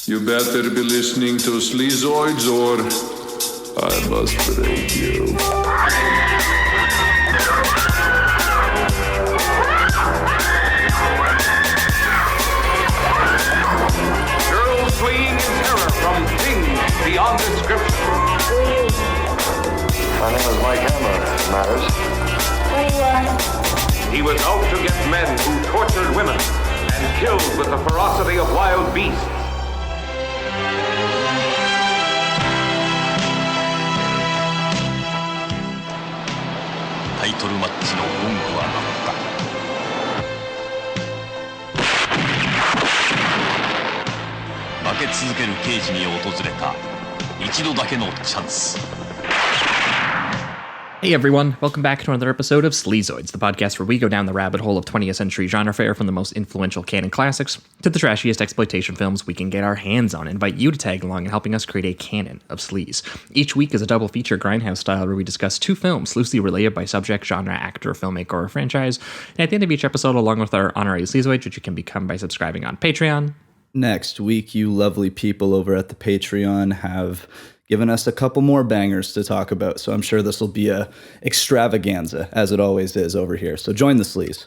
You better be listening to Sleazoids or I must break you. Girls fleeing in terror from things beyond description. My name is Mike Hammer. Matters. What do you want? He was out to get men who tortured women and killed with the ferocity of wild beasts. Title match のゴングは鳴った。負け続ける刑事に訪れた一度だけのチャンス。Hey everyone, welcome back to another episode of Sleazoids, the podcast where we go down the rabbit hole of 20th century genre fare from the most influential canon classics to the trashiest exploitation films we can get our hands on and invite you to tag along in helping us create a canon of sleaze. Each week is a double feature grindhouse style where we discuss two films loosely related by subject, genre, actor, filmmaker, or franchise, and at the end of each episode, along with our honorary Sleazoid, which you can become by subscribing on Patreon. Next week, you lovely people over at the Patreon have given us a couple more bangers to talk about, so I'm sure this will be a extravaganza, as it always is over here. So join the sleaze.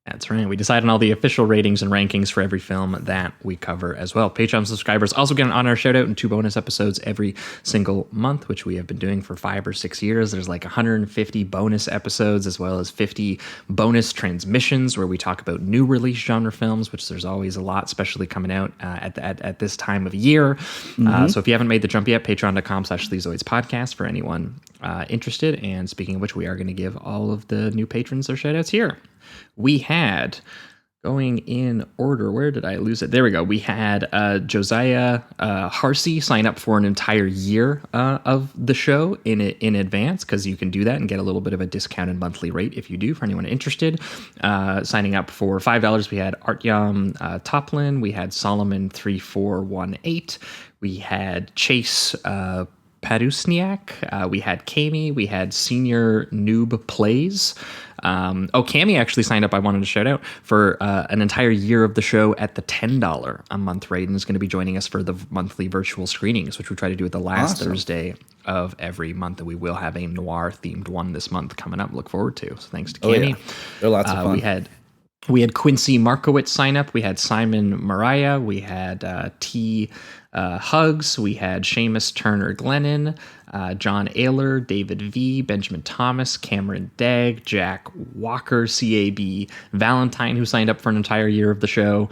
That's right. We decide on all the official ratings and rankings for every film that we cover as well. Patreon subscribers also get an honor shout out and 2 bonus episodes every single month, which we have been doing for 5 or 6 years. There's like 150 bonus episodes as well as 50 bonus transmissions where we talk about new release genre films, which there's always a lot, especially coming out at this time of year. So if you haven't made the jump yet, patreon.com/Sleazoids podcast for anyone interested. And speaking of which, we are going to give all of the new patrons their shout outs here. We had, going in order, where did I lose it? There we go. We had Josiah Harsey sign up for an entire year of the show in advance, because you can do that and get a little bit of a discounted monthly rate if you do, for anyone interested. Signing up for $5, we had Artyom Toplin, we had Solomon 3418, we had Chase Padusniak, we had Kami, we had Senior Noob Plays. Cami actually signed up, I wanted to shout out, for an entire year of the show at the $10 a month rate, and is going to be joining us for the monthly virtual screenings, which we try to do at the last Thursday of every month, and we will have a noir-themed one this month coming up. Look forward to. So thanks to Kami. Yeah. They're lots of fun. We had Quincy Markowitz sign up. We had Simon Mariah. We had T. Hugs. We had Seamus Turner Glennon, John Ayler, David V, Benjamin Thomas, Cameron Dagg, Jack Walker, CAB Valentine, who signed up for an entire year of the show.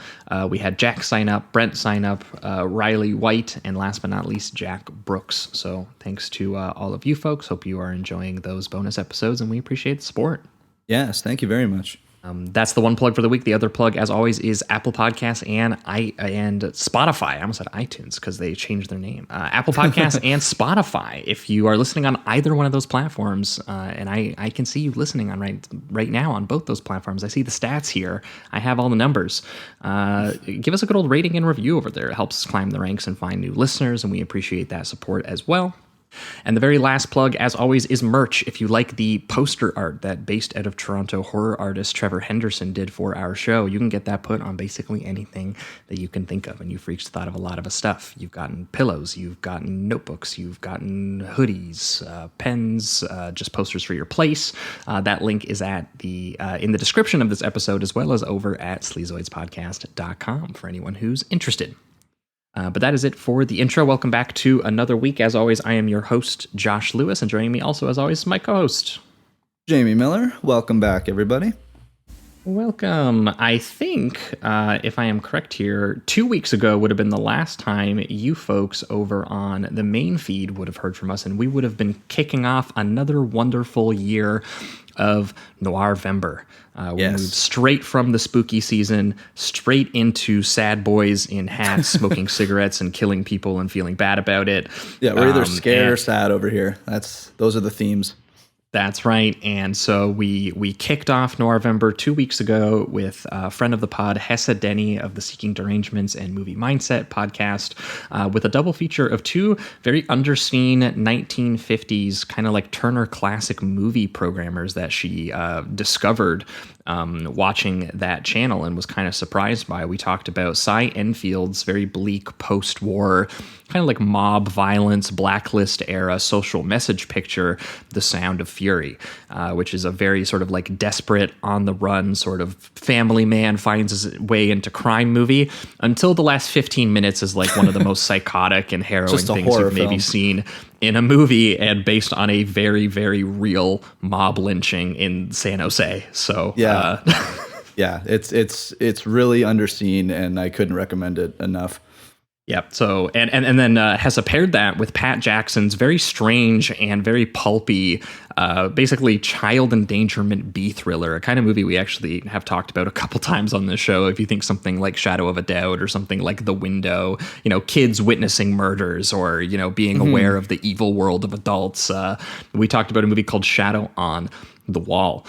We had Jack sign up, Brent sign up, Riley White, and last but not least, Jack Brooks. So thanks to all of you folks. Hope you are enjoying those bonus episodes, and we appreciate the support. Yes, thank you very much. That's the one plug for the week. The other plug, as always, is Apple Podcasts and Spotify. I almost said iTunes because they changed their name. Apple Podcasts and Spotify. If you are listening on either one of those platforms, and I can see you listening on right now on both those platforms. I see the stats here. I have all the numbers. Give us a good old rating and review over there. It helps us climb the ranks and find new listeners, and we appreciate that support as well. And the very last plug, as always, is merch. If you like the poster art that based out of Toronto horror artist Trevor Henderson did for our show, you can get that put on basically anything that you can think of. And you freaks thought of a lot of stuff. You've gotten pillows, you've gotten notebooks, you've gotten hoodies, pens, just posters for your place. That link is at in the description of this episode, as well as over at sleazoidspodcast.com for anyone who's interested. But that is it for the intro. Welcome back to another week. As always, I am your host, Josh Lewis, and joining me also, as always, is my co-host, Jamie Miller. Welcome back, everybody. Welcome. I think, if I am correct here, 2 weeks ago would have been the last time you folks over on the main feed would have heard from us, and we would have been kicking off another wonderful year of Noirvember. We moved straight from the spooky season, straight into sad boys in hats, smoking cigarettes and killing people and feeling bad about it. Yeah, we're either scared or sad over here. Those are the themes. That's right. And so we kicked off Noirvember 2 weeks ago with a friend of the pod, Hessa Denny of the Seeking Derangements and Movie Mindset podcast, with a double feature of two very underseen 1950s kind of like Turner Classic movie programmers that she discovered watching that channel and was kind of surprised by. We talked about Cy Enfield's very bleak post-war, kind of like mob violence, blacklist era social message picture, The Sound of Fury, which is a very sort of like desperate, on the run sort of family man finds his way into crime movie until the last 15 minutes is like one of the most psychotic and harrowing things you've maybe seen in a movie, and based on a very, very real mob lynching in San Jose. So yeah, yeah, it's really underseen, and I couldn't recommend it enough. Yep. So and then Hessa paired that with Pat Jackson's very strange and very pulpy, basically child endangerment B thriller, a kind of movie we actually have talked about a couple times on this show. If you think something like Shadow of a Doubt or something like The Window, kids witnessing murders or being aware of the evil world of adults. We talked about a movie called Shadow on the Wall,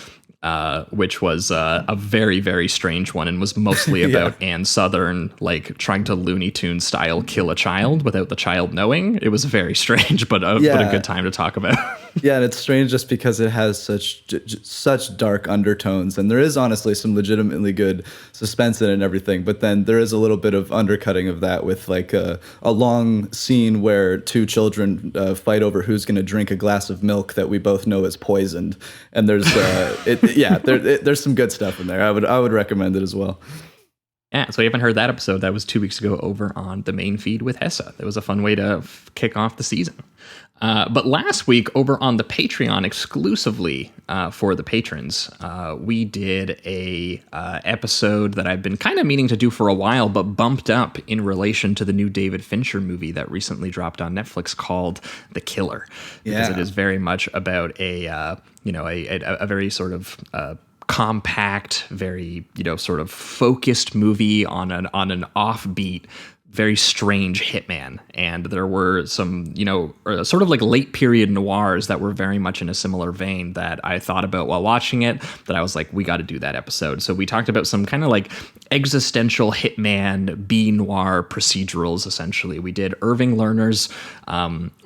which was a very, very strange one and was mostly about Ann Southern like trying to Looney Tunes style kill a child without the child knowing. It was very strange, but a good time to talk about. Yeah, and it's strange just because it has such dark undertones, and there is honestly some legitimately good suspense in it and everything, but then there is a little bit of undercutting of that with like a long scene where two children fight over who's going to drink a glass of milk that we both know is poisoned, and there's there's some good stuff in there. I would recommend it as well. Yeah, so you haven't heard that episode. That was 2 weeks ago over on the main feed with Hessa. That was a fun way to kick off the season. But last week over on the Patreon exclusively for the patrons, we did a episode that I've been kind of meaning to do for a while, but bumped up in relation to the new David Fincher movie that recently dropped on Netflix called The Killer. Because it is very much about a very sort of compact, very sort of focused movie on an offbeat, very strange hitman. And there were some sort of like late period noirs that were very much in a similar vein that I thought about while watching it, that I was like, we got to do that episode. So we talked about some kind of like existential hitman B noir procedurals. Essentially, we did Irving Lerner's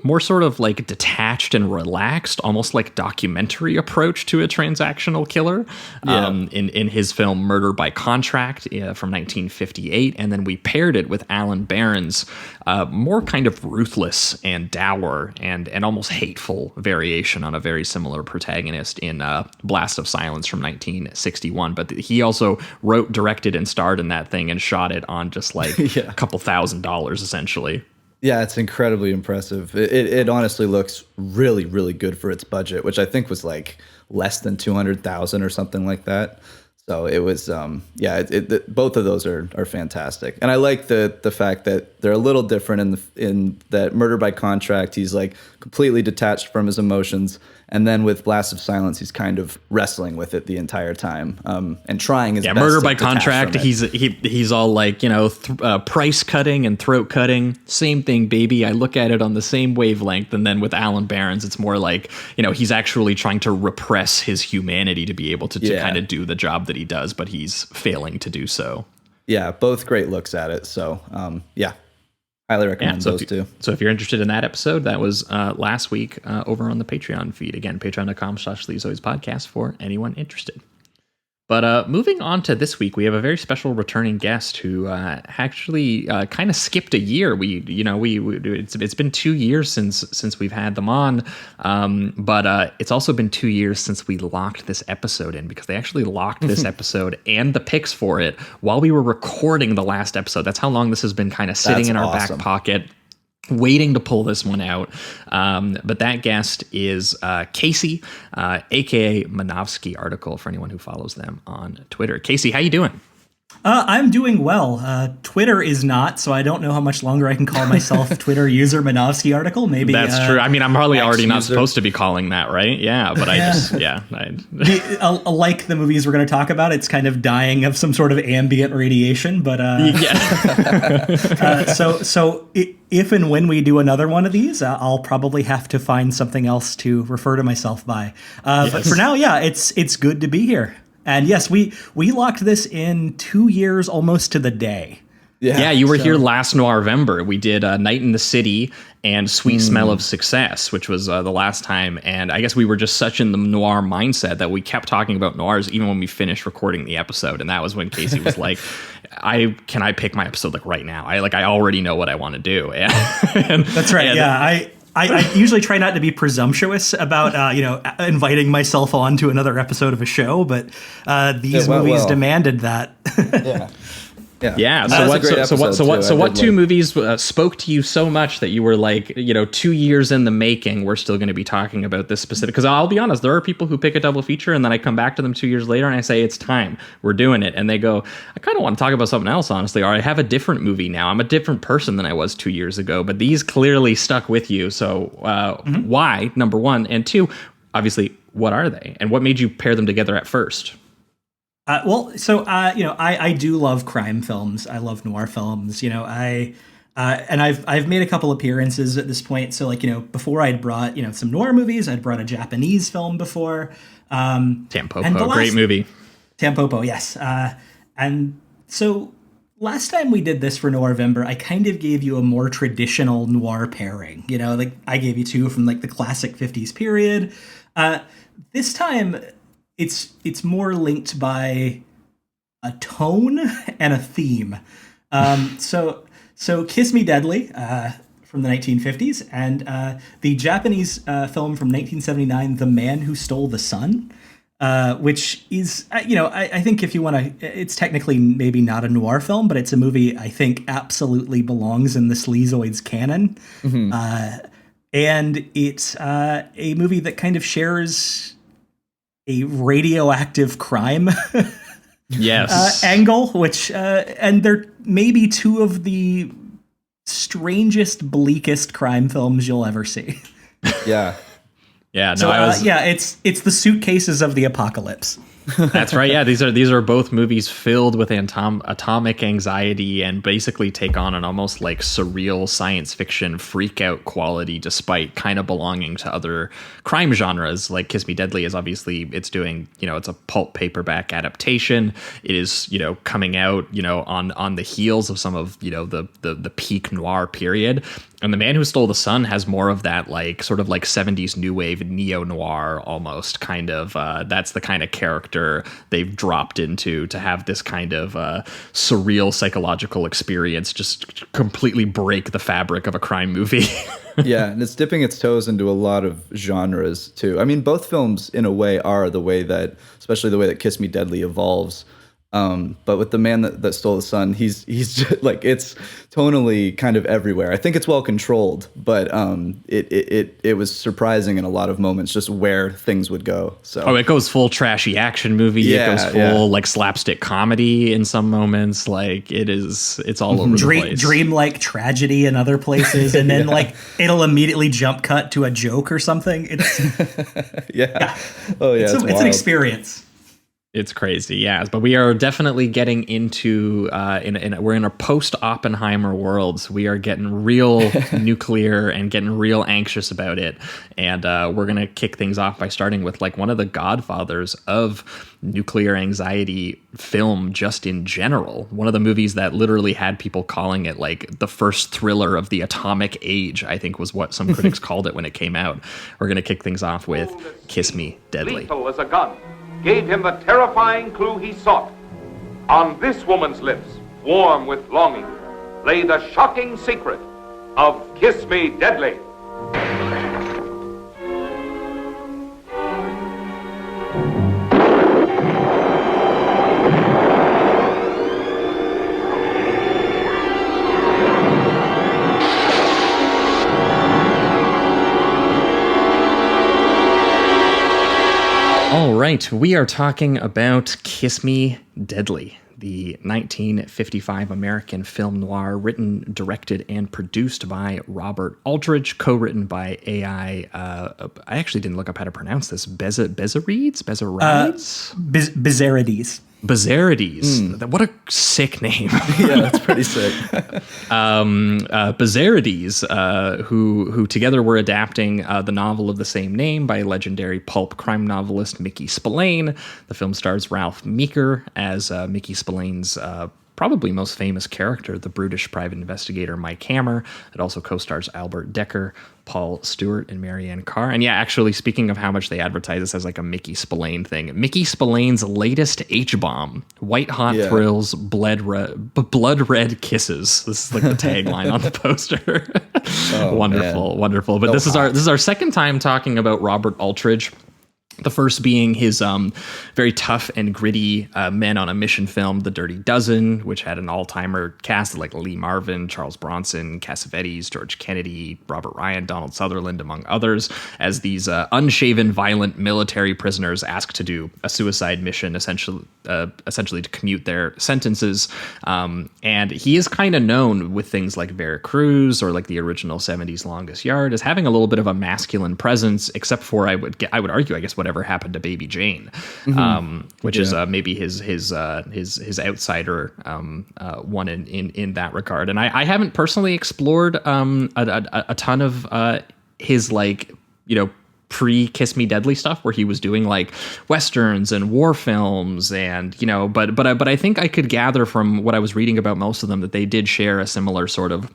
more sort of like detached and relaxed, almost like documentary approach to a transactional killer in his film Murder by Contract from 1958. And then we paired it with Alan Barron's more kind of ruthless and dour and almost hateful variation on a very similar protagonist in Blast of Silence from 1961. But he also wrote, directed, and starred in that thing and shot it on just like a couple $1,000 essentially. Yeah, it's incredibly impressive. It honestly looks really, really good for its budget, which I think was like less than 200,000 or something like that. So it was, both of those are fantastic, and I like the fact that they're a little different in that Murder by Contract, he's like completely detached from his emotions, and then with Blast of Silence, he's kind of wrestling with it the entire time, and trying his best. Murder by Contract, he's all like price cutting and throat cutting, same thing, baby. I look at it on the same wavelength, and then with Alan Barron's, it's more like he's actually trying to repress his humanity to be able to kind of do the job that he does, but he's failing to do so. Yeah, both great looks at it. So highly recommend those two. So if you're interested in that episode, that was last week over on the Patreon feed. Again, patreon.com/Sleazoids podcast for anyone interested. But moving on to this week, we have a very special returning guest who actually kind of skipped a year. It's been 2 years since we've had them on, but it's also been 2 years since we locked this episode in, because they actually locked this epised and the picks for it while we were recording the last episode. That's how long this has been kind of sitting in our back pocket, waiting to pull this one out. But that guest is Casey, aka Manofsky Article, for anyone who follows them on Twitter. Casey, how you doing? I'm doing well. Twitter is not, so I don't know how much longer I can call myself Twitter user Manovsky article. Maybe that's true. I mean, I'm probably already not user. supposed to be calling that, right? Yeah, but like the movies we're going to talk about, it's kind of dying of some sort of ambient radiation. But if and when we do another one of these, I'll probably have to find something else to refer to myself by. But for now, it's good to be here. And yes, we locked this in 2 years almost to the day. Yeah, you were here last Noirvember. We did Night in the City and Sweet Smell of Success, which was the last time. And I guess we were just such in the noir mindset that we kept talking about noirs even when we finished recording the episode. And that was when Casey was like, can I pick my episode like right now? I already know what I want to do. And that's right. I usually try not to be presumptuous about, inviting myself on to another episode of a show, but these movies demanded that. Yeah. So what two movies spoke to you so much that you were like, 2 years in the making, we're still going to be talking about this specific? Because I'll be honest, there are people who pick a double feature and then I come back to them 2 years later and I say, it's time, we're doing it. And they go, I kind of want to talk about something else, honestly, or I have a different movie now. I'm a different person than I was 2 years ago, but these clearly stuck with you. So why, number one? And two, obviously, what are they? And what made you pair them together at first? I do love crime films. I love noir films. And I've made a couple appearances at this point. So before I'd brought some noir movies, I'd brought a Japanese film before. Tampopo, great movie. Tampopo, yes. And so last time we did this for Noirvember, I kind of gave you a more traditional noir pairing. I gave you two from the classic 50s period. This time, it's more linked by a tone and a theme. So Kiss Me Deadly from the 1950s and the Japanese film from 1979, The Man Who Stole the Sun, which is, I think if you want to, it's technically maybe not a noir film, but it's a movie I think absolutely belongs in the Sleazoids canon. Mm-hmm. And it's a movie that kind of shares a radioactive crime angle, which and they're maybe two of the strangest, bleakest crime films you'll ever see. Yeah. It's the suitcases of the apocalypse. That's right. Yeah, these are both movies filled with atomic anxiety and basically take on an almost like surreal science fiction freak out quality, despite kind of belonging to other crime genres. Like Kiss Me Deadly is obviously it's doing it's a pulp paperback adaptation. It is coming out on the heels of some of the peak noir period. And The Man Who Stole the Sun has more of that sort of 70s new wave neo noir almost kind of. That's the kind of character they've dropped into to have this kind of surreal psychological experience just completely break the fabric of a crime movie. Yeah, and it's dipping its toes into a lot of genres too. I mean, both films in a way are the way that, especially the way that Kiss Me Deadly evolves. But with The Man that Stole the Sun, he's just, it's tonally kind of everywhere. I think it's well controlled, but it was surprising in a lot of moments just where things would go. So it goes full trashy action movie. Yeah, it goes full slapstick comedy in some moments. It's all over the place. Dreamlike tragedy in other places, and then it'll immediately jump cut to a joke or something. It's Oh yeah, it's an experience. It's crazy, yeah. But we are definitely getting into we're in a post-Oppenheimer world. So we are getting real nuclear and getting real anxious about it. And we're gonna kick things off by starting with one of the godfathers of nuclear anxiety film, just in general. One of the movies that literally had people calling it the first thriller of the atomic age, I think was what some critics called it when it came out. We're gonna kick things off with Kiss Me Deadly. Lethal as a gun. Gave him the terrifying clue he sought. On this woman's lips, warm with longing, lay the shocking secret of Kiss Me Deadly. All right, we are talking about Kiss Me Deadly, the 1955 American film noir written, directed, and produced by Robert Aldrich, co-written by AI. I actually didn't look up how to pronounce this. Bezarides? Bizarrides. Bizarrides. What a sick name. Yeah, that's pretty sick. Bizarrides, who together were adapting the novel of the same name by legendary pulp crime novelist Mickey Spillane. The film stars Ralph Meeker as Mickey Spillane's probably most famous character, the brutish private investigator Mike Hammer. It also co-stars Albert Decker, Paul Stewart, and Marianne Carr. And yeah, actually, speaking of how much they advertise this as like a Mickey Spillane thing, Mickey Spillane's latest H-bomb, white hot thrills, blood red kisses. This is like the tagline on the poster. Wonderful. But this is our second time talking about Robert Aldrich. The first being his very tough and gritty men on a mission film, The Dirty Dozen, which had an all-timer cast like Lee Marvin, Charles Bronson, Cassavetes, George Kennedy, Robert Ryan, Donald Sutherland, among others, as these unshaven, violent military prisoners asked to do a suicide mission, essentially to commute their sentences. And he is kind of known with things like Veracruz or like the original 70s Longest Yard as having a little bit of a masculine presence, except for I would argue, I guess, whatever happened to Baby Jane, which is maybe his outsider one in that regard. And I haven't personally explored a ton of his pre Kiss Me Deadly stuff where he was doing like westerns and war films and but I think I could gather from what I was reading about most of them that they did share a similar sort of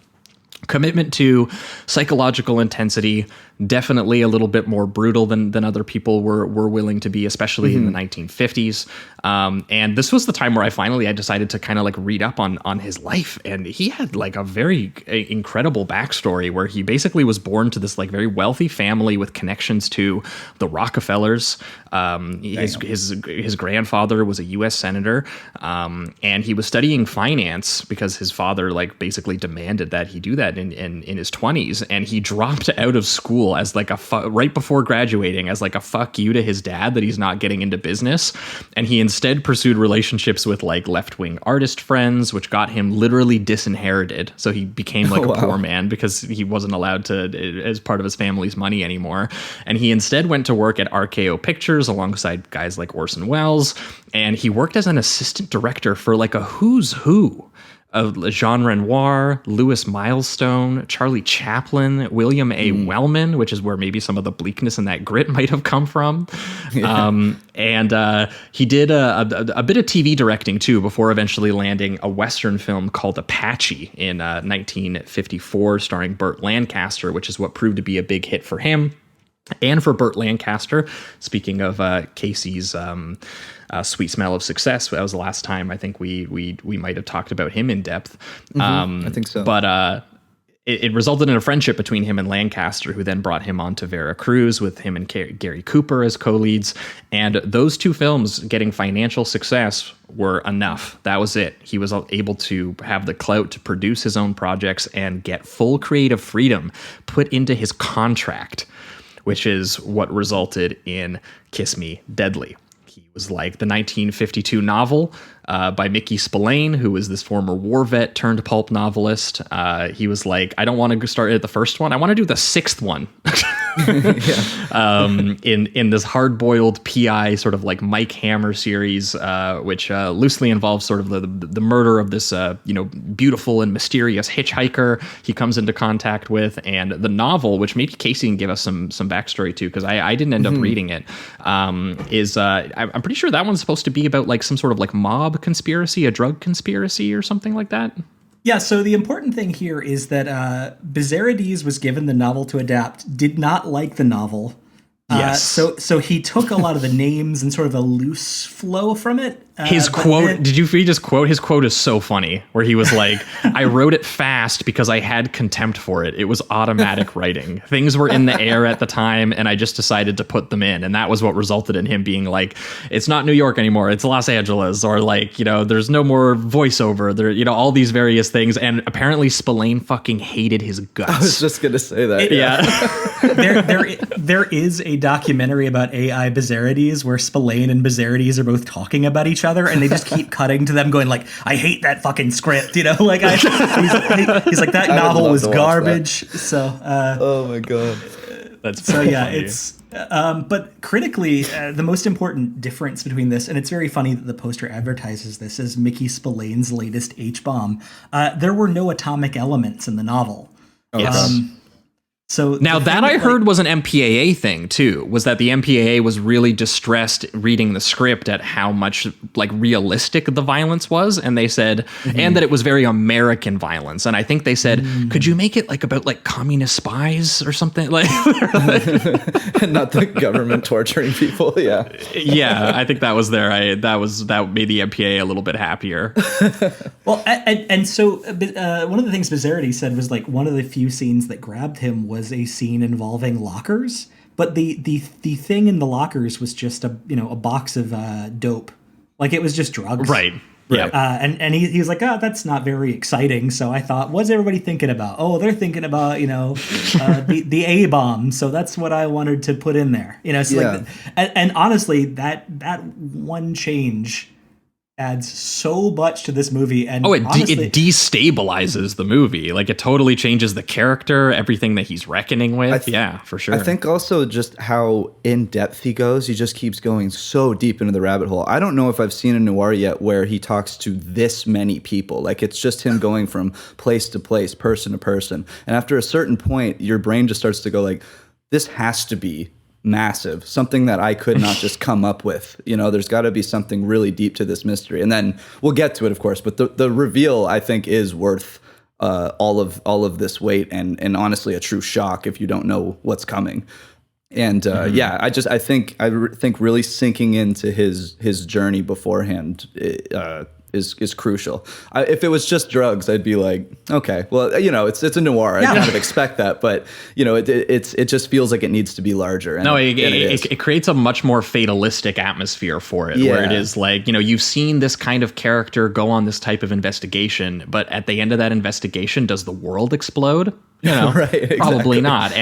commitment to psychological intensity, definitely a little bit more brutal than other people were willing to be, especially in the 1950s. And this was the time where I decided to kind of like read up on his life. And he had like a very incredible backstory where he basically was born to this like very wealthy family with connections to the Rockefellers. His grandfather was a U.S. senator, and he was studying finance because his father like basically demanded that he do that in his 20s, and he dropped out of school as like right before graduating as like a fuck you to his dad that he's not getting into business, and he instead pursued relationships with like left-wing artist friends, which got him literally disinherited. So he became like a poor man because he wasn't allowed to as part of his family's money anymore, and he instead went to work at RKO Pictures alongside guys like Orson Welles, and he worked as an assistant director for like a who's who of Jean Renoir, Louis Milestone, Charlie Chaplin, William A. Wellman, which is where maybe some of the bleakness and that grit might have come from. And he did a bit of TV directing too before eventually landing a Western film called Apache in 1954 starring Burt Lancaster, which is what proved to be a big hit for him. And for Burt Lancaster, speaking of Casey's Sweet Smell of Success, that was the last time I think we might have talked about him in depth. I think so. But it resulted in a friendship between him and Lancaster, who then brought him on to Veracruz with him and Gary Cooper as co-leads. And those two films getting financial success were enough. That was it. He was able to have the clout to produce his own projects and get full creative freedom put into his contract, which is what resulted in Kiss Me Deadly. He was like the 1952 novel by Mickey Spillane, who was this former war vet turned pulp novelist. He was like, I don't want to start at the first one. I want to do the sixth one. In this hard-boiled PI sort of like Mike Hammer series, which loosely involves sort of the murder of this beautiful and mysterious hitchhiker he comes into contact with, and the novel, which maybe Casey can give us some backstory to, because I didn't end up reading it. Is I'm pretty sure that one's supposed to be about like some sort of like mob conspiracy, a drug conspiracy or something like that. Yeah, so the important thing here is that Bizarrides was given the novel to adapt, did not like the novel. Yes. So he took a lot of the names and sort of a loose flow from it. His quote, did you read his quote? His quote is so funny, where he was like, I wrote it fast because I had contempt for it. It was automatic writing. Things were in the air at the time, and I just decided to put them in. And that was what resulted in him being like, it's not New York anymore, it's Los Angeles, or like, there's no more voiceover, there, all these various things. And apparently Spillane fucking hated his guts. I was just going to say that. There is a documentary about AI Bizarrides where Spillane and Bizarrides are both talking about each other. other, and they just keep cutting to them going like, I hate that fucking script, you know, like he's like, that novel was garbage. So oh my god, that's so yeah, funny. it's but critically, the most important difference between this, and it's very funny that the poster advertises this as Mickey Spillane's latest H-bomb. There were no atomic elements in the novel. Yes. So now that I heard was an MPAA thing too, was that the MPAA was really distressed reading the script at how much like realistic the violence was. And they said, and that it was very American violence. And I think they said, could you make it like about like communist spies or something like not the government torturing people. Yeah. Yeah. I think that was that made the MPAA a little bit happier. Well, and so one of the things Bizzarity said was like one of the few scenes that grabbed him was a scene involving lockers, but the thing in the lockers was just a box of dope, like it was just drugs, right? Yeah, and he was like, that's not very exciting. So I thought, what's everybody thinking about? Oh, they're thinking about the A bomb. So that's what I wanted to put in there. So like, and honestly, that one change adds so much to this movie, and it honestly, destabilizes the movie. Like it totally changes the character, everything that he's reckoning with. Yeah, for sure. I think also just how in depth he goes. He just keeps going so deep into the rabbit hole. I don't know if I've seen a noir yet where he talks to this many people. Like it's just him going from place to place, person to person. And after a certain point, your brain just starts to go like, this has to be massive, something that I could not just come up with. There's got to be something really deep to this mystery, and then we'll get to it, of course. But the reveal, I think, is worth all of this weight, and honestly, a true shock if you don't know what's coming. And I think really sinking into his journey beforehand is crucial. If it was just drugs, I'd be like, okay, well, it's a noir. I kind of expect that, but it just feels like it needs to be larger. And it creates a much more fatalistic atmosphere for it, where it is like, you've seen this kind of character go on this type of investigation, but at the end of that investigation, does the world explode? Right, exactly. Probably not.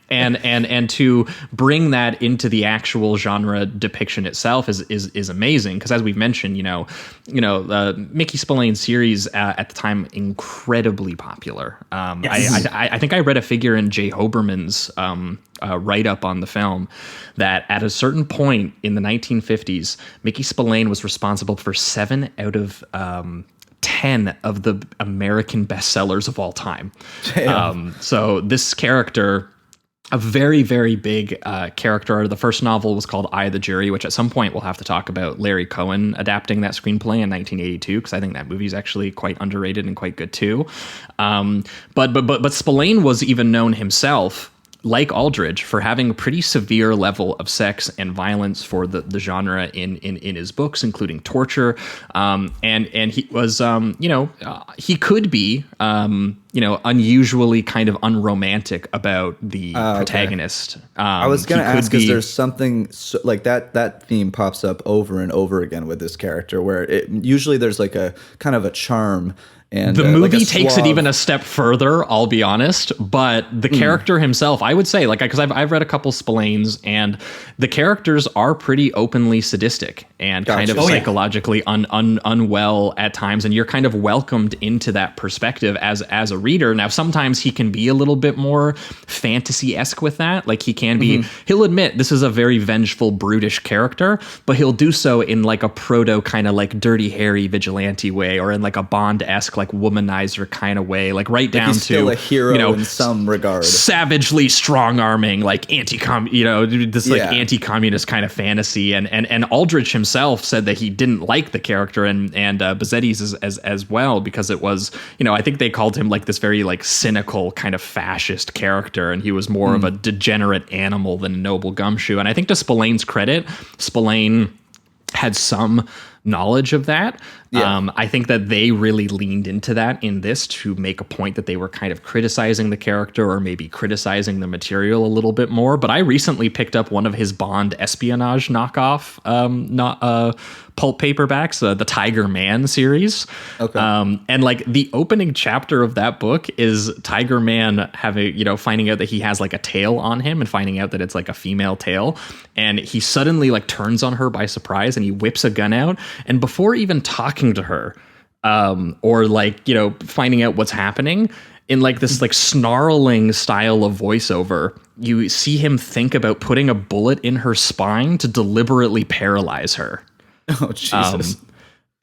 And to bring that into the actual genre depiction itself is amazing, because as we've mentioned, Mickey Spillane's series at the time incredibly popular. Yes. I think I read a figure in Jay Hoberman's write up on the film that at a certain point in the 1950s, Mickey Spillane was responsible for 7 out of 10 of the American bestsellers of all time. So this character, a very, very big character. The first novel was called Eye of the Jury, which at some point we'll have to talk about Larry Cohen adapting that screenplay in 1982, because I think that movie is actually quite underrated and quite good too. But Spillane was even known himself, like Aldrich, for having a pretty severe level of sex and violence for the genre in his books, including torture. And he was, he could be, unusually kind of unromantic about the protaganist. I was going to ask, because there's something like that theme pops up over and over again with this character, where usually there's like a kind of a charm. And the movie takes it even a step further, I'll be honest, but the character himself, I would say, like, because I've read a couple Spillanes, and the characters are pretty openly sadistic and kind of psychologically unwell at times, and you're kind of welcomed into that perspective as a reader. Now, sometimes he can be a little bit more fantasy-esque with that, like he can be, he'll admit this is a very vengeful, brutish character, but he'll do so in like a proto kind of like Dirty Harry vigilante way, or in like a Bond-esque like womanizer kind of way, like right down he's still to a hero in some regard, savagely strong arming, like anti-communist kind of fantasy. And Aldrich himself said that he didn't like the character, and Bazzetti's as well, because it was, I think they called him like this very like cynical kind of fascist character, and he was more of a degenerate animal than a noble gumshoe. And I think, to Spillane's credit, Spillane had some knowledge of that. I think that they really leaned into that in this to make a point that they were kind of criticizing the character, or maybe criticizing the material a little bit more. But I recently picked up one of his Bond espionage knockoff pulp paperbacks, the Tiger Man series. And like the opening chapter of that book is Tiger Man having, finding out that he has like a tail on him, and finding out that it's like a female tail. And he suddenly like turns on her by surprise, and he whips a gun out, And before even talking to her, or like, you know, finding out what's happening in like this like snarling style of voiceover, you see him think about putting a bullet in her spine to deliberately paralyze her. Oh, Jesus.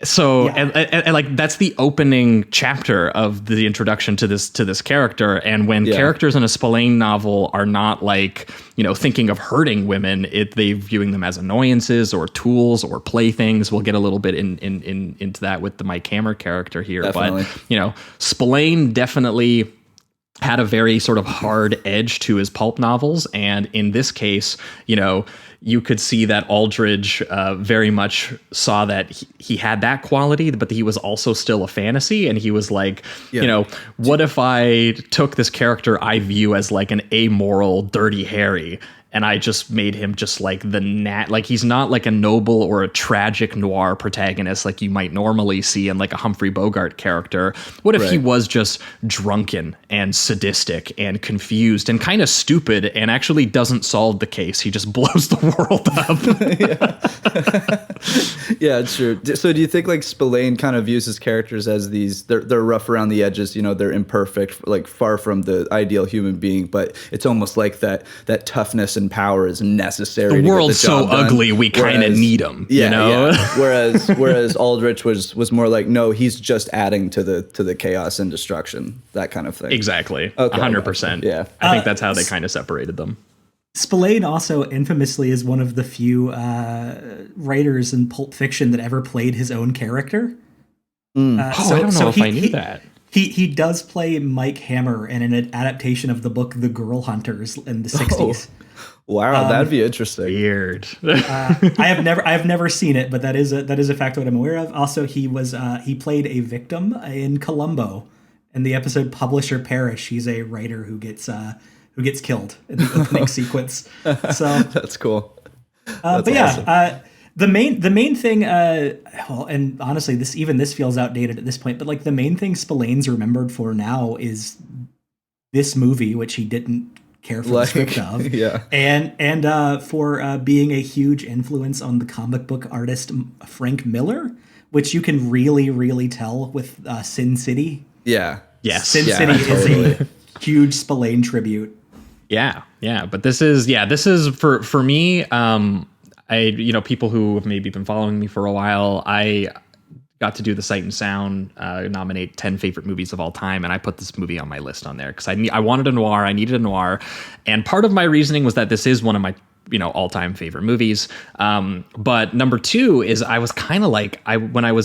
And like that's the opening chapter of the introduction to this character. And when characters in a Spillane novel are not like, you know, thinking of hurting women, they viewing them as annoyances or tools or playthings. We'll get a little bit into that with the Mike Hammer character here. Definitely. But, you know, Spillane definitely had a very sort of hard edge to his pulp novels. And in this case, you know, you could see that Aldrich very much saw that he had that quality, but he was also still a fantasy. And he was like, you know, what if I took this character I view as like an amoral, dirty Harry, and I just made him just like like he's not like a noble or a tragic noir protagonist like you might normally see in like a Humphrey Bogart character. What if he was just drunken and sadistic and confused and kind of stupid and actually doesn't solve the case? He just blows the world up. Yeah, sure. So do you think like Spillane kind of views his characters as they're rough around the edges, you know, they're imperfect, like far from the ideal human being, but it's almost like that toughness and power is necessary. The world's so ugly, we kind of need him. Yeah, you know? Yeah. Whereas Aldrich was more like, no, he's just adding to the chaos and destruction, that kind of thing. Exactly. Okay. 100%. Yeah. I think that's how they kind of separated them. Spillane also infamously is one of the few writers in Pulp Fiction that ever played his own character. I don't know if I knew that. He does play Mike Hammer in an adaptation of the book The Girl Hunters in the 60s. Wow, that'd be interesting. Weird. I have never seen it, but that is a fact that I'm aware of. Also, he played a victim in Columbo in the episode Publisher Perish. He's a writer who gets killed in the opening sequence. So that's cool. But awesome. yeah, the main thing, well, and honestly, this feels outdated at this point, but like the main thing Spillane's remembered for now is this movie, which he didn't care for the script of, yeah, and for being a huge influence on the comic book artist Frank Miller, which you can really tell with Sin City. Yeah, yes, Sin City is a huge Spillane tribute. Yeah, but this is for me. People who have maybe been following me for a while, I got to do the Sight and Sound nominate 10 favorite movies of all time, and I put this movie on my list on there because I wanted a noir, I needed a noir, and part of my reasoning was that this is one of my all-time favorite movies. But number two is I was kind of like, when I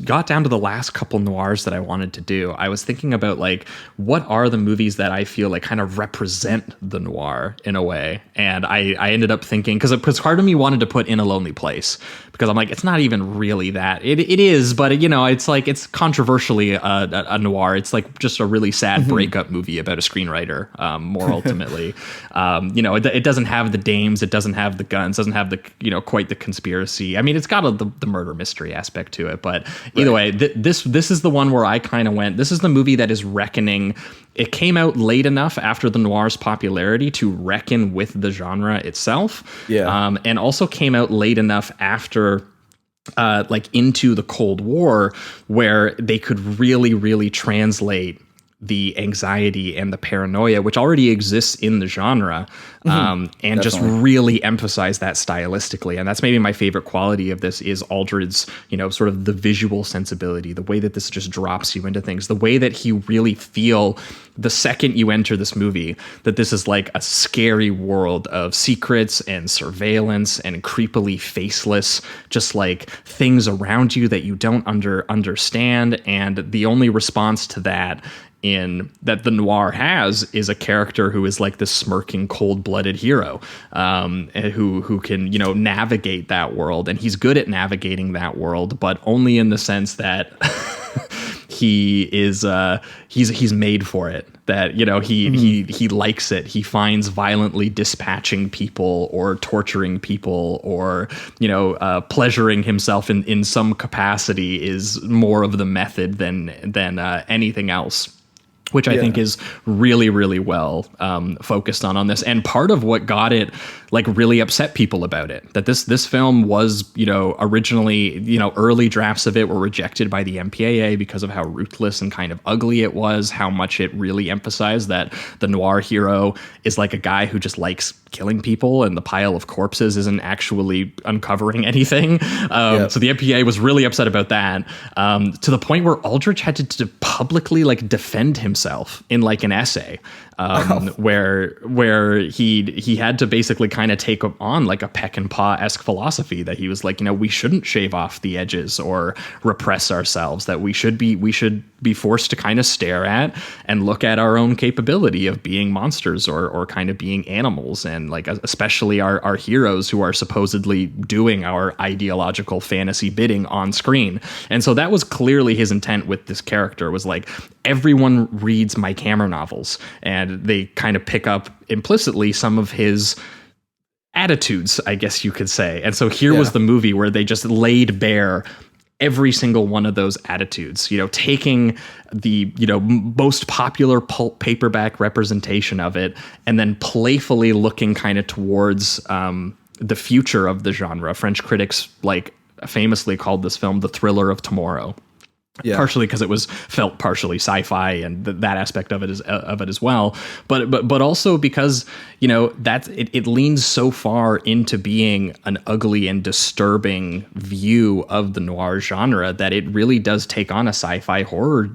got down to the last couple noirs that I wanted to do, I was thinking about like, what are the movies that I feel like kind of represent the noir in a way? And I ended up thinking, because part of me wanted to put In a Lonely Place, because I'm like, it's not even really that. It is, but it's like, it's controversially a noir. It's like just a really sad breakup movie about a screenwriter, more ultimately. It doesn't have the dames, it doesn't have the guns, doesn't have the quite the conspiracy. I mean, it's got the murder mystery aspect to it, but either way, this is the one where I kind of went, this is the movie that is reckoning. It came out late enough after the noir's popularity to reckon with the genre itself. Yeah. And also came out late enough after into the Cold War, where they could really translate the anxiety and the paranoia, which already exists in the genre, and definitely just really emphasize that stylistically. And that's maybe my favorite quality of this is Aldrich's, sort of the visual sensibility, the way that this just drops you into things, the way that you really feel the second you enter this movie that this is like a scary world of secrets and surveillance and creepily faceless, just like things around you that you don't understand. And the only response to that that the noir has is a character who is like this smirking, cold-blooded hero, who can navigate that world, and he's good at navigating that world, but only in the sense that he is he's made for it. That he likes it. He finds violently dispatching people or torturing people or pleasuring himself in some capacity is more of the method than anything else. which I think is really, really well focused on this. And part of what got it like really upset people about it, that this film was, originally, early drafts of it were rejected by the MPAA because of how ruthless and kind of ugly it was, how much it really emphasized that the noir hero is like a guy who just likes killing people and the pile of corpses isn't actually uncovering anything. So the MPAA was really upset about that, to the point where Aldrich had to publicly like defend himself in like an essay, where he had to basically kind of take on like a peck and paw-esque philosophy that he was like, we shouldn't shave off the edges or repress ourselves, that we should be forced to kind of stare at and look at our own capability of being monsters or kind of being animals, and like especially our heroes who are supposedly doing our ideological fantasy bidding on screen. And so that was clearly his intent with this character, was like, everyone reads Mike Hammer novels and they kind of pick up implicitly some of his attitudes, I guess you could say. And so here was the movie where they just laid bare every single one of those attitudes, taking the, most popular pulp paperback representation of it and then playfully looking kind of towards the future of the genre. French critics like famously called this film the thriller of tomorrow. Yeah. Partially because it was felt partially sci-fi and that aspect of it as well, but also because that it leans so far into being an ugly and disturbing view of the noir genre that it really does take on a sci-fi horror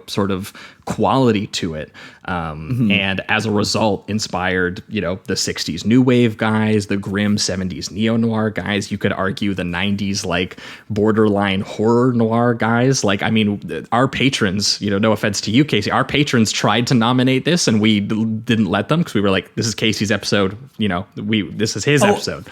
sort of quality to it, and as a result inspired the 60s new wave guys, the grim 70s neo-noir guys, you could argue the 90s like borderline horror noir guys. Like, I mean, our patrons, no offense to you, Casey, our patrons tried to nominate this and we didn't let them because we were like, this is Casey's episode, this is his episode.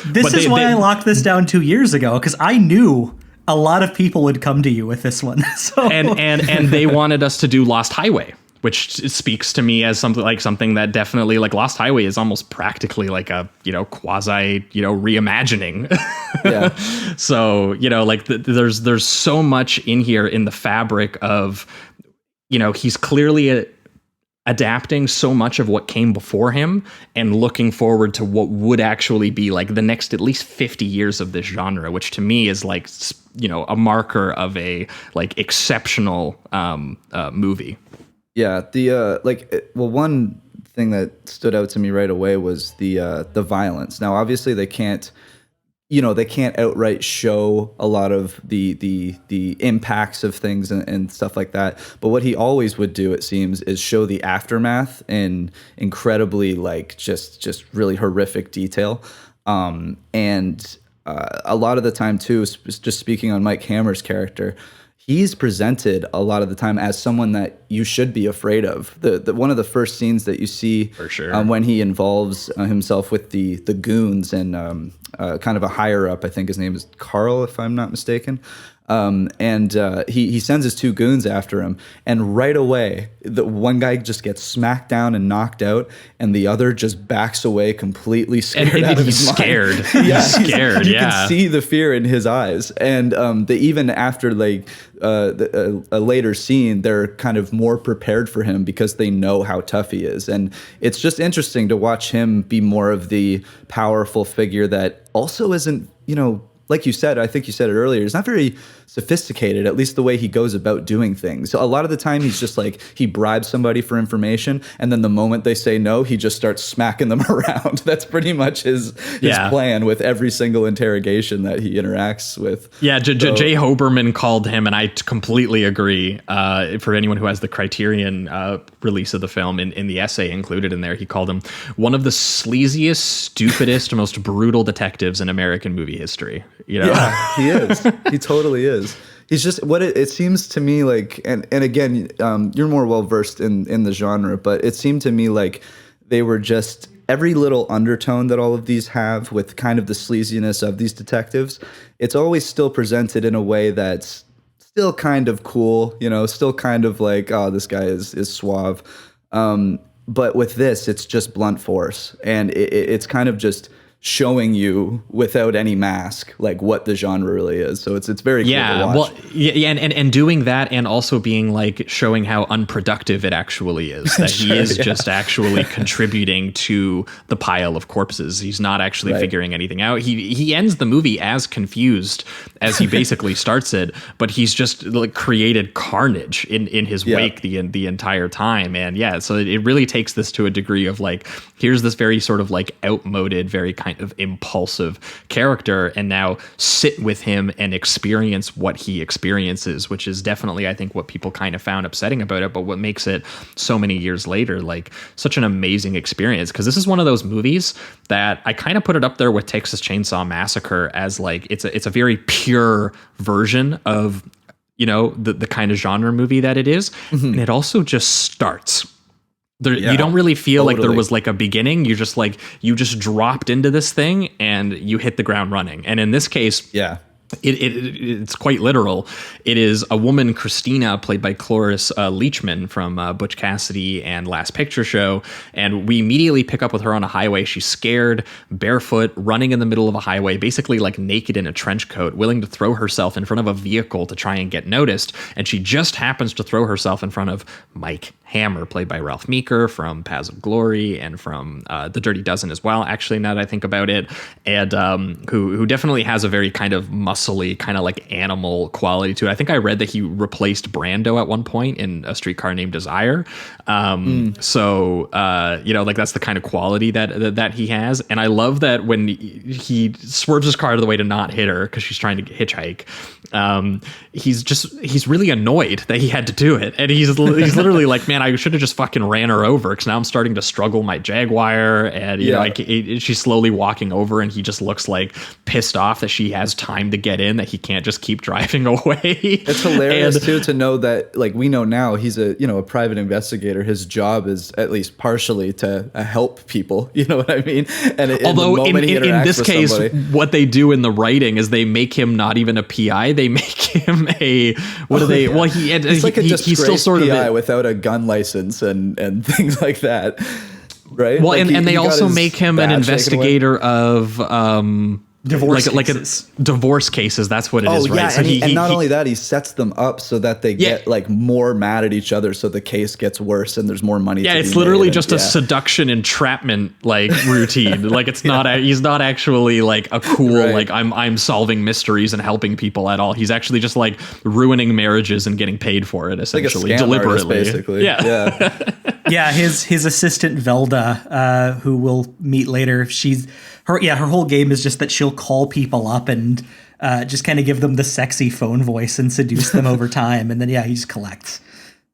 This is why I locked this down 2 years ago, because I knew a lot of people would come to you with this one. So. And they wanted us to do Lost Highway, which speaks to me as something that definitely, like, Lost Highway is almost practically like a, quasi, reimagining. Yeah. So, there's so much in here in the fabric of, he's clearly adapting so much of what came before him and looking forward to what would actually be like the next at least 50 years of this genre, which to me is like, a marker of a like exceptional movie. Yeah. One thing that stood out to me right away was the violence. Now, obviously they can't outright show a lot of the impacts of things and stuff like that. But what he always would do, it seems, is show the aftermath in incredibly like just really horrific detail. And a lot of the time too, just speaking on Mike Hammer's character, he's presented a lot of the time as someone that you should be afraid of. The one of the first scenes that you see, for sure, when he involves himself with the goons and kind of a higher up, I think his name is Carl, if I'm not mistaken. He sends his two goons after him, and right away the one guy just gets smacked down and knocked out, and the other just backs away completely scared. And he's scared. Yeah, he's scared. You can see the fear in his eyes, and even after like a later scene, they're kind of more prepared for him because they know how tough he is, and it's just interesting to watch him be more of the powerful figure that also isn't, like you said, I think you said it earlier, he's not very sophisticated, at least the way he goes about doing things. So a lot of the time he's just like, he bribes somebody for information, and then the moment they say no, he just starts smacking them around. That's pretty much his plan with every single interrogation that he interacts with. Yeah, Jay Hoberman called him, and I completely agree. For anyone who has the Criterion release of the film, in the essay included in there, he called him one of the sleaziest, stupidest, most brutal detectives in American movie history. Yeah, he is. He totally is. He's just what it seems to me like, and again, you're more well versed in the genre, but it seemed to me like they were just every little undertone that all of these have with kind of the sleaziness of these detectives. It's always still presented in a way that's still kind of cool, still kind of like, oh, this guy is suave. But with this, it's just blunt force, and it's kind of just showing you without any mask like what the genre really is. So it's very cool to watch. Well, yeah, and doing that, and also being like showing how unproductive it actually is. That he is just actually contributing to the pile of corpses. He's not actually figuring anything out. He ends the movie as confused as he basically starts it, but he's just like created carnage in his wake the entire time. And yeah, so it really takes this to a degree of like, here's this very sort of like outmoded, very kind of impulsive character, and now sit with him and experience what he experiences, which is definitely, I think, what people kind of found upsetting about it, but what makes it so many years later like such an amazing experience. Because this is one of those movies that I kind of put it up there with Texas Chainsaw Massacre as like it's a very pure version of, you know, the kind of genre movie that it is. And it also just starts. You don't really feel like there was like a beginning. You're just like, you just dropped into this thing and you hit the ground running. And in this case, it's quite literal. It is a woman, Christina, played by Cloris Leachman from Butch Cassidy and Last Picture Show. And we immediately pick up with her on a highway. She's scared, barefoot, running in the middle of a highway, basically like naked in a trench coat, willing to throw herself in front of a vehicle to try and get noticed. And she just happens to throw herself in front of Mike Hammer, played by Ralph Meeker from Paths of Glory and from The Dirty Dozen as well, actually, now that I think about it. And who definitely has a very kind of muscly, kind of like animal quality to it. I think I read that he replaced Brando at one point in A Streetcar Named Desire. So, you know, like that's the kind of quality that he has. And I love that when he swerves his car out of the way to not hit her because she's trying to hitchhike, he's really annoyed that he had to do it. And he's literally like, man, I should have just fucking ran her over, because now I'm starting to struggle my Jaguar. And, you know, she's slowly walking over and he just looks like pissed off that she has time to get in, that he can't just keep driving away. It's hilarious too to know that, like, we know now he's a private investigator. His job is at least partially to help people. You know what I mean? And although in this case, what they do in the writing is they make him not even a PI. They make him a Well, he's like he's still sort of PI without a gun license and things like that, right? Well, like and they also make him an investigator of divorce cases. Divorce cases. That's what it is, right? So and not only that, he sets them up so that they get like more mad at each other, so the case gets worse and there's more money. Yeah, it's literally just a seduction entrapment like routine. Like it's not. He's not actually like a cool like I'm solving mysteries and helping people at all. He's actually just like ruining marriages and getting paid for it, essentially, like a scam deliberately. Artist, basically. Yeah. Yeah, his assistant Velda, who we'll meet later, her whole game is just that she'll call people up and just kind of give them the sexy phone voice and seduce them over time, and then he just collects.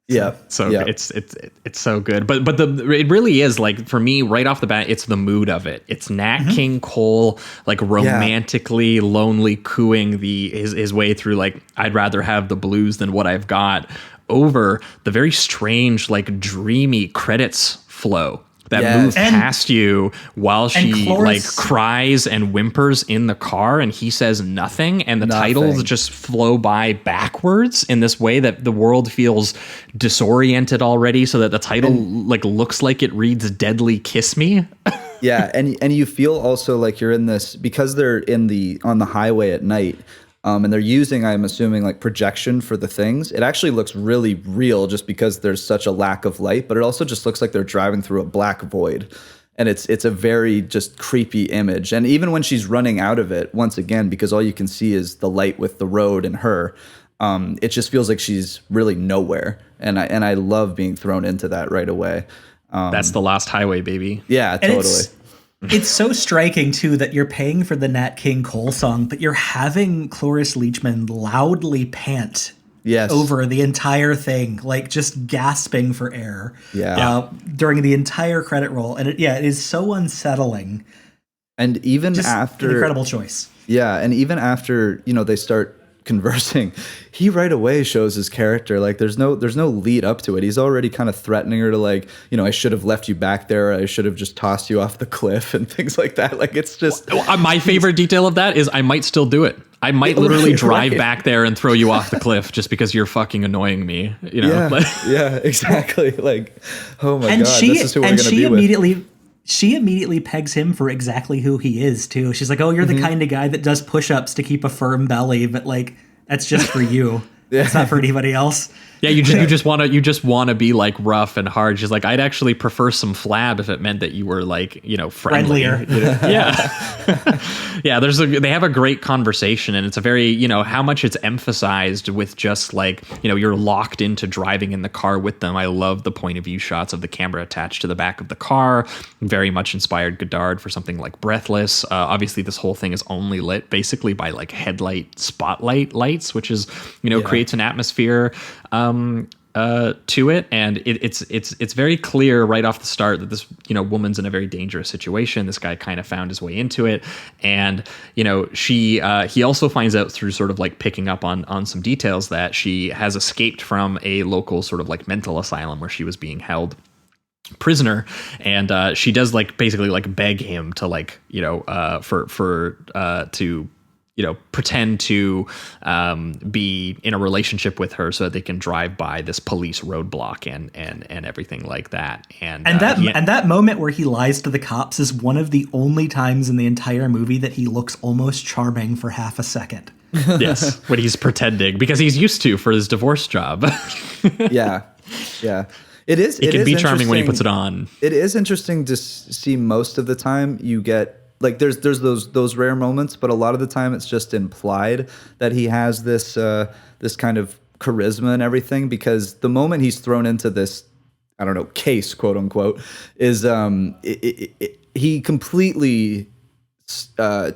It's so good, but it really is, like, for me right off the bat, it's the mood of it. It's Nat King Cole like romantically lonely cooing his way through like, I'd rather have the blues than what I've got, over the very strange like dreamy credits flow that move past you while she like cries and whimpers in the car and he says nothing, and the titles just flow by backwards in this way that the world feels disoriented already, so that the title like looks like it reads Deadly Kiss Me. and you feel also like you're in this, because they're on the highway at night. And they're using, I'm assuming, like projection for the things. It actually looks really real just because there's such a lack of light, but it also just looks like they're driving through a black void. And it's a very just creepy image. And even when she's running out of it, once again, because all you can see is the light with the road and her, it just feels like she's really nowhere. And I love being thrown into that right away. That's the Lost Highway, baby. Yeah, totally. It's so striking, too, that you're paying for the Nat King Cole song, but you're having Cloris Leachman loudly pant over the entire thing, like just gasping for air during the entire credit roll. And it is so unsettling. And even just after... an incredible choice. Yeah, and even after, they start conversing, he right away shows his character. Like there's no lead up to it. He's already kind of threatening her to, like, I should have left you back there. I should have just tossed you off the cliff and things like that. Like it's just my favorite detail of that is I might still do it. I might literally drive back there and throw you off the cliff just because you're fucking annoying me. Yeah, exactly. Like, oh my God, this is who we're going to be with. she immediately pegs him for exactly who he is too. She's like, "Oh, you're the kind of guy that does push-ups to keep a firm belly, but like that's just for you. It's not for anybody else." Yeah, you just want to be like rough and hard. She's like, I'd actually prefer some flab if it meant that you were like, friendly. Friendlier. Yeah. Yeah, they have a great conversation, and it's a very, how much it's emphasized with just like, you're locked into driving in the car with them. I love the point of view shots of the camera attached to the back of the car. Very much inspired Godard for something like Breathless. Obviously this whole thing is only lit basically by like headlight spotlight lights, which is, creates an atmosphere to it, and it's very clear right off the start that this woman's in a very dangerous situation. This guy kind of found his way into it, and he also finds out through sort of like picking up on some details that she has escaped from a local sort of like mental asylum where she was being held prisoner, and she does like basically like beg him to like to pretend to be in a relationship with her so that they can drive by this police roadblock and everything like that. And that moment where he lies to the cops is one of the only times in the entire movie that he looks almost charming for half a second. Yes, when he's pretending, because he's used to for his divorce job. Yeah. It is. It can be charming when he puts it on. It is interesting to see most of the time you get. Like there's those rare moments, but a lot of the time it's just implied that he has this this kind of charisma and everything, because the moment he's thrown into this, I don't know, case, quote unquote, is he completely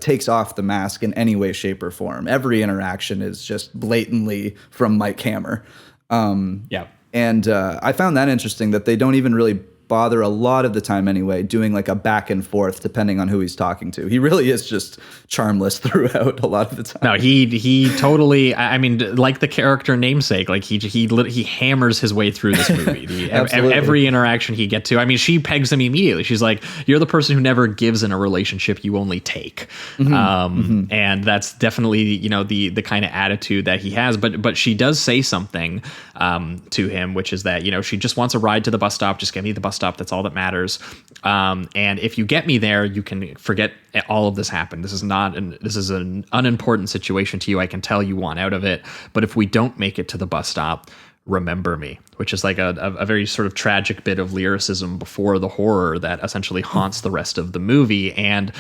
takes off the mask in any way, shape, or form. Every interaction is just blatantly from Mike Hammer. And I found that interesting that they don't even really bother a lot of the time anyway doing like a back and forth depending on who he's talking to. He really is just charmless throughout a lot of the time. No, he totally, I mean, like the character namesake, like he hammers his way through this movie. Every interaction he gets to, I mean, she pegs him immediately. She's like, you're the person who never gives in a relationship, you only take. And that's definitely, the kind of attitude that he has, but she does say something to him, which is that, she just wants a ride to the bus stop. Just get me to the bus stop. That's all that matters. And if you get me there, you can forget all of this happened. This is an unimportant situation to you. I can tell you want out of it. But if we don't make it to the bus stop, remember me, which is like a very sort of tragic bit of lyricism before the horror that essentially haunts the rest of the movie and,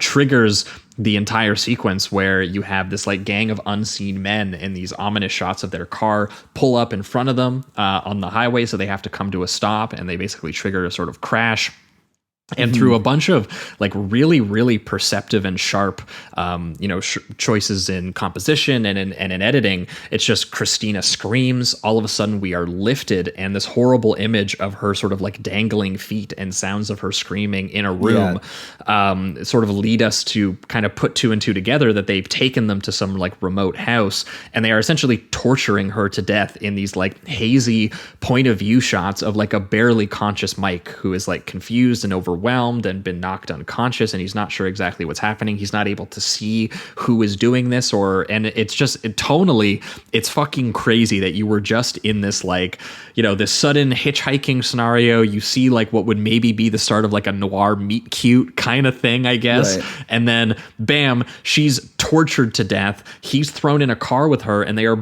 triggers the entire sequence where you have this like gang of unseen men in these ominous shots of their car pull up in front of them on the highway. So they have to come to a stop, and they basically trigger a sort of crash. And through a bunch of like really, really perceptive and sharp, choices in composition and in editing, it's just Christina screams. All of a sudden we are lifted, and this horrible image of her sort of like dangling feet and sounds of her screaming in a room sort of lead us to kind of put two and two together that they've taken them to some like remote house, and they are essentially torturing her to death in these like hazy point of view shots of like a barely conscious Mike who is like confused and overwhelmed and been knocked unconscious, and he's not sure exactly what's happening. He's not able to see who is doing this, and it's just tonally, it's fucking crazy that you were just in this like, this sudden hitchhiking scenario. You see like what would maybe be the start of like a noir meet cute kind of thing, I guess. Right. And then bam, she's tortured to death. He's thrown in a car with her, and their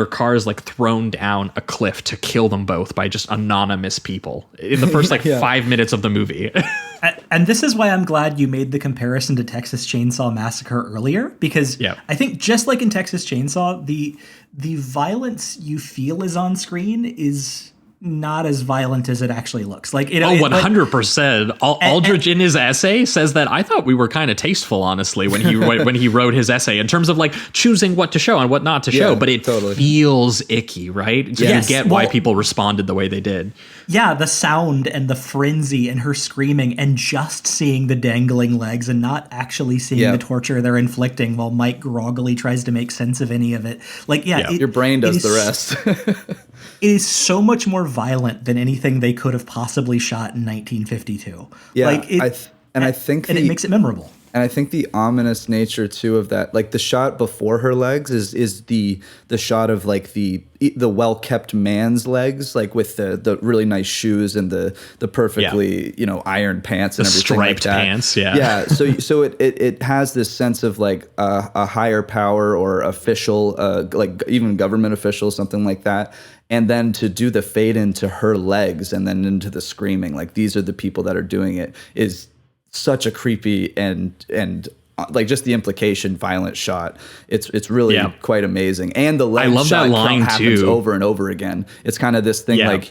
cars like thrown down a cliff to kill them both by just anonymous people in the first 5 minutes of the movie. And this is why I'm glad you made the comparison to Texas Chainsaw Massacre earlier, because I think just like in Texas Chainsaw, the violence you feel is on screen is not as violent as it actually looks. Like 100%. Aldrich in his essay says that. I thought we were kind of tasteful, honestly, when he wrote his essay in terms of like choosing what to show and what not to show. But it feels icky, right? So you get why people responded the way they did. Yeah, the sound and the frenzy and her screaming and just seeing the dangling legs and not actually seeing the torture they're inflicting while Mike groggily tries to make sense of any of it. Like, your brain does the rest. It is so much more violent than anything they could have possibly shot in 1952. Yeah, I think it makes it memorable. And I think the ominous nature too of that, like the shot before her legs is the shot of like the well-kept man's legs, like with the really nice shoes and the perfectly, ironed pants and everything like that. Striped pants, yeah. Yeah, so it has this sense of like a higher power or official, like even government official, something like that. And then to do the fade into her legs and then into the screaming, like these are the people that are doing it, is such a creepy and like just the implication violent shot. It's really quite amazing. And the leg shot happens over and over again. It's kind of this thing like,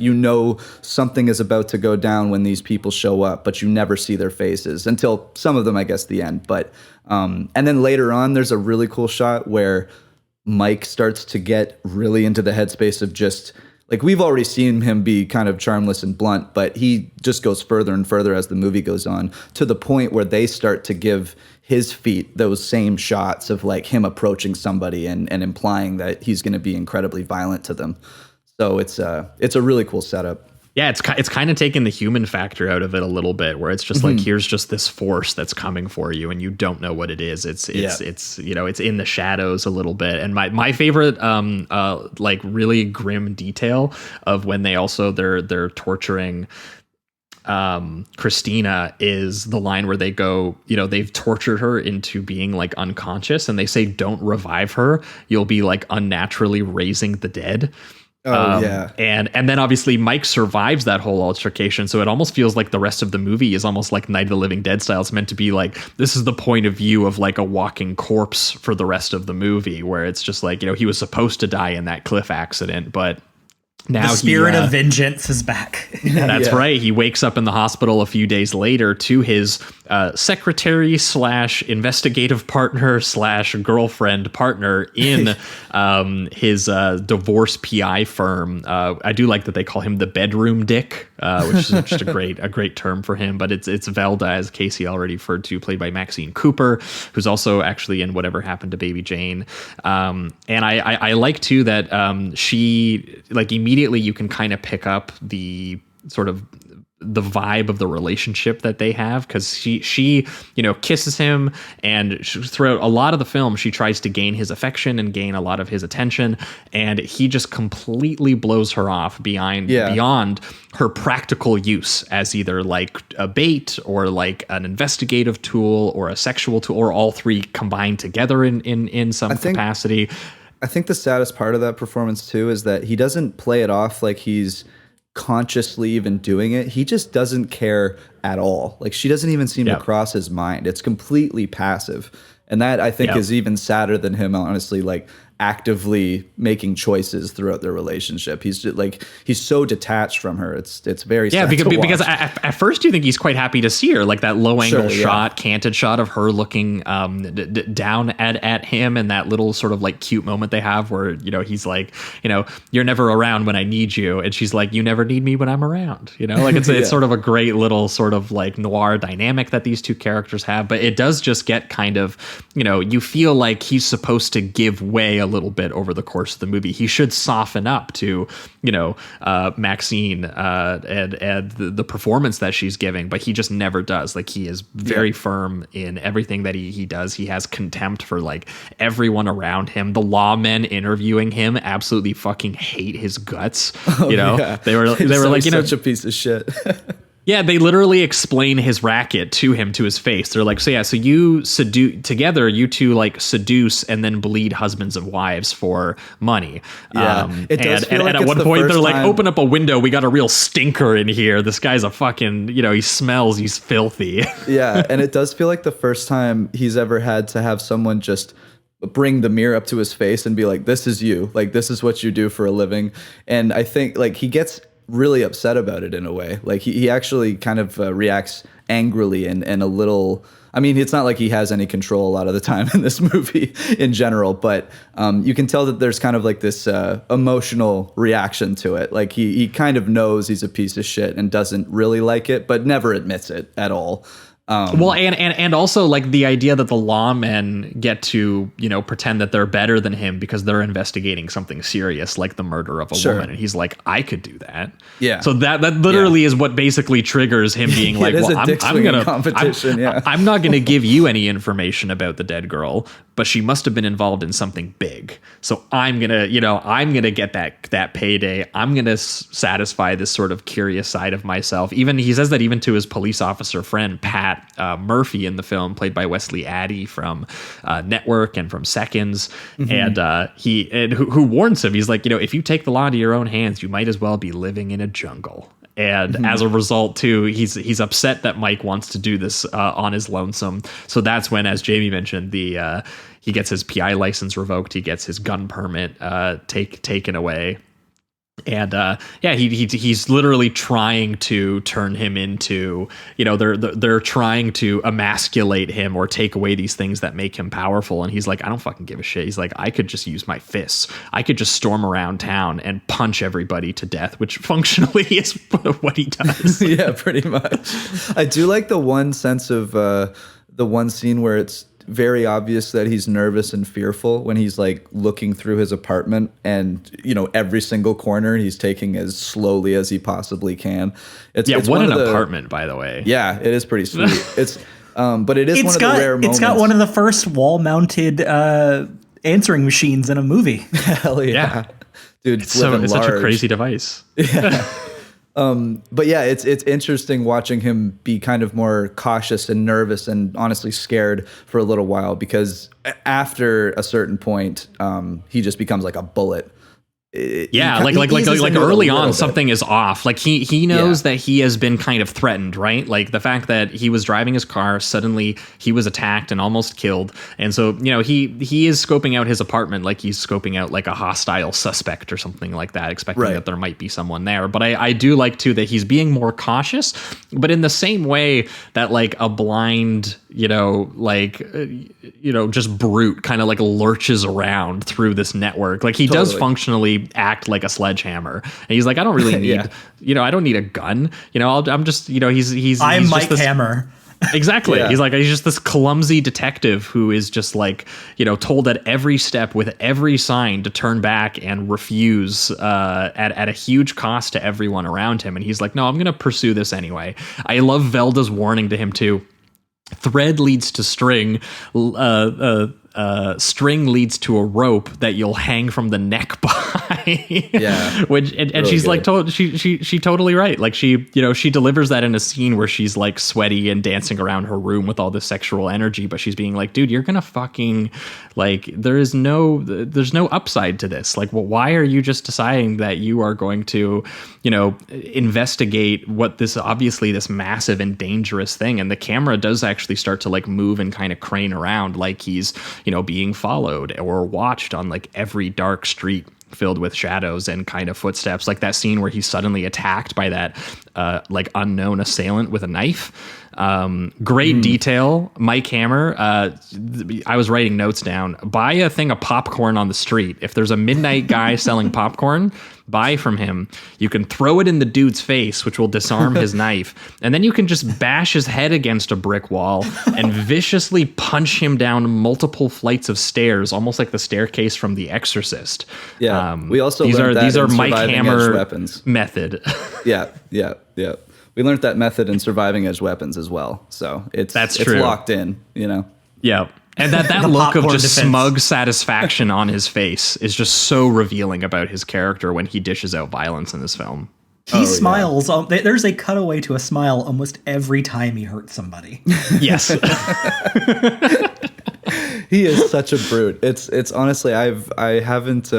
something is about to go down when these people show up, but you never see their faces until some of them, I guess, the end. But and then later on, there's a really cool shot where Mike starts to get really into the headspace of just like, we've already seen him be kind of charmless and blunt, but he just goes further and further as the movie goes on, to the point where they start to give his feet those same shots of like him approaching somebody and implying that he's going to be incredibly violent to them. So it's a really cool setup. Yeah, it's kind of taking the human factor out of it a little bit, where it's just like, here's just this force that's coming for you and you don't know what it is. It's it's in the shadows a little bit. And my favorite like really grim detail of when they're torturing Christina is the line where they go, they've tortured her into being like unconscious, and they say, don't revive her, you'll be like unnaturally raising the dead. And then obviously Mike survives that whole altercation, so it almost feels like the rest of the movie is almost like Night of the Living Dead style. It's meant to be like, this is the point of view of like a walking corpse for the rest of the movie, where it's just like, he was supposed to die in that cliff accident, but now the spirit of vengeance is back. That's right. He wakes up in the hospital a few days later to his secretary / investigative partner / girlfriend partner in his divorce PI firm. I do like that they call him the bedroom dick, which is just a great term for him. But it's Velda, as Casey already referred to, played by Maxine Cooper, who's also actually in Whatever Happened to Baby Jane. And I like too that she, like, immediately you can kind of pick up the sort of the vibe of the relationship that they have, because she kisses him, and throughout a lot of the film she tries to gain his affection and gain a lot of his attention, and he just completely blows her off beyond her practical use as either like a bait or like an investigative tool or a sexual tool, or all three combined together in some capacity. I think the saddest part of that performance too is that he doesn't play it off like he's consciously even doing it. He just doesn't care at all. Like, she doesn't even seem to cross his mind. It's completely passive. And that, I think, is even sadder than him, honestly, like actively making choices throughout their relationship. He's just, like, he's so detached from her. It's very sad because at first you think he's quite happy to see her, like that low angle shot, canted shot of her looking down at him, and that little sort of like cute moment they have where he's like, you're never around when I need you, and she's like, you never need me when I'm around. Like it's sort of a great little sort of like noir dynamic that these two characters have, but it does just get kind of, you feel like he's supposed to give way a little bit over the course of the movie. He should soften up to, Maxine and the performance that she's giving, but he just never does. Like, he is very firm in everything that he does. He has contempt for like everyone around him. The lawmen interviewing him absolutely fucking hate his guts. They were like, such a piece of shit. Yeah, they literally explain his racket to him, to his face. They're like, so you together, you two like seduce and then bleed husbands and wives for money. Yeah, it does feel like at one point they're like, open up a window. We got a real stinker in here. This guy's a fucking, he smells. He's filthy. Yeah, and it does feel like the first time he's ever had to have someone just bring the mirror up to his face and be like, this is you. Like, this is what you do for a living. And I think like he gets really upset about it in a way. Like he actually kind of reacts angrily and a little, I mean, it's not like he has any control a lot of the time in this movie in general, but you can tell that there's kind of like this emotional reaction to it. Like he kind of knows he's a piece of shit and doesn't really like it, but never admits it at all. Well, and also like the idea that the lawmen get to, pretend that they're better than him because they're investigating something serious like the murder of a woman. And he's like, I could do that. Yeah. So that literally is what basically triggers him being like, well, I'm not going to give you any information about the dead girl, but she must have been involved in something big. So I'm going to get that payday. I'm going to satisfy this sort of curious side of myself. Even he says that even to his police officer friend, Pat Murphy, in the film, played by Wesley Addy from Network and from Seconds. And who warns him, he's like, if you take the law into your own hands, you might as well be living in a jungle. And as a result, too, he's upset that Mike wants to do this on his lonesome. So that's when, as Jamie mentioned, he gets his PI license revoked. He gets his gun permit taken away. And he's literally trying to turn him into, they're trying to emasculate him or take away these things that make him powerful. And he's like, I don't fucking give a shit. He's like, I could just use my fists. I could just storm around town and punch everybody to death, which functionally is what he does. Yeah, pretty much. I do like the one sense of the one scene where it's very obvious that he's nervous and fearful when he's like looking through his apartment, and every single corner he's taking as slowly as he possibly can. It's what an apartment, by the way. Yeah, it is pretty sweet. It's but it is one of the rare moments. It's got one of the first wall-mounted answering machines in a movie. Hell yeah. Dude, it's such a crazy device. Yeah. But yeah, it's interesting watching him be kind of more cautious and nervous and honestly scared for a little while, because after a certain point, he just becomes like a bullet. Like early on, something is off. Like he knows that he has been kind of threatened, right? Like the fact that he was driving his car, suddenly he was attacked and almost killed. And so, he is scoping out his apartment like he's scoping out like a hostile suspect or something like that, expecting that there might be someone there. But I do like too that he's being more cautious, but in the same way that like a blind, just brute kind of like lurches around through this network. Like he does functionally act like a sledgehammer, and he's like, I don't really need I don't need a gun, I'm just he's Mike Hammer. Exactly. Yeah. He's just this clumsy detective who is just like, told at every step with every sign to turn back and refuse at a huge cost to everyone around him. And he's like, no, I'm going to pursue this anyway. I love Velda's warning to him too. Thread leads to string. String leads to a rope that you'll hang from the neck by. Yeah. And she's good. Like, she totally right. Like she delivers that in a scene where she's like sweaty and dancing around her room with all this sexual energy, but she's being like, dude, you're going to fucking like, there's no upside to this. Like, well, why are you just deciding that you are going to, investigate what this massive and dangerous thing? And the camera does actually start to like move and kind of crane around like he's, being followed or watched on like every dark street filled with shadows and kind of footsteps, like that scene where he's suddenly attacked by that like unknown assailant with a knife. Great detail. Mike Hammer. I was writing notes down. Buy a thing of popcorn on the street. If there's a midnight guy selling popcorn, buy from him. You can throw it in the dude's face, which will disarm his knife. And then you can just bash his head against a brick wall and viciously punch him down multiple flights of stairs, almost like the staircase from The Exorcist. Yeah. We also these are Mike Hammer weapons method. Yeah. We learned that method in Surviving Edge Weapons as well. So it's locked in, Yeah. And that look of just smug satisfaction on his face is just so revealing about his character when he dishes out violence in this film. He smiles. Yeah. There's a cutaway to a smile almost every time he hurts somebody. Yes. He is such a brute. It's honestly, I haven't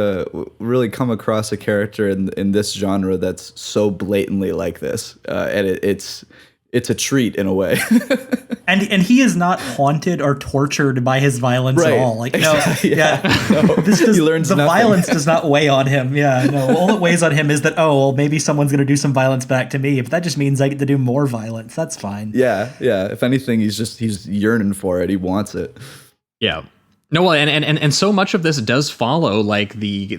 really come across a character in this genre that's so blatantly like this, and it's a treat in a way. and he is not haunted or tortured by his violence at all. Like he learns the nothing. Violence does not weigh on him. Yeah, no. All that weighs on him is that maybe someone's going to do some violence back to me, but that just means I get to do more violence. That's fine. Yeah. If anything, he's yearning for it. He wants it. Yeah. No, well, and so much of this does follow like the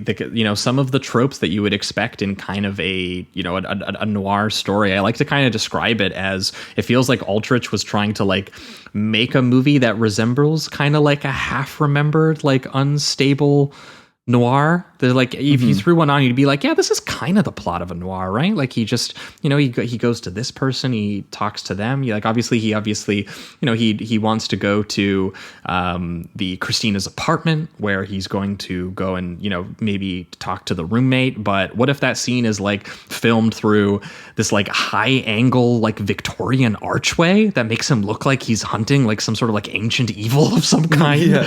some of the tropes that you would expect in kind of a noir story. I like to kind of describe it as it feels like Aldrich was trying to like make a movie that resembles kind of like a half remembered like unstable noir. They're like, if you threw one on, you'd be like, yeah, this is kind of the plot of a noir, right? Like he just, he goes to this person, he talks to them. Like obviously, he wants to go to the Christina's apartment where he's going to go and maybe talk to the roommate. But what if that scene is like filmed through this like high angle like Victorian archway that makes him look like he's hunting like some sort of like ancient evil of some kind,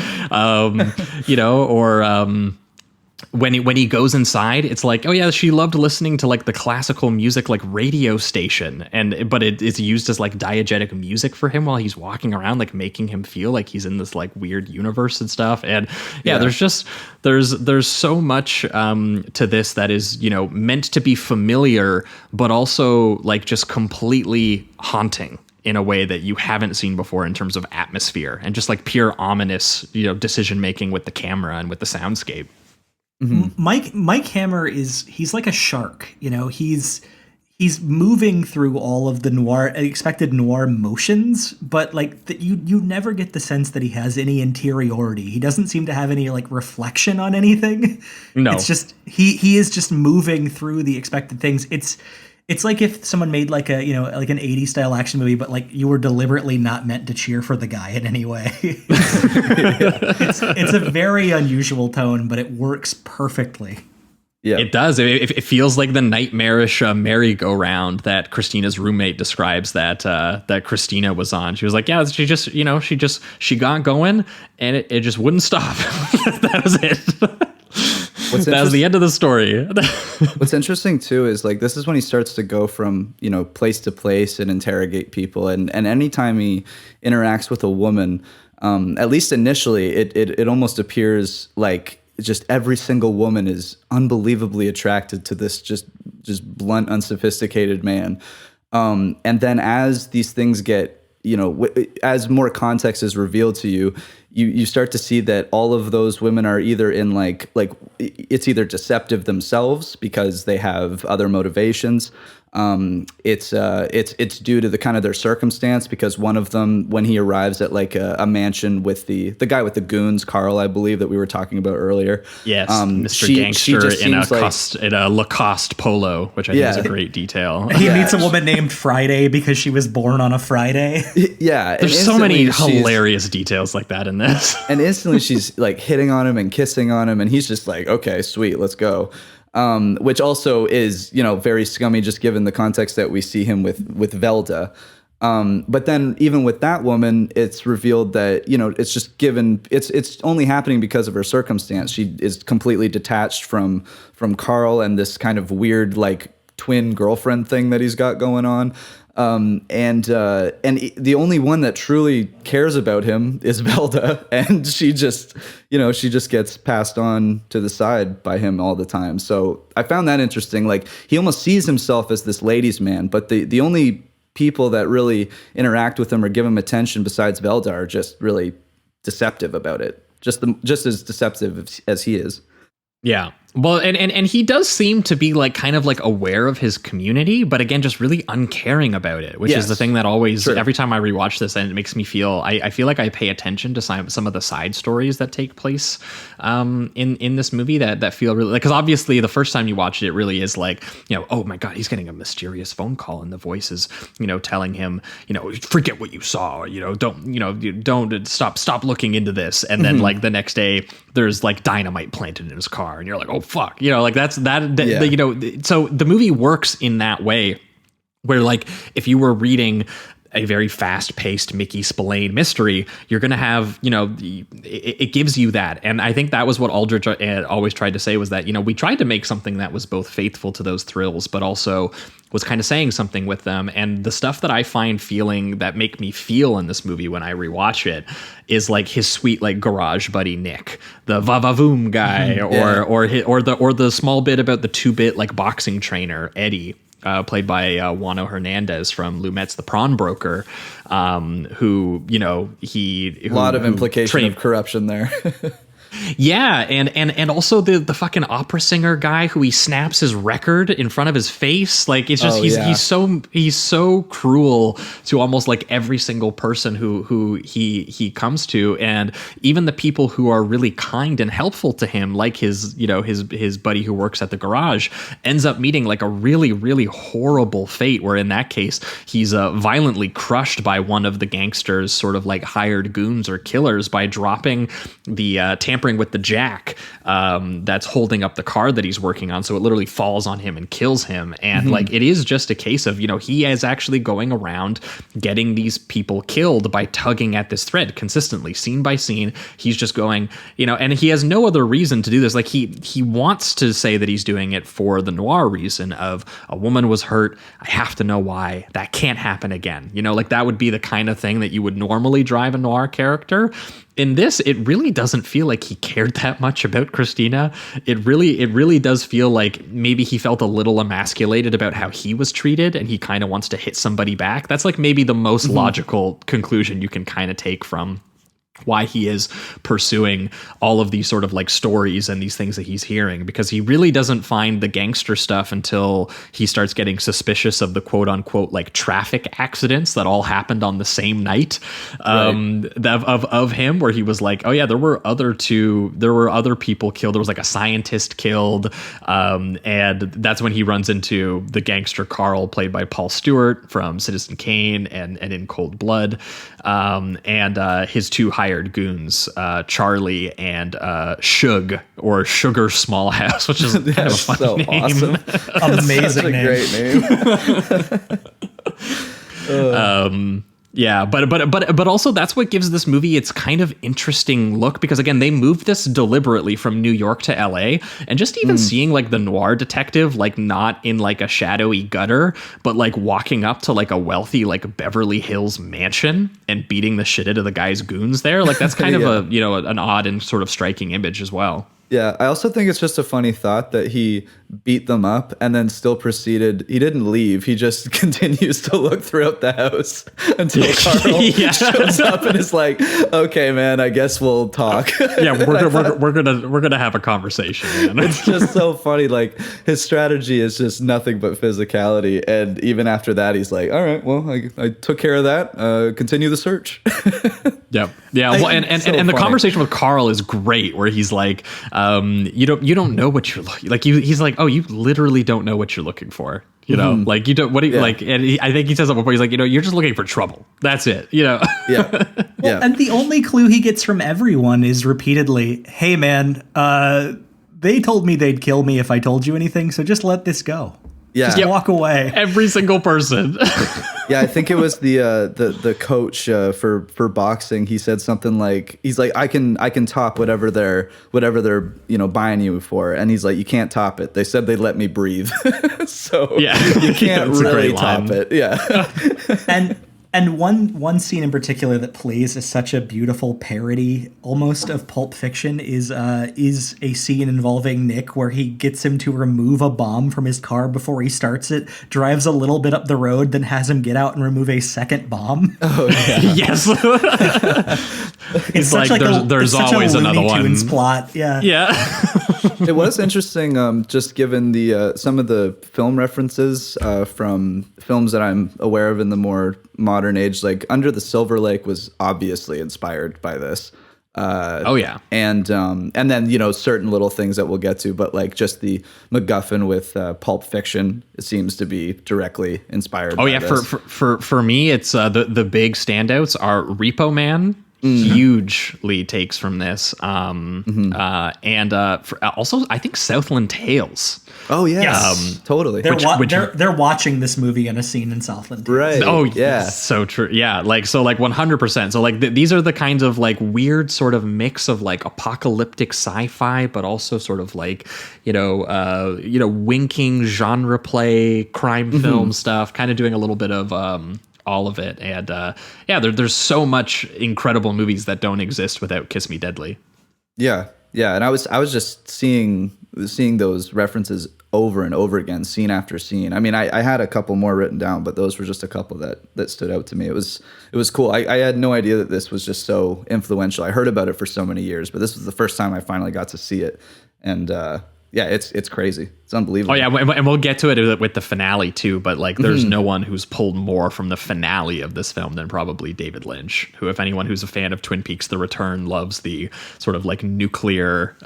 when he goes inside, it's like, oh yeah, she loved listening to like the classical music like radio station, but it's used as like diegetic music for him while he's walking around, like making him feel like he's in this like weird universe and stuff. And there's so much to this that is meant to be familiar, but also like just completely haunting in a way that you haven't seen before in terms of atmosphere and just like pure ominous decision making with the camera and with the soundscape. Mm-hmm. Mike Hammer he's like a shark, he's moving through all of the expected noir motions, but like you never get the sense that he has any interiority. He doesn't seem to have any like reflection on anything. No, it's just he is just moving through the expected things. It's like if someone made like a like an 80s style action movie, but like you were deliberately not meant to cheer for the guy in any way. It's a very unusual tone, but it works perfectly. Yeah, it does. It feels like the nightmarish merry-go-round that Christina's roommate describes that Christina was on. She was like, yeah, she got going and it just wouldn't stop. That was it. That was the end of the story. What's interesting too is like this is when he starts to go from place to place and interrogate people, and anytime he interacts with a woman, at least initially, it almost appears like just every single woman is unbelievably attracted to this just blunt, unsophisticated man, and then as these things get as more context is revealed to you, you start to see that all of those women are either in like it's either deceptive themselves because they have other motivations. It's due to the kind of their circumstance, because one of them, when he arrives at like a mansion with the guy with the goons, Carl, I believe, that we were talking about earlier. Yes, Mr. Gangster in a Lacoste polo, which I think is a great detail. He meets a woman named Friday because she was born on a Friday. Yeah, there's so many hilarious details like that in this. And instantly she's like hitting on him and kissing on him, and he's just like, okay, sweet, let's go. Which also is, very scummy, just given the context that we see him with Velda. But then even with that woman, it's revealed that, it's just given, it's only happening because of her circumstance. She is completely detached from Carl and this kind of weird, like, twin girlfriend thing that he's got going on. And the only one that truly cares about him is Velda, and she just gets passed on to the side by him all the time. So I found that interesting. Like, he almost sees himself as this ladies' man, but the only people that really interact with him or give him attention besides Velda are just really deceptive about it. Just as deceptive as he is. Yeah. Well, and he does seem to be like kind of like aware of his community, but again, just really uncaring about it, which is the thing that always, every time I rewatch this, and it makes me feel, I feel like I pay attention to some of the side stories that take place in this movie that feel really, like, because obviously the first time you watch it really is like, oh my God, he's getting a mysterious phone call, and the voice is, telling him, forget what you saw, don't stop looking into this. And then like the next day there's like dynamite planted in his car, and you're like, oh fuck, like so the movie works in that way, where like if you were reading a very fast-paced Mickey Spillane mystery, you're going to have, it gives you that. And I think that was what Aldrich always tried to say, was that, we tried to make something that was both faithful to those thrills, but also was kind of saying something with them. And the stuff that I find that make me feel in this movie when I rewatch it is like his sweet, like, garage buddy Nick, the va-va-voom guy, or the small bit about the 2-bit like boxing trainer Eddie. played by Juano Hernandez from Lumet's The Prawn Broker, who, you know, a lot of implication of corruption there. Yeah, and also the fucking opera singer guy who he snaps his record in front of his face. Like, it's just he's so cruel to almost like every single person who he comes to, and even the people who are really kind and helpful to him, like his buddy who works at the garage, ends up meeting like a really, really horrible fate, where in that case he's violently crushed by one of the gangsters' sort of like hired goons or killers by dropping the tampering with the jack that's holding up the car that he's working on, so it literally falls on him and kills him. And like, it is just a case of, you know, he is actually going around getting these people killed by tugging at this thread consistently, scene by scene. He's just going, you know, and he has no other reason to do this. Like, he wants to say that he's doing it for the noir reason of, a woman was hurt, I have to know why, that can't happen again. You know, like, that would be the kind of thing that you would normally drive a noir character. In this, it really doesn't feel like he cared that much about Christina. It really does feel like maybe he felt a little emasculated about how he was treated, and he kind of wants to hit somebody back. That's like maybe the most logical conclusion you can kind of take from why he is pursuing all of these sort of like stories and these things that he's hearing, because he really doesn't find the gangster stuff until he starts getting suspicious of the quote unquote like traffic accidents that all happened on the same night of him, where he was like, oh yeah, there were other people killed. There was like a scientist killed. And that's when he runs into the gangster Carl, played by Paul Stewart from Citizen Kane and In Cold Blood. And his two hired goons, Charlie and Shug, or Sugar Smallhouse, which is kind of a funny name. Awesome. Amazing name. Great name. Yeah, but also that's what gives this movie its kind of interesting look, because again, they moved this deliberately from New York to LA, and just even seeing like the noir detective, like not in like a shadowy gutter, but like walking up to like a wealthy like Beverly Hills mansion and beating the shit out of the guy's goons there, like that's kind of a, you know, an odd and sort of striking image as well. Yeah, I also think it's just a funny thought that he beat them up and then still proceeded. He didn't leave. He just continues to look throughout the house until Carl shows up and is like, "Okay, man, I guess we'll talk." Yeah, we're gonna have a conversation, man. It's just so funny. Like, his strategy is just nothing but physicality, and even after that, he's like, "All right, well, I took care of that. Continue the search." Yep. Yeah. Well, and the conversation with Carl is great, where he's like, you don't know what you're looking like. He's like, oh, you literally don't know what you're looking for. You know, like you don't. What do you like? And I think he says that before. He's like, you know, you're just looking for trouble. That's it. You know. Yeah. Well, and the only clue he gets from everyone is repeatedly, "Hey, man, they told me they'd kill me if I told you anything, so just let this go. Yeah. Just walk away." Every single person. Yeah, I think it was the coach for boxing. He said something like, he's like, I can top whatever they're you know buying you for, and he's like, you can't top it. They said they let me breathe, so yeah, you can't really top it. Yeah, And one scene in particular that plays as such a beautiful parody almost of Pulp Fiction is a scene involving Nick, where he gets him to remove a bomb from his car before he starts it, drives a little bit up the road, then has him get out and remove a second bomb. Oh yeah. Yes. It's like there's always another one. Tunes plot. Yeah. Yeah. It was interesting, just given the some of the film references from films that I'm aware of in the more modern age. Like Under the Silver Lake was obviously inspired by this. Oh yeah, and then, you know, certain little things that we'll get to, but like just the MacGuffin with Pulp Fiction seems to be directly inspired. Oh by yeah, this. for me, it's the big standouts are Repo Man. Hugely takes from this, and also I think Southland Tales. Oh yes, totally. They're watching this movie in a scene in Southland Tales. Right. Oh yeah, so true. Yeah, like 100%. So like these are the kinds of like weird sort of mix of like apocalyptic sci-fi, but also sort of like you know winking genre play crime film stuff, kind of doing a little bit of all of it. And there's so much incredible movies that don't exist without Kiss Me Deadly. Yeah, and I was just seeing seeing those references over and over again, scene after scene. I mean, I had a couple more written down, but those were just a couple that stood out to me. It was cool. I had no idea that this was just so influential. I heard about it for so many years, but this was the first time I finally got to see it. And yeah, it's crazy. It's unbelievable. Oh yeah, and we'll get to it with the finale too. But like, there's no one who's pulled more from the finale of this film than probably David Lynch, who, if anyone who's a fan of Twin Peaks: The Return, loves the sort of like nuclear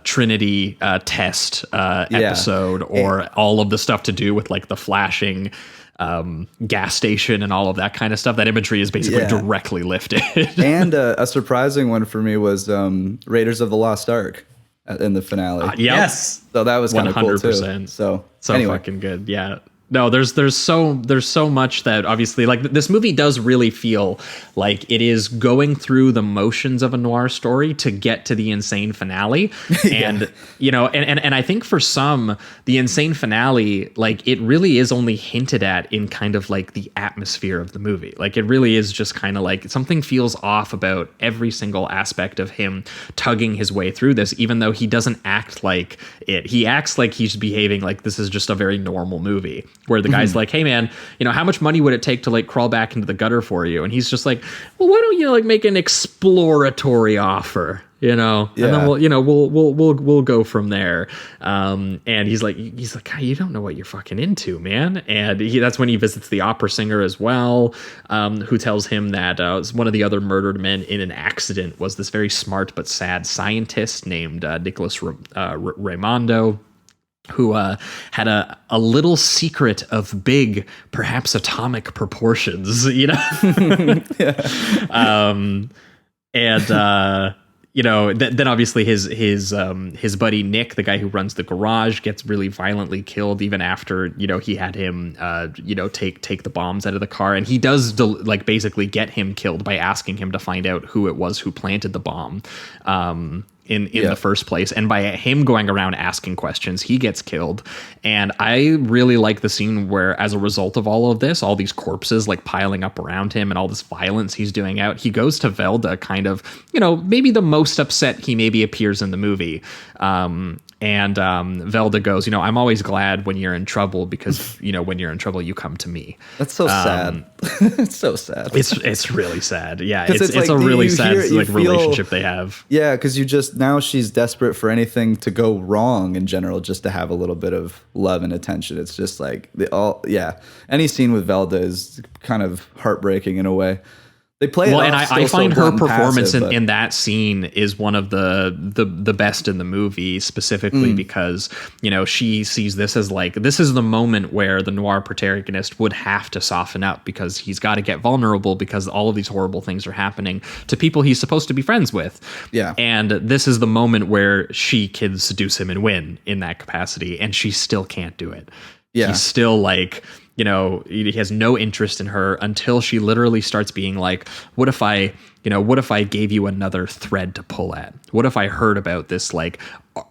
Trinity test episode, or all of the stuff to do with like the flashing gas station and all of that kind of stuff. That imagery is basically directly lifted. And a surprising one for me was Raiders of the Lost Ark in the finale. Yes. So that was kind of cool too. So anyway. Fucking good. Yeah. No, there's so much that obviously, like, this movie does really feel like it is going through the motions of a noir story to get to the insane finale. And you know, and I think for some, the insane finale, like, it really is only hinted at in kind of like the atmosphere of the movie. Like, it really is just kind of like something feels off about every single aspect of him tugging his way through this, even though he doesn't act like it. He acts like he's behaving like this is just a very normal movie, where the guy's like, hey man, you know, how much money would it take to like crawl back into the gutter for you? And he's just like, well, why don't you like make an exploratory offer, you know? And then we'll go from there. And he's like, God, you don't know what you're fucking into, man. And that's when he visits the opera singer as well, who tells him that one of the other murdered men in an accident was this very smart but sad scientist named Nicholas Raimondo, who had a little secret of big, perhaps atomic proportions, you know? You know, then obviously his buddy Nick, the guy who runs the garage, gets really violently killed even after, you know, he had him, you know, take the bombs out of the car. And he does basically get him killed by asking him to find out who it was who planted the bomb. In the first place, and by him going around asking questions, he gets killed. And I really like the scene where, as a result of all of this, all these corpses like piling up around him and all this violence he's doing out, he goes to Velda, kind of, you know, maybe the most upset he maybe appears in the movie. And Velda goes, you know, I'm always glad when you're in trouble, because, you know, when you're in trouble, you come to me. That's so sad. It's so sad. It's really sad. Yeah, it's like, a really sad relationship they have. Yeah, because now she's desperate for anything to go wrong in general, just to have a little bit of love and attention. It's just like any scene with Velda is kind of heartbreaking in a way. They play well, and I find her performance in that scene is one of the best in the movie, specifically because, you know, she sees this as like, this is the moment where the noir protagonist would have to soften up, because he's got to get vulnerable, because all of these horrible things are happening to people he's supposed to be friends with. Yeah. And this is the moment where she can seduce him and win in that capacity, and she still can't do it. Yeah. He's still like, you know, he has no interest in her until she literally starts being like, what if I gave you another thread to pull at? What if I heard about this like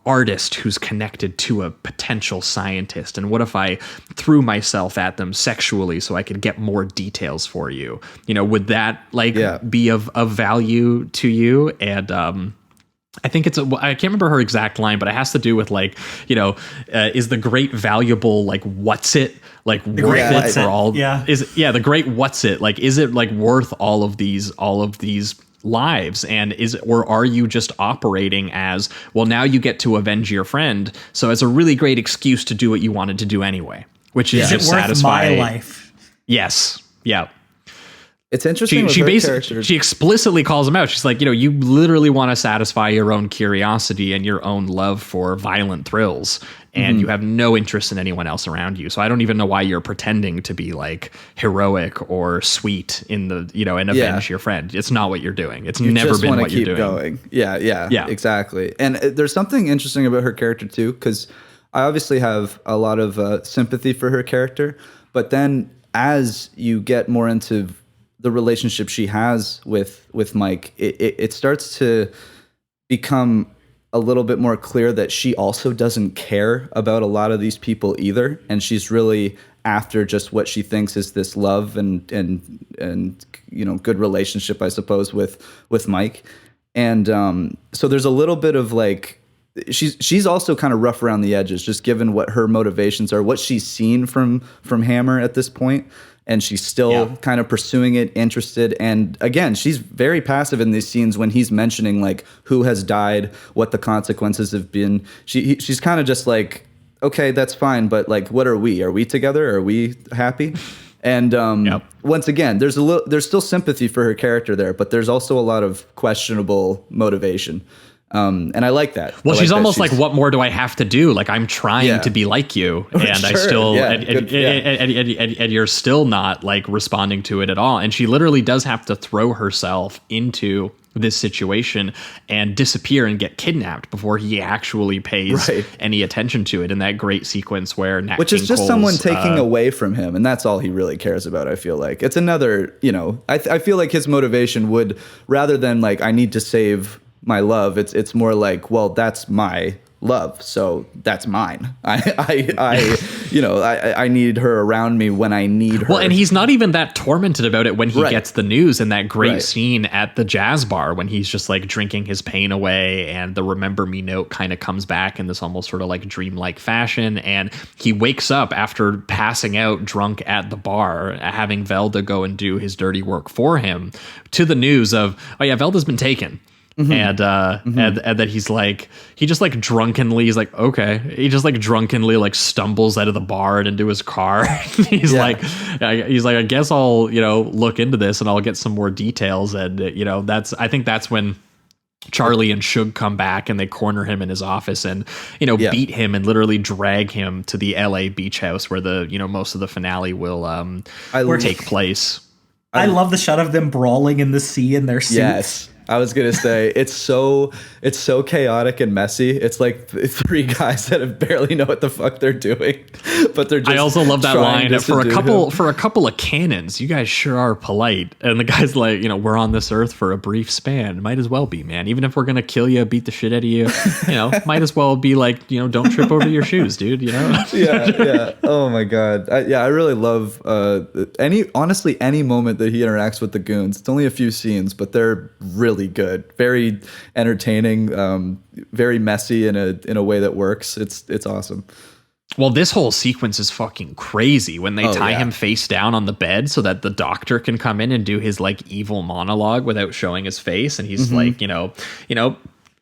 artist who's connected to a potential scientist? And what if I threw myself at them sexually so I could get more details for you? You know, would that be of value to you? And, I think I can't remember her exact line, but it has to do with like, you know, is the great valuable, like, what's it like worth it for all? Yeah. The great what's it like, is it like worth all of these lives? And or are you just operating as, well, now you get to avenge your friend, so it's a really great excuse to do what you wanted to do anyway, which is just satisfy my life. Yes. Yeah. It's interesting. She explicitly calls him out. She's like, you know, you literally want to satisfy your own curiosity and your own love for violent thrills, and you have no interest in anyone else around you. So I don't even know why you're pretending to be like heroic or sweet in the, you know, and avenge your friend. It's not what you're doing. It's never been what you're doing. Going. Yeah, exactly. And there's something interesting about her character too, because I obviously have a lot of sympathy for her character, but then as you get more into the relationship she has with Mike, it starts to become a little bit more clear that she also doesn't care about a lot of these people either, and she's really after just what she thinks is this love and you know, good relationship, I suppose, with Mike. And so there's a little bit of like she's also kind of rough around the edges, just given what her motivations are, what she's seen from Hammer at this point, and she's still kind of pursuing it, interested. And again, she's very passive in these scenes when he's mentioning like who has died, what the consequences have been. She's kind of just like, okay, that's fine, but like, what are we? Are we together? Are we happy? And once again, there's still sympathy for her character there, but there's also a lot of questionable motivation. And I like that. Well, she's almost like, what more do I have to do? Like, I'm trying to be like you, and I still, and you're still not like responding to it at all. And she literally does have to throw herself into this situation and disappear and get kidnapped before he actually pays any attention to it in that great sequence where Nat which King is just Cole's, someone taking away from him, and that's all he really cares about. I feel like it's another, I feel like his motivation would, rather than like, I need to save my love, it's more like, well, that's my love, so that's mine. I need her around me when I need her. Well, and he's not even that tormented about it when he gets the news in that great scene at the jazz bar when he's just like drinking his pain away, and the remember me note kind of comes back in this almost sort of like dreamlike fashion, and he wakes up after passing out drunk at the bar, having Velda go and do his dirty work for him, to the news of, oh yeah, Velda's been taken. And that he's like, he just like drunkenly, he's like, okay, he just like drunkenly like stumbles out of the bar and into his car. he's like, I guess I'll, look into this and I'll get some more details. And, I think that's when Charlie and Suge come back and they corner him in his office and, beat him and literally drag him to the LA beach house where the, most of the finale will take place. I love the shot of them brawling in the sea in their suits. Yes. I was gonna say it's so chaotic and messy. It's like three guys that barely know what the fuck they're doing, but they're just. I also love that line for a couple of cannons. You guys sure are polite, and the guy's like, we're on this earth for a brief span. Might as well be, man. Even if we're gonna kill you, beat the shit out of you, might as well be like, don't trip over your shoes, dude. Yeah. Oh my god. I really love any moment that he interacts with the goons. It's only a few scenes, but they're really good, very entertaining, very messy in a way that works. It's awesome. Well, this whole sequence is fucking crazy when they tie him face down on the bed so that the doctor can come in and do his like evil monologue without showing his face, and he's like,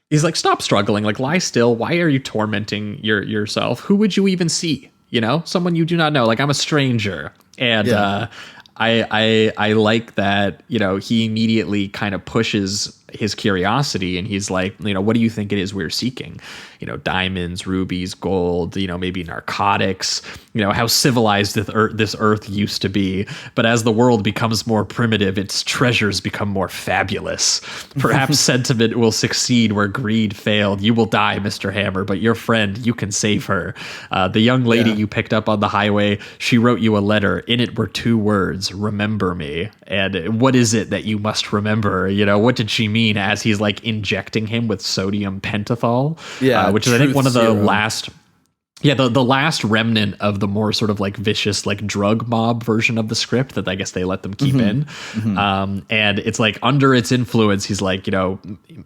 he's like, stop struggling, like lie still. Why are you tormenting yourself? Who would you even see? Someone you do not know. Like, I'm a stranger. And I like that, he immediately kind of pushes his curiosity, and he's like, what do you think it is we're seeking? Diamonds, rubies, gold, maybe narcotics, how civilized this earth used to be. But as the world becomes more primitive, its treasures become more fabulous. Perhaps sentiment will succeed where greed failed. You will die, Mr. Hammer, but your friend, you can save her. The young lady you picked up on the highway, she wrote you a letter. In it were 2 words, remember me. And what is it that you must remember? What did she mean as he's like injecting him with sodium pentothal? Which is, I think, one of the last... Yeah, the last remnant of the more sort of like vicious like drug mob version of the script that I guess they let them keep in. And it's like under its influence, he's like,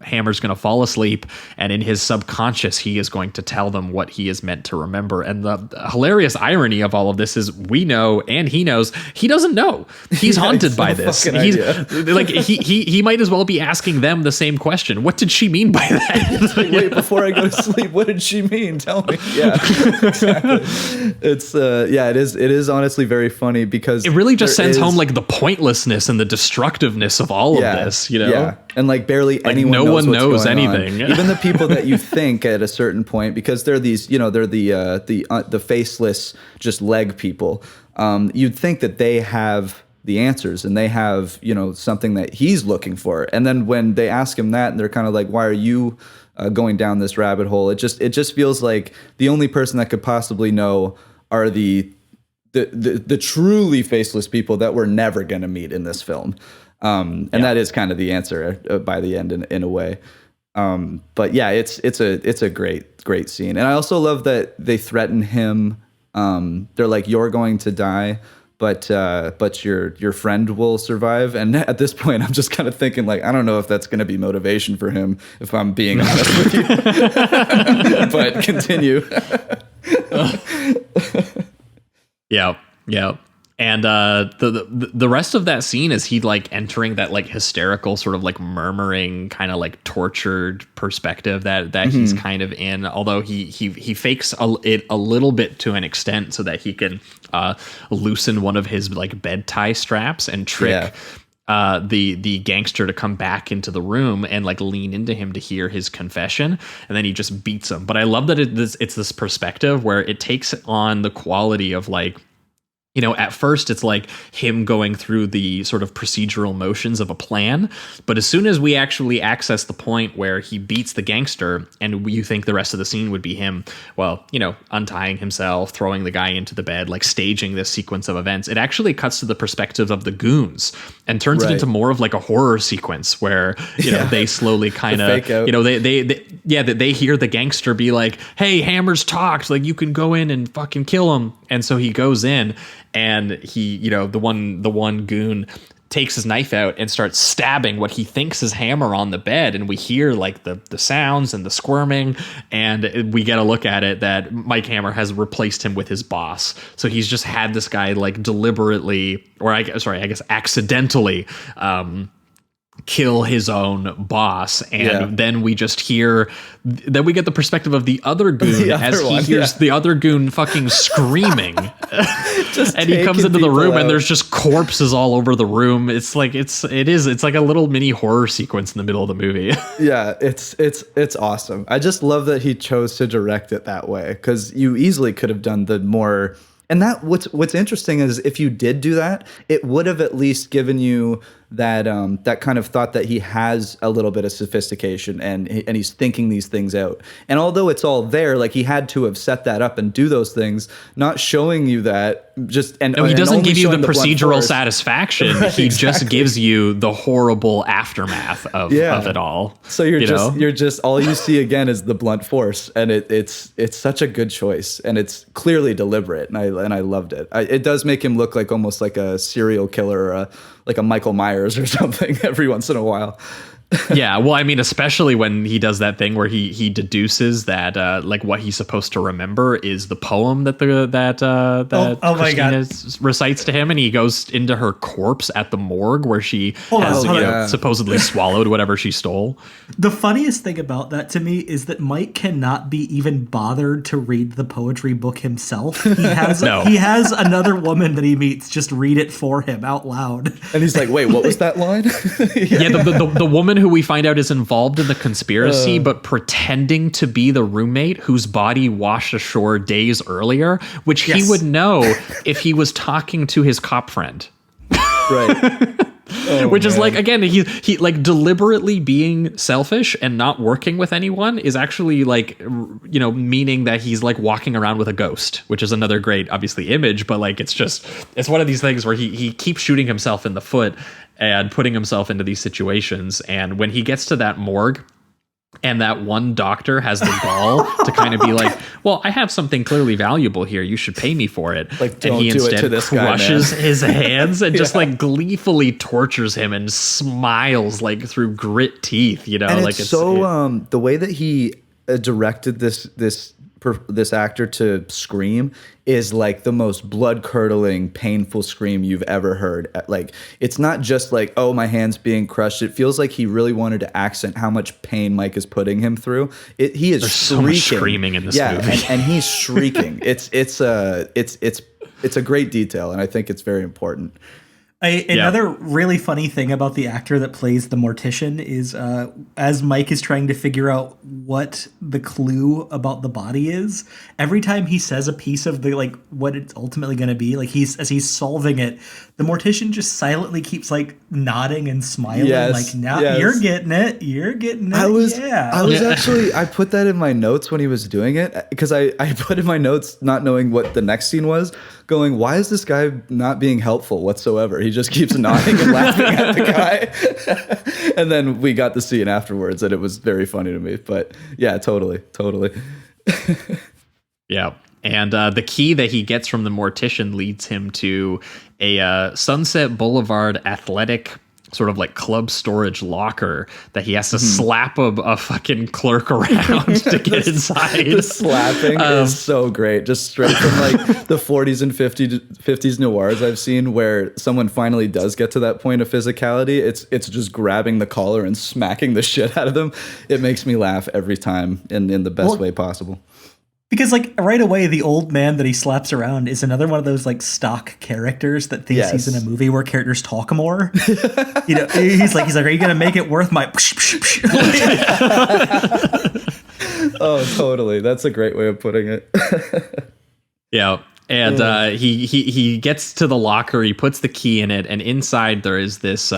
Hammer's going to fall asleep, and in his subconscious, he is going to tell them what he is meant to remember. And the hilarious irony of all of this is we know, and he knows, he doesn't know. He's haunted by this. He's like, he might as well be asking them the same question. What did she mean by that? Wait, before I go to sleep, what did she mean? Tell me. Yeah. Exactly. It's it is honestly very funny because it really just sends home like the pointlessness and the destructiveness of all of this, and like barely like anyone no one knows anything. Even the people that you think at a certain point, because they're these, they're the faceless just leg people. You'd think that they have the answers and they have something that he's looking for, and then when they ask him that, and they're kind of like, why are you going down this rabbit hole? It just feels like the only person that could possibly know are the truly faceless people that we're never going to meet in this film. And that is kind of the answer by the end in a way. But yeah, it's a great scene. And I also love that they threaten him. They're like, you're going to die. but your friend will survive. And at this point, I'm just kind of thinking, like, I don't know if that's going to be motivation for him, if I'm being honest with you. But continue. Yeah. And the rest of that scene is he like entering that like hysterical sort of like murmuring kind of like tortured perspective that he's kind of in, although he fakes it a little bit to an extent so that he can loosen one of his like bed tie straps and trick the gangster to come back into the room and like lean into him to hear his confession, and then he just beats him. But I love that it's this perspective where it takes on the quality of like, you know, at first it's like him going through the sort of procedural motions of a plan. But as soon as we actually access the point where he beats the gangster and you think the rest of the scene would be him, well, you know, untying himself, throwing the guy into the bed, like staging this sequence of events, it actually cuts to the perspective of the goons and turns it into more of like a horror sequence where, you know, they slowly kind of, you know, they hear the gangster be like, hey, Hammer's talked, like you can go in and fucking kill him. And so he goes in and he, you know, the one goon takes his knife out and starts stabbing what he thinks is Hammer on the bed. And we hear like the sounds and the squirming, and we get a look at it that Mike Hammer has replaced him with his boss. So he's just had this guy like deliberately, or I guess accidentally, kill his own boss. And then we just hear, then we get the perspective of the other goon as he hears the other goon fucking screaming. And he comes into the room and there's just corpses all over the room. It's like it's like a little mini horror sequence in the middle of the movie. Yeah, it's awesome. I just love that he chose to direct it that way, because you easily could have done the more. And that what's interesting is if you did do that, it would have at least given you that that kind of thought that he has a little bit of sophistication and he's thinking these things out. And although it's all there, like he had to have set that up and do those things, not showing you that. No, he doesn't give you the procedural satisfaction. Right, he just gives you the horrible aftermath of it all. So you're just all you see again is the blunt force, and it's such a good choice, and it's clearly deliberate, and I loved it. It does make him look like almost like a serial killer, or like a Michael Myers or something every once in a while. Yeah, well, I mean, especially when he does that thing where he deduces that like what he's supposed to remember is the poem that Christina recites to him, and he goes into her corpse at the morgue where she has supposedly swallowed whatever she stole. The funniest thing about that to me is that Mike cannot be even bothered to read the poetry book himself. He has he has another woman that he meets just read it for him out loud, and he's like, "Wait, what was that line?" The woman who we find out is involved in the conspiracy, but pretending to be the roommate whose body washed ashore days earlier, which he would know if he was talking to his cop friend. Right. Which is like, again, he like deliberately being selfish and not working with anyone is actually like, you know, meaning that he's like walking around with a ghost, which is another great, obviously, image. But like, it's one of these things where he keeps shooting himself in the foot and putting himself into these situations. And when he gets to that morgue, and that one doctor has the gall to kind of be like, well, I have something clearly valuable here. You should pay me for it. Like, and he instead crushes his hands and just like gleefully tortures him and smiles like through grit teeth, you know, and like it's so the way that he directed this actor to scream is like the most blood-curdling, painful scream you've ever heard. Like, it's not just like, oh, my hand's being crushed. It feels like he really wanted to accent how much pain Mike is putting him through. He is There's so much screaming in this movie. and he's shrieking. It's a great detail, and I think it's very important. Another really funny thing about the actor that plays the mortician is as Mike is trying to figure out what the clue about the body is, every time he says a piece of the like what it's ultimately going to be, like as he's solving it, the mortician just silently keeps like nodding and smiling, you're getting it. I was actually, I put that in my notes when he was doing it, because I put in my notes not knowing what the next scene was, going, why is this guy not being helpful whatsoever? He just keeps nodding and laughing at the guy. And then we got the scene afterwards, and it was very funny to me. But yeah, totally. Yeah. And the key that he gets from the mortician leads him to a Sunset Boulevard athletic sort of like club storage locker that he has to slap a fucking clerk around to get inside. The slapping is so great. Just straight from like the 40s and 50s noirs I've seen where someone finally does get to that point of physicality. It's just grabbing the collar and smacking the shit out of them. It makes me laugh every time in the best way possible. Because, like, right away, the old man that he slaps around is another one of those, like, stock characters that thinks he's in a movie where characters talk more. You know, he's like, are you going to make it worth my... Oh, totally. That's a great way of putting it. Yeah. And he gets to the locker, he puts the key in it, and inside there is this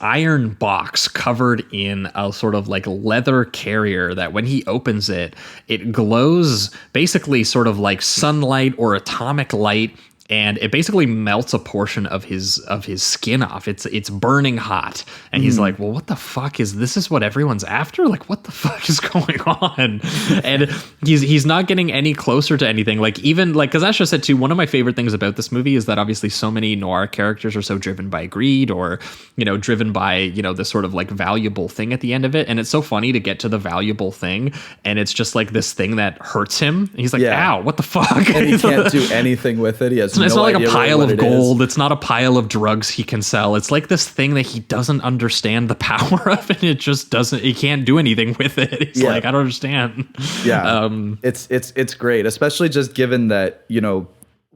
iron box covered in a sort of like leather carrier that when he opens it, it glows basically sort of like sunlight or atomic light. And it basically melts a portion of his skin off. It's burning hot. And he's like, well, what the fuck is this? Is what everyone's after? Like, what the fuck is going on? And he's not getting any closer to anything. Like, even like, because Asha said too, one of my favorite things about this movie is that obviously so many noir characters are so driven by greed or, you know, driven by, you know, this sort of like valuable thing at the end of it. And it's so funny to get to the valuable thing. And it's just like this thing that hurts him. And he's like, ow, what the fuck? And he can't do anything with it. He has it's no not like a idea pile what of it gold. is. It's not a pile of drugs he can sell. It's like this thing that he doesn't understand the power of, and it just doesn't. He can't do anything with it. He's like, I don't understand. Yeah, it's great, especially just given that, you know,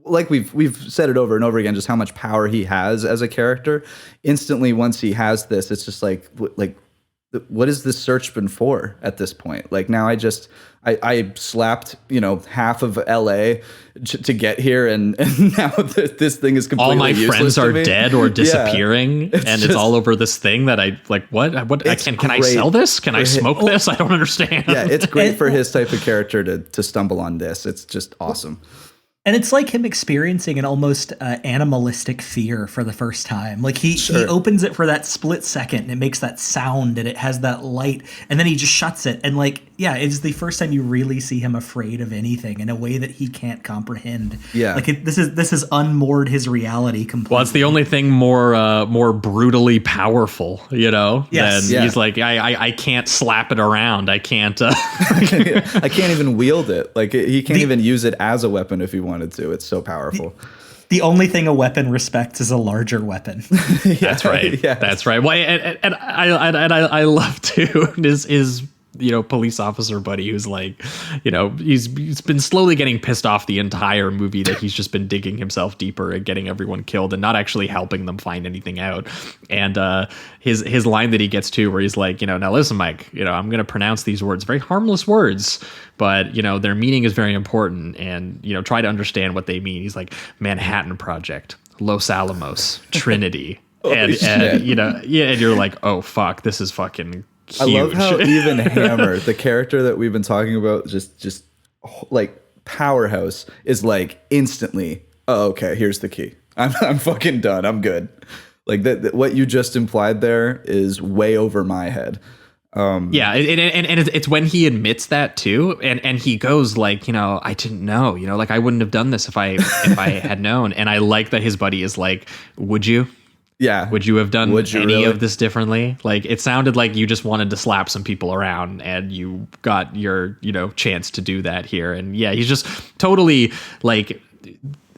like we've said it over and over again, just how much power he has as a character. Instantly, once he has this, it's just like what has this search been for at this point? Like now I slapped, you know, half of LA to get here. And now this thing is completely all my useless friends to are me. dead or disappearing. It's all over this thing that I like. What can I sell this? Can I smoke this? I don't understand. Yeah. It's great for his type of character to stumble on this. It's just awesome. And it's like him experiencing an almost animalistic fear for the first time. Like he opens it for that split second and it makes that sound and it has that light and then he just shuts it. And like, yeah, it's the first time you really see him afraid of anything in a way that he can't comprehend. Yeah. Like this is unmoored his reality completely. Well, it's the only thing more brutally powerful, you know? Yes. Then he's like, I can't slap it around. I can't. I can't even wield it. Like he can't even use it as a weapon if he wanted to. It's so powerful. The only thing a weapon respects is a larger weapon. That's right. Yes. That's right. Well, and I love too is you know, police officer buddy who's like, you know, he's been slowly getting pissed off the entire movie that he's just been digging himself deeper and getting everyone killed and not actually helping them find anything out. And his line that he gets to where he's like, you know, now listen, Mike, you know, I'm going to pronounce these words, very harmless words, but, you know, their meaning is very important and, you know, try to understand what they mean. He's like Manhattan Project, Los Alamos, Trinity. and you know, and you're like, oh, fuck, this is fucking huge. I love how even Hammer, the character that we've been talking about, just like powerhouse, is like instantly, oh, okay, here's the key. I'm fucking done. I'm good. Like that what you just implied there is way over my head. Yeah, and it's when he admits that too, and he goes like, you know, I didn't know, you know, like I wouldn't have done this if I had known. And I like that his buddy is like, would you? Yeah. Would you have done any really? of this differently? Like, it sounded like you just wanted to slap some people around and you got your, you know, chance to do that here. And yeah, he's just totally like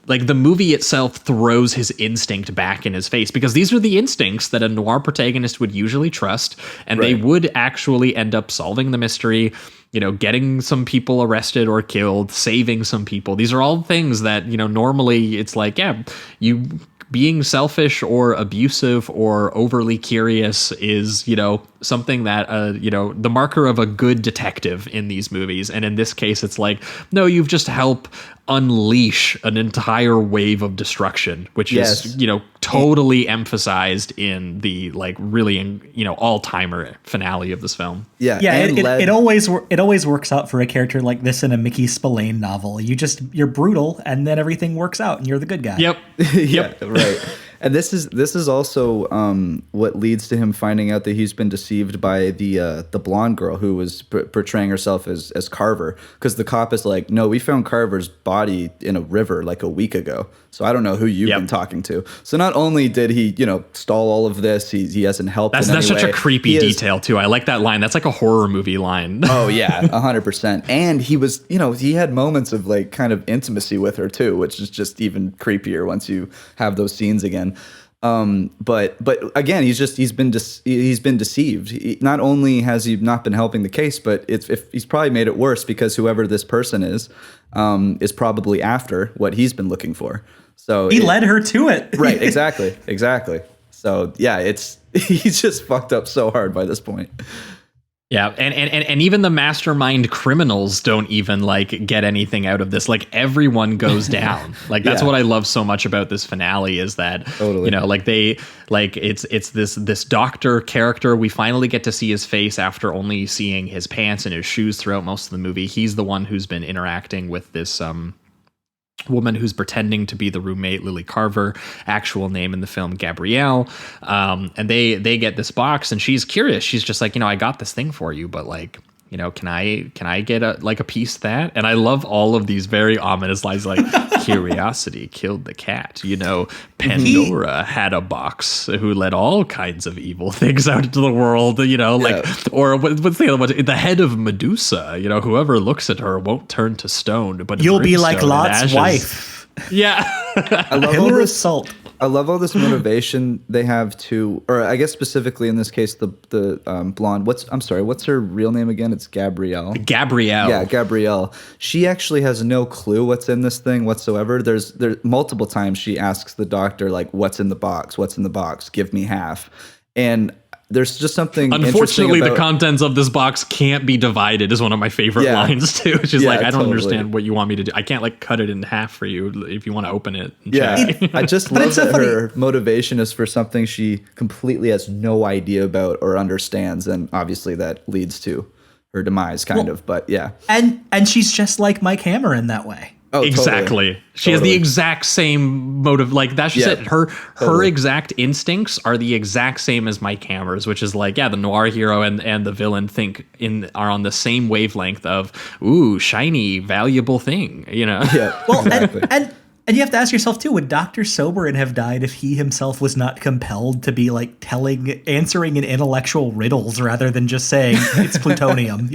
the movie itself throws his instinct back in his face because these are the instincts that a noir protagonist would usually trust. And they would actually end up solving the mystery, you know, getting some people arrested or killed, saving some people. These are all things that, you know, normally it's like, yeah, you being selfish or abusive or overly curious is, you know, something that, you know, the marker of a good detective in these movies. And in this case, it's like, no, you've just helped unleash an entire wave of destruction, which is, you know, totally emphasized in the like really, you know, all-timer finale of this film. Yeah. It always works out for a character like this in a Mickey Spillane novel. You're brutal and then everything works out and you're the good guy. Yep. Yeah, right. And this is also what leads to him finding out that he's been deceived by the blonde girl who was portraying herself as Carver, because the cop is like, no, we found Carver's body in a river like a week ago, so I don't know who you've been talking to. So not only did he stall all of this, he hasn't helped. That's such a creepy detail too. I like that line. That's like a horror movie line. Oh yeah, 100%. And he was, he had moments of like kind of intimacy with her too, which is just even creepier once you have those scenes again. But again, he's been deceived. Not only has he not been helping the case, but if he's probably made it worse, because whoever this person is probably after what he's been looking for. So he led her to it. Right. Exactly. So yeah, he's just fucked up so hard by this point. Yeah, and even the mastermind criminals don't even like get anything out of this. Like everyone goes down. Like that's what I love so much about this finale, is that it's this doctor character. We finally get to see his face after only seeing his pants and his shoes throughout most of the movie. He's the one who's been interacting with this woman who's pretending to be the roommate, Lily Carver, actual name in the film Gabrielle, and they get this box, and she's curious. She's just like, I got this thing for you, but like, can I get a piece of that? And I love all of these very ominous lines, like curiosity killed the cat. Pandora had a box who let all kinds of evil things out into the world. Or what's the other one? The head of Medusa. Whoever looks at her won't turn to stone, but you'll be like Lot's wife. Yeah, I love pillar of salt. I love all this motivation they have to, or I guess specifically in this case, the blonde. What's her real name again? It's Gabrielle. Yeah, Gabrielle. She actually has no clue what's in this thing whatsoever. There's multiple times she asks the doctor, like, what's in the box? What's in the box? Give me half. And there's just something. Unfortunately, the contents of this box can't be divided is one of my favorite lines too. She's like, I don't understand what you want me to do. I can't like cut it in half for you if you want to open it. I just love that her motivation is for something she completely has no idea about or understands, and obviously that leads to her demise, kind of. But yeah, and she's just like Mike Hammer in that way. Oh, exactly. Totally. She has the exact same motive. Like that's just it. Her exact instincts are the exact same as Mike Hammer's, which is like, the noir hero and the villain are on the same wavelength of, ooh, shiny, valuable thing, Yeah. Well, exactly. and you have to ask yourself too, would Dr. Soberin have died if he himself was not compelled to be like answering in intellectual riddles rather than just saying it's plutonium,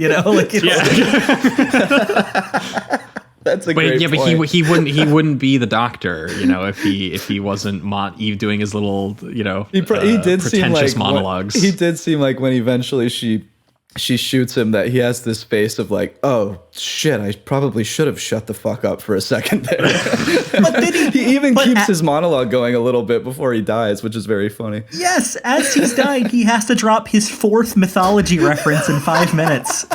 That's a great point. But he wouldn't be the doctor, if he wasn't doing his little, he did pretentious seem like monologues. He did seem like when eventually she shoots him that he has this face of like, oh shit, I probably should have shut the fuck up for a second there. But he even keeps his monologue going a little bit before he dies, which is very funny. Yes, as he's dying, he has to drop his 4th mythology reference in 5 minutes.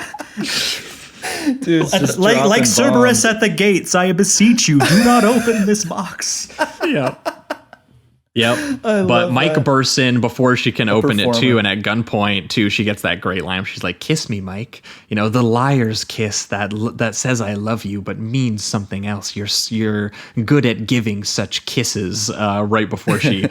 Dude, like Cerberus at the gates, I beseech you, do not open this box. Yep. But Mike bursts in before she can open it too, and at gunpoint too, she gets that great line. She's like, "Kiss me, Mike. The liar's kiss that says I love you but means something else. You're good at giving such kisses." Right before she,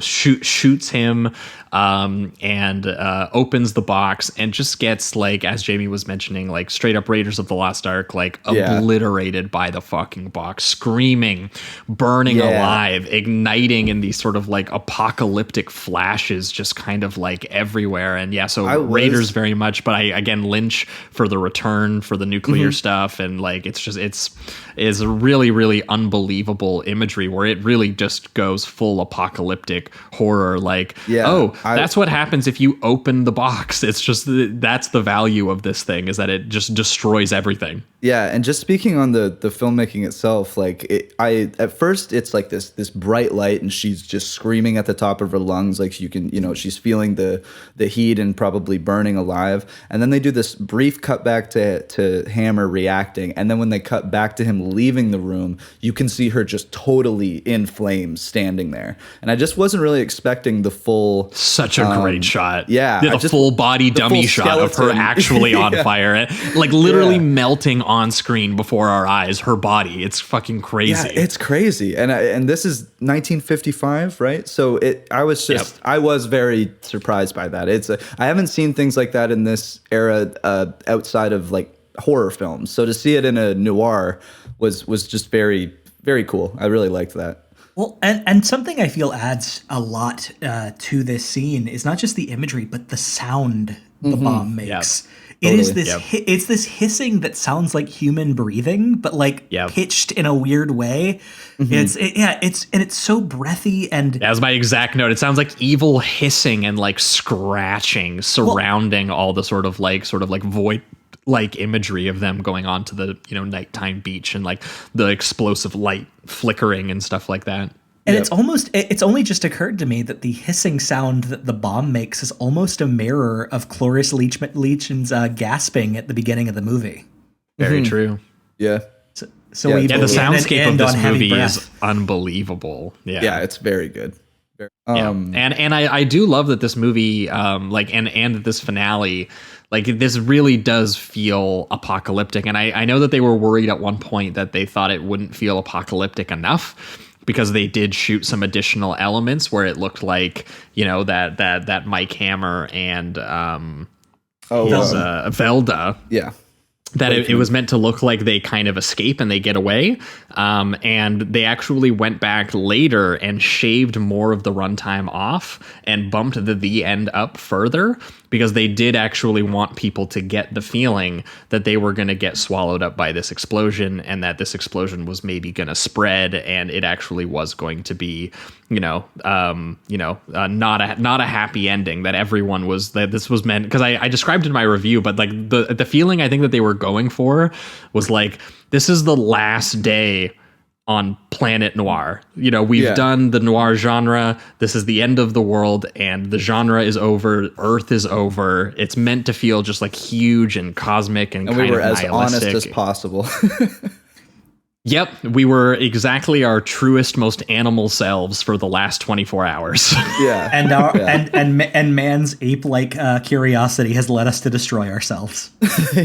shoots him, and opens the box and just gets, like, as Jamie was mentioning, like straight up Raiders of the Lost Ark, like obliterated by the fucking box, screaming, burning alive, igniting in these sort of like apocalyptic flashes, just kind of like everywhere. And Raiders very much, but again Lynch for the return, for the nuclear stuff, and like it's a really, really unbelievable imagery where it really just goes full apocalyptic horror. Like, that's what happens if you open the box. It's just, that's the value of this thing, is that it just destroys everything. Yeah, and just speaking on the filmmaking itself, like at first it's like this bright light, and she's just screaming at the top of her lungs, like you can, she's feeling the heat and probably burning alive. And then they do this brief cut back to Hammer reacting, and then when they cut back to him leaving the room, you can see her just totally in flames standing there. And I just wasn't really expecting the full. Such a great shot. Yeah, the full body dummy shot of her actually on fire, like literally melting on screen before our eyes, her body. It's fucking crazy. Yeah, it's crazy. And this is 1955 5, right? So I was very surprised by that. I haven't seen things like that in this era outside of like horror films. So to see it in a noir was just very, very cool. I really liked that. Well, and something I feel adds a lot to this scene is not just the imagery, but the sound the bomb makes. Yep. It is Totally. this. It's this hissing that sounds like human breathing, but like pitched in a weird way. It's so breathy and. As my exact note, it sounds like evil hissing and like scratching surrounding all the sort of like void like imagery of them going on to the nighttime beach and like the explosive light flickering and stuff like that. And it's only just occurred to me that the hissing sound that the bomb makes is almost a mirror of Cloris Leachman's gasping at the beginning of the movie. Very true. Yeah. So the soundscape of this movie is unbelievable. Yeah, it's very good. And I do love that this movie, and that this finale, like this really does feel apocalyptic. And I know that they were worried at one point that they thought it wouldn't feel apocalyptic enough, because they did shoot some additional elements where it looked like, that Mike Hammer and Velda. Yeah. That it was meant to look like they kind of escape and they get away. And they actually went back later and shaved more of the runtime off and bumped the end up further, because they did actually want people to get the feeling that they were going to get swallowed up by this explosion, and that this explosion was maybe going to spread, and it actually was going to be, not a happy ending, that everyone was, that this was meant, because I described in my review, but like the feeling I think that they were going for was like, this is the last day on planet noir. We've done the noir genre. This is the end of the world, and the genre is over. Earth is over. It's meant to feel just like huge and cosmic and kind we were of as honest as possible. Yep, we were exactly our truest, most animal selves for the last 24 hours. Yeah, and man's ape-like curiosity has led us to destroy ourselves.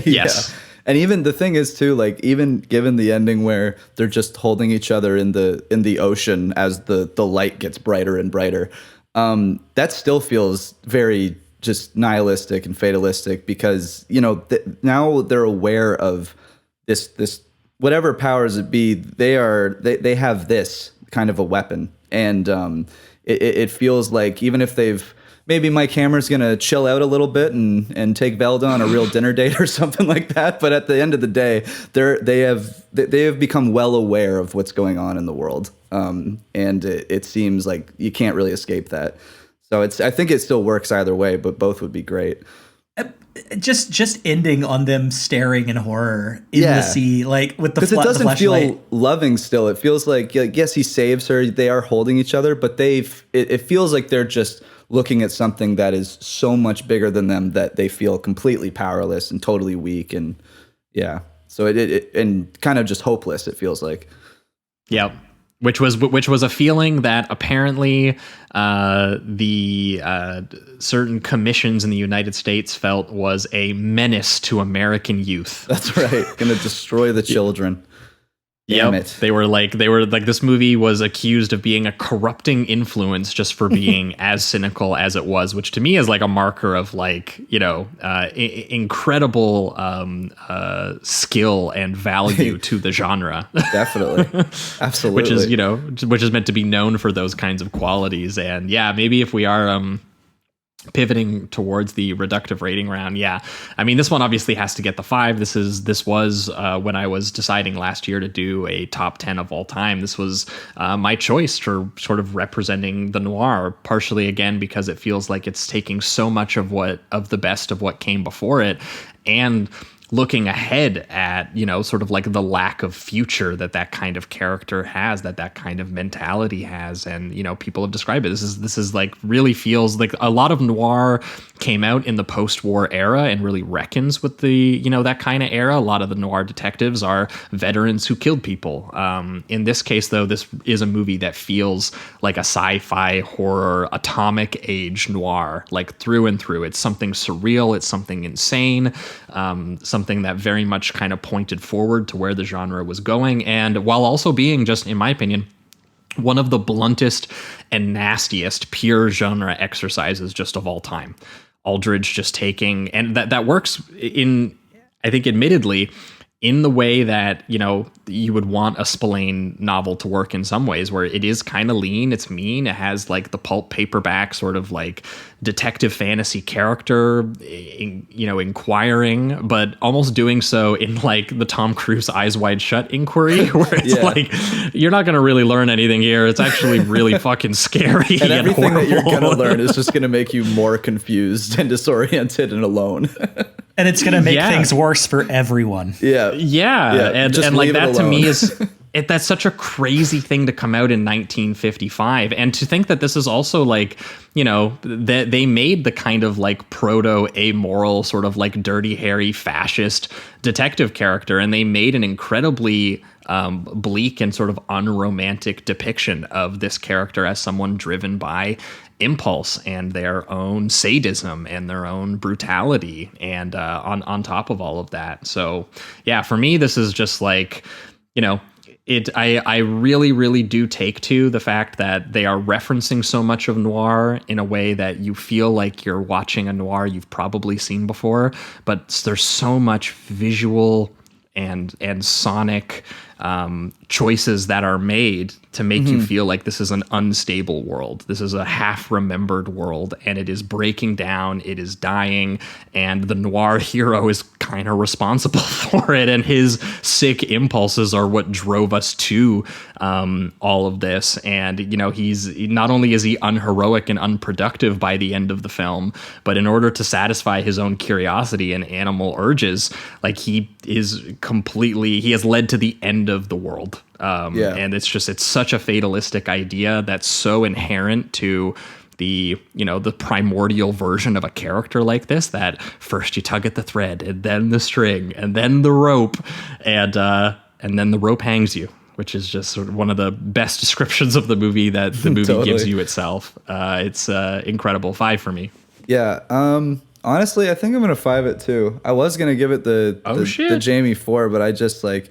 Yes. And even the thing is too, like, even given the ending where they're just holding each other in the ocean as the light gets brighter and brighter, that still feels very just nihilistic and fatalistic, because now they're aware of this whatever powers it be. They have this kind of a weapon, and it feels like, even if maybe Mike Hammer's going to chill out a little bit and take Velda on a real dinner date or something like that. But at the end of the day, they have become well aware of what's going on in the world. And it seems like you can't really escape that. So I think it still works either way, but both would be great. Just ending on them staring in horror in the sea, like with the because it doesn't feel loving still. It feels like yes, he saves her. They are holding each other, but it feels like they're just looking at something that is so much bigger than them that they feel completely powerless and totally weak, and so it and kind of just hopeless. It feels like. Yep. Which was a feeling that apparently the certain commissions in the United States felt was a menace to American youth. That's right. Going to destroy the children. Yep. They were like this movie was accused of being a corrupting influence just for being as cynical as it was, which to me is like a marker of like, incredible skill and value to the genre. Definitely. Absolutely. which is meant to be known for those kinds of qualities. And maybe if we are pivoting towards the reductive rating round, I mean, this one obviously has to get the 5. This was when I was deciding last year to do a top 10 of all time, this was my choice for sort of representing the noir, partially again because it feels like it's taking so much of the best of what came before it, and looking ahead at, sort of like the lack of future that kind of character has, that kind of mentality has. And, people have described it. This is like really feels like a lot of noir came out in the post-war era and really reckons with the, that kind of era. A lot of the noir detectives are veterans who killed people. In this case, though, this is a movie that feels like a sci-fi horror atomic age noir, like through and through. It's something surreal. It's something insane. Something that very much kind of pointed forward to where the genre was going. And while also being just, in my opinion, one of the bluntest and nastiest pure genre exercises just of all time. Aldrich just taking, and that works in, I think, admittedly, in the way that, you know, you would want a Spillane novel to work in some ways, where it is kind of lean, it's mean, it has like the pulp paperback sort of like detective fantasy character, you know, inquiring, but almost doing so in like the Tom Cruise Eyes Wide Shut inquiry, where it's like, you're not going to really learn anything here. It's actually really fucking scary. And everything horrible. that you're going to learn is just going to make you more confused and disoriented and alone. And it's going to make things worse for everyone. Yeah. And like that to me is that's such a crazy thing to come out in 1955. And to think that this is also like, you know, that they made the kind of like proto amoral sort of like Dirty Harry fascist detective character. And they made an incredibly bleak and sort of unromantic depiction of this character as someone driven by impulse and their own sadism and their own brutality, and on top of all of that. So yeah, for me, this is just like, you know, I really, really do take to the fact that they are referencing so much of noir in a way that you feel like you're watching a noir you've probably seen before, but there's so much visual and sonic choices that are made to make you feel like this is an unstable world. This is a half-remembered world, and it is breaking down, it is dying, and the noir hero is kind of responsible for it, and his sick impulses are what drove us to all of this. And, you know, not only is he unheroic and unproductive by the end of the film, but in order to satisfy his own curiosity and animal urges, like he has led to the end of the world. And it's such a fatalistic idea that's so inherent to the primordial version of a character like this, that first you tug at the thread and then the string and then the rope, and then the rope hangs you, which is just sort of one of the best descriptions of the movie that the movie Totally. gives you itself. It's incredible. 5 for me. Yeah. Honestly, I think I'm going to 5 it too. I was going to give it the Jamie 4, but I just like,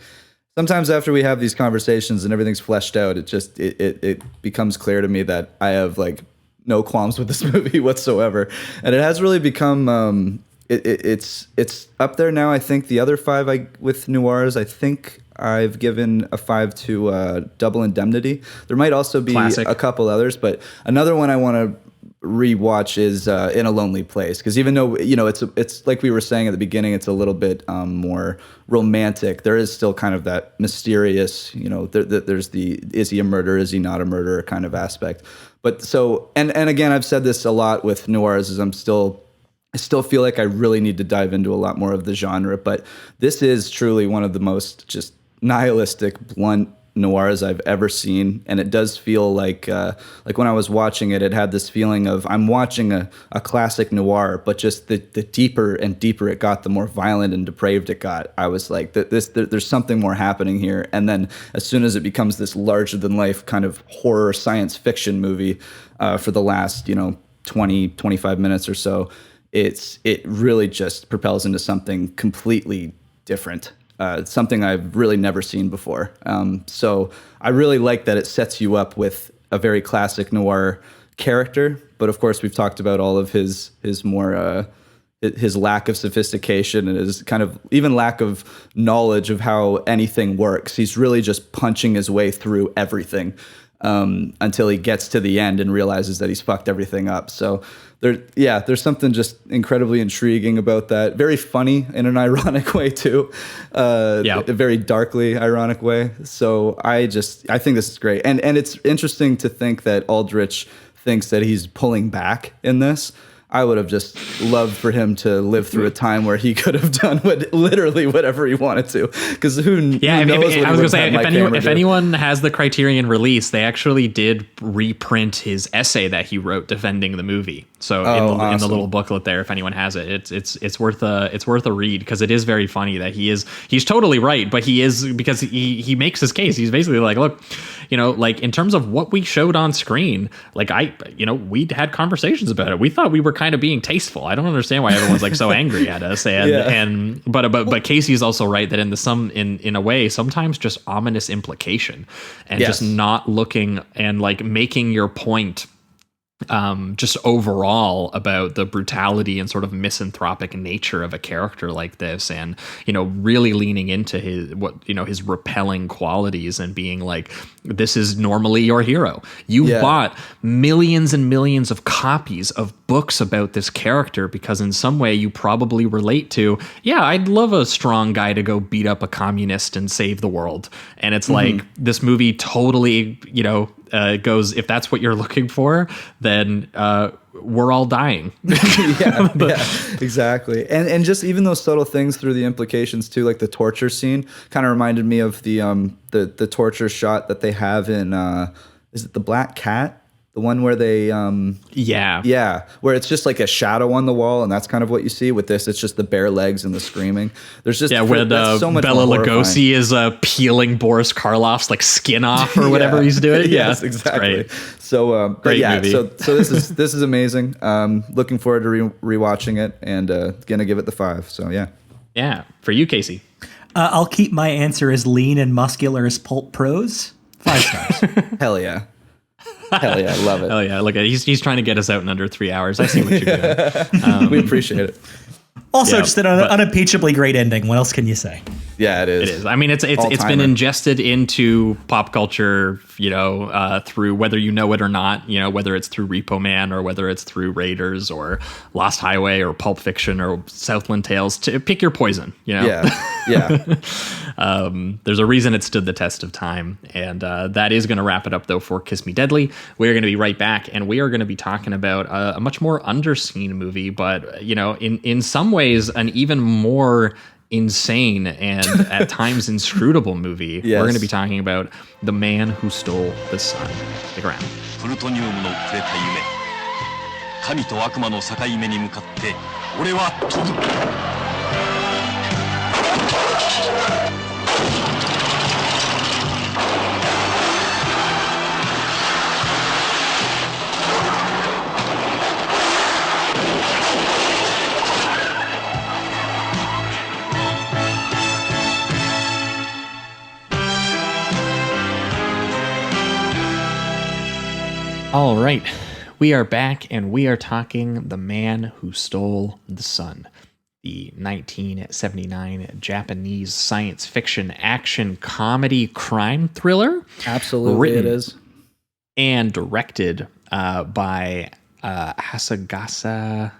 sometimes after we have these conversations and everything's fleshed out, it becomes clear to me that I have like no qualms with this movie whatsoever. And it has really become, it's up there now. I think the other 5 with noirs, I think I've given a 5 to Double Indemnity. There might also be a couple others, but another one I want to rewatch is In a Lonely Place, because even though, you know, it's like we were saying at the beginning, it's a little bit more romantic, there is still kind of that mysterious, you know, there's the is he a murderer, is he not a murderer kind of aspect. But so, and again, I've said this a lot with noirs, is I still feel like I really need to dive into a lot more of the genre, but this is truly one of the most just nihilistic, blunt noirs I've ever seen. And it does feel like when I was watching it, it had this feeling of I'm watching a classic noir, but just the deeper and deeper it got, the more violent and depraved it got. I was like, there's something more happening here. And then as soon as it becomes this larger than life kind of horror science fiction movie for the last, 20, 25 minutes or so, it really just propels into something completely different. Something I've really never seen before. So I really like that it sets you up with a very classic noir character. But of course, we've talked about all of his more his lack of sophistication and his kind of even lack of knowledge of how anything works. He's really just punching his way through everything until he gets to the end and realizes that he's fucked everything up. So there's something just incredibly intriguing about that. Very funny in an ironic way too. A very darkly ironic way. So I think this is great. And it's interesting to think that Aldrich thinks that he's pulling back in this. I would have just loved for him to live through a time where he could have done literally whatever he wanted to. Because who knows what he would have had Mike Hammer do. If anyone has the Criterion release, they actually did reprint his essay that he wrote defending the movie. So in the little booklet there, if anyone has it, it's worth a read, because it is very funny that he's totally right, but because he makes his case. He's basically like, look, like in terms of what we showed on screen, like we'd had conversations about it. We thought we were kind of being tasteful. I don't understand why everyone's like so angry at us. But Casey's also right that in a way sometimes just ominous implication and just not looking and like making your point just overall about the brutality and sort of misanthropic nature of a character like this, and really leaning into his repelling qualities and being like, this is normally your hero. You bought millions and millions of copies of books about this character because in some way you probably relate to, I'd love a strong guy to go beat up a communist and save the world. And it's like this movie totally goes, if that's what you're looking for, then we're all dying. Exactly. And just even those subtle things through the implications too, like the torture scene kind of reminded me of the torture shot that they have in is it The Black Cat? The one where they where it's just like a shadow on the wall, and that's kind of what you see. With this, it's just the bare legs and the screaming. There's just when so much Bela Lugosi is peeling Boris Karloff's like skin off or whatever he's doing. Yes, exactly. Great. So great movie. So this is amazing. Looking forward to rewatching it, and gonna give it the 5. So yeah. For you, Casey, I'll keep my answer as lean and muscular as Pulp Prose. 5 stars. Hell yeah. Hell yeah, I love it. Hell yeah, look, he's trying to get us out in under 3 hours. I see what you're doing. We appreciate it. Also, just an unimpeachably great ending. What else can you say? Yeah, it is. It is. I mean, it's been ingested into pop culture, through whether you know it or not, whether it's through Repo Man or whether it's through Raiders or Lost Highway or Pulp Fiction or Southland Tales. To pick your poison, Yeah. There's a reason it stood the test of time, and that is going to wrap it up though for Kiss Me Deadly. We're going to be right back, and we are going to be talking about a much more underseen movie, but in some ways an even more insane and at times inscrutable movie. We're going to be talking about The Man Who Stole the Sun. Stick around. プルトニウムのくれた夢、神と悪魔の境目に向かって俺は飛ぶ。All right, we are back, and we are talking The Man Who Stole the Sun, the 1979 Japanese science fiction action comedy crime thriller. Absolutely, it is. And directed by Hasegawa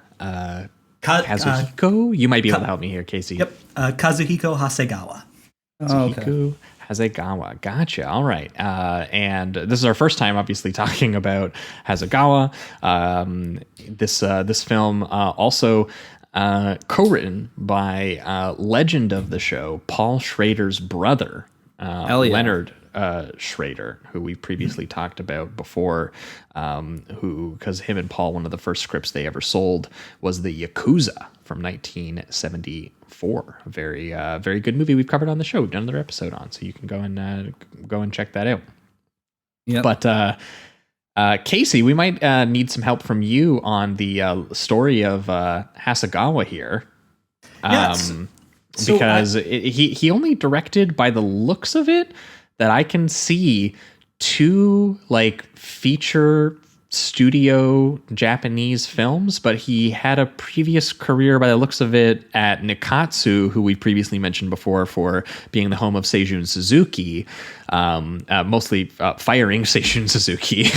Kazuhiko. You might be able to help me here, Casey. Yep, Kazuhiko Hasegawa. Kazuhiko Hasegawa. Gotcha. All right. And this is our first time, obviously, talking about Hasegawa. This film also co-written by legend of the show, Paul Schrader's brother, Leonard Schrader, who we previously talked about before, because him and Paul, one of the first scripts they ever sold was The Yakuza from 1974. A very good movie we've covered on the show. We've done another episode on, so you can go and check that out. Yeah. But Casey, we might need some help from you on the story of Hasegawa here. Yes. Because he only directed, by the looks of it, that I can see, 2 like feature studio Japanese films, but he had a previous career, by the looks of it, at Nikatsu, who we previously mentioned before for being the home of Seijun Suzuki, mostly firing Seijun Suzuki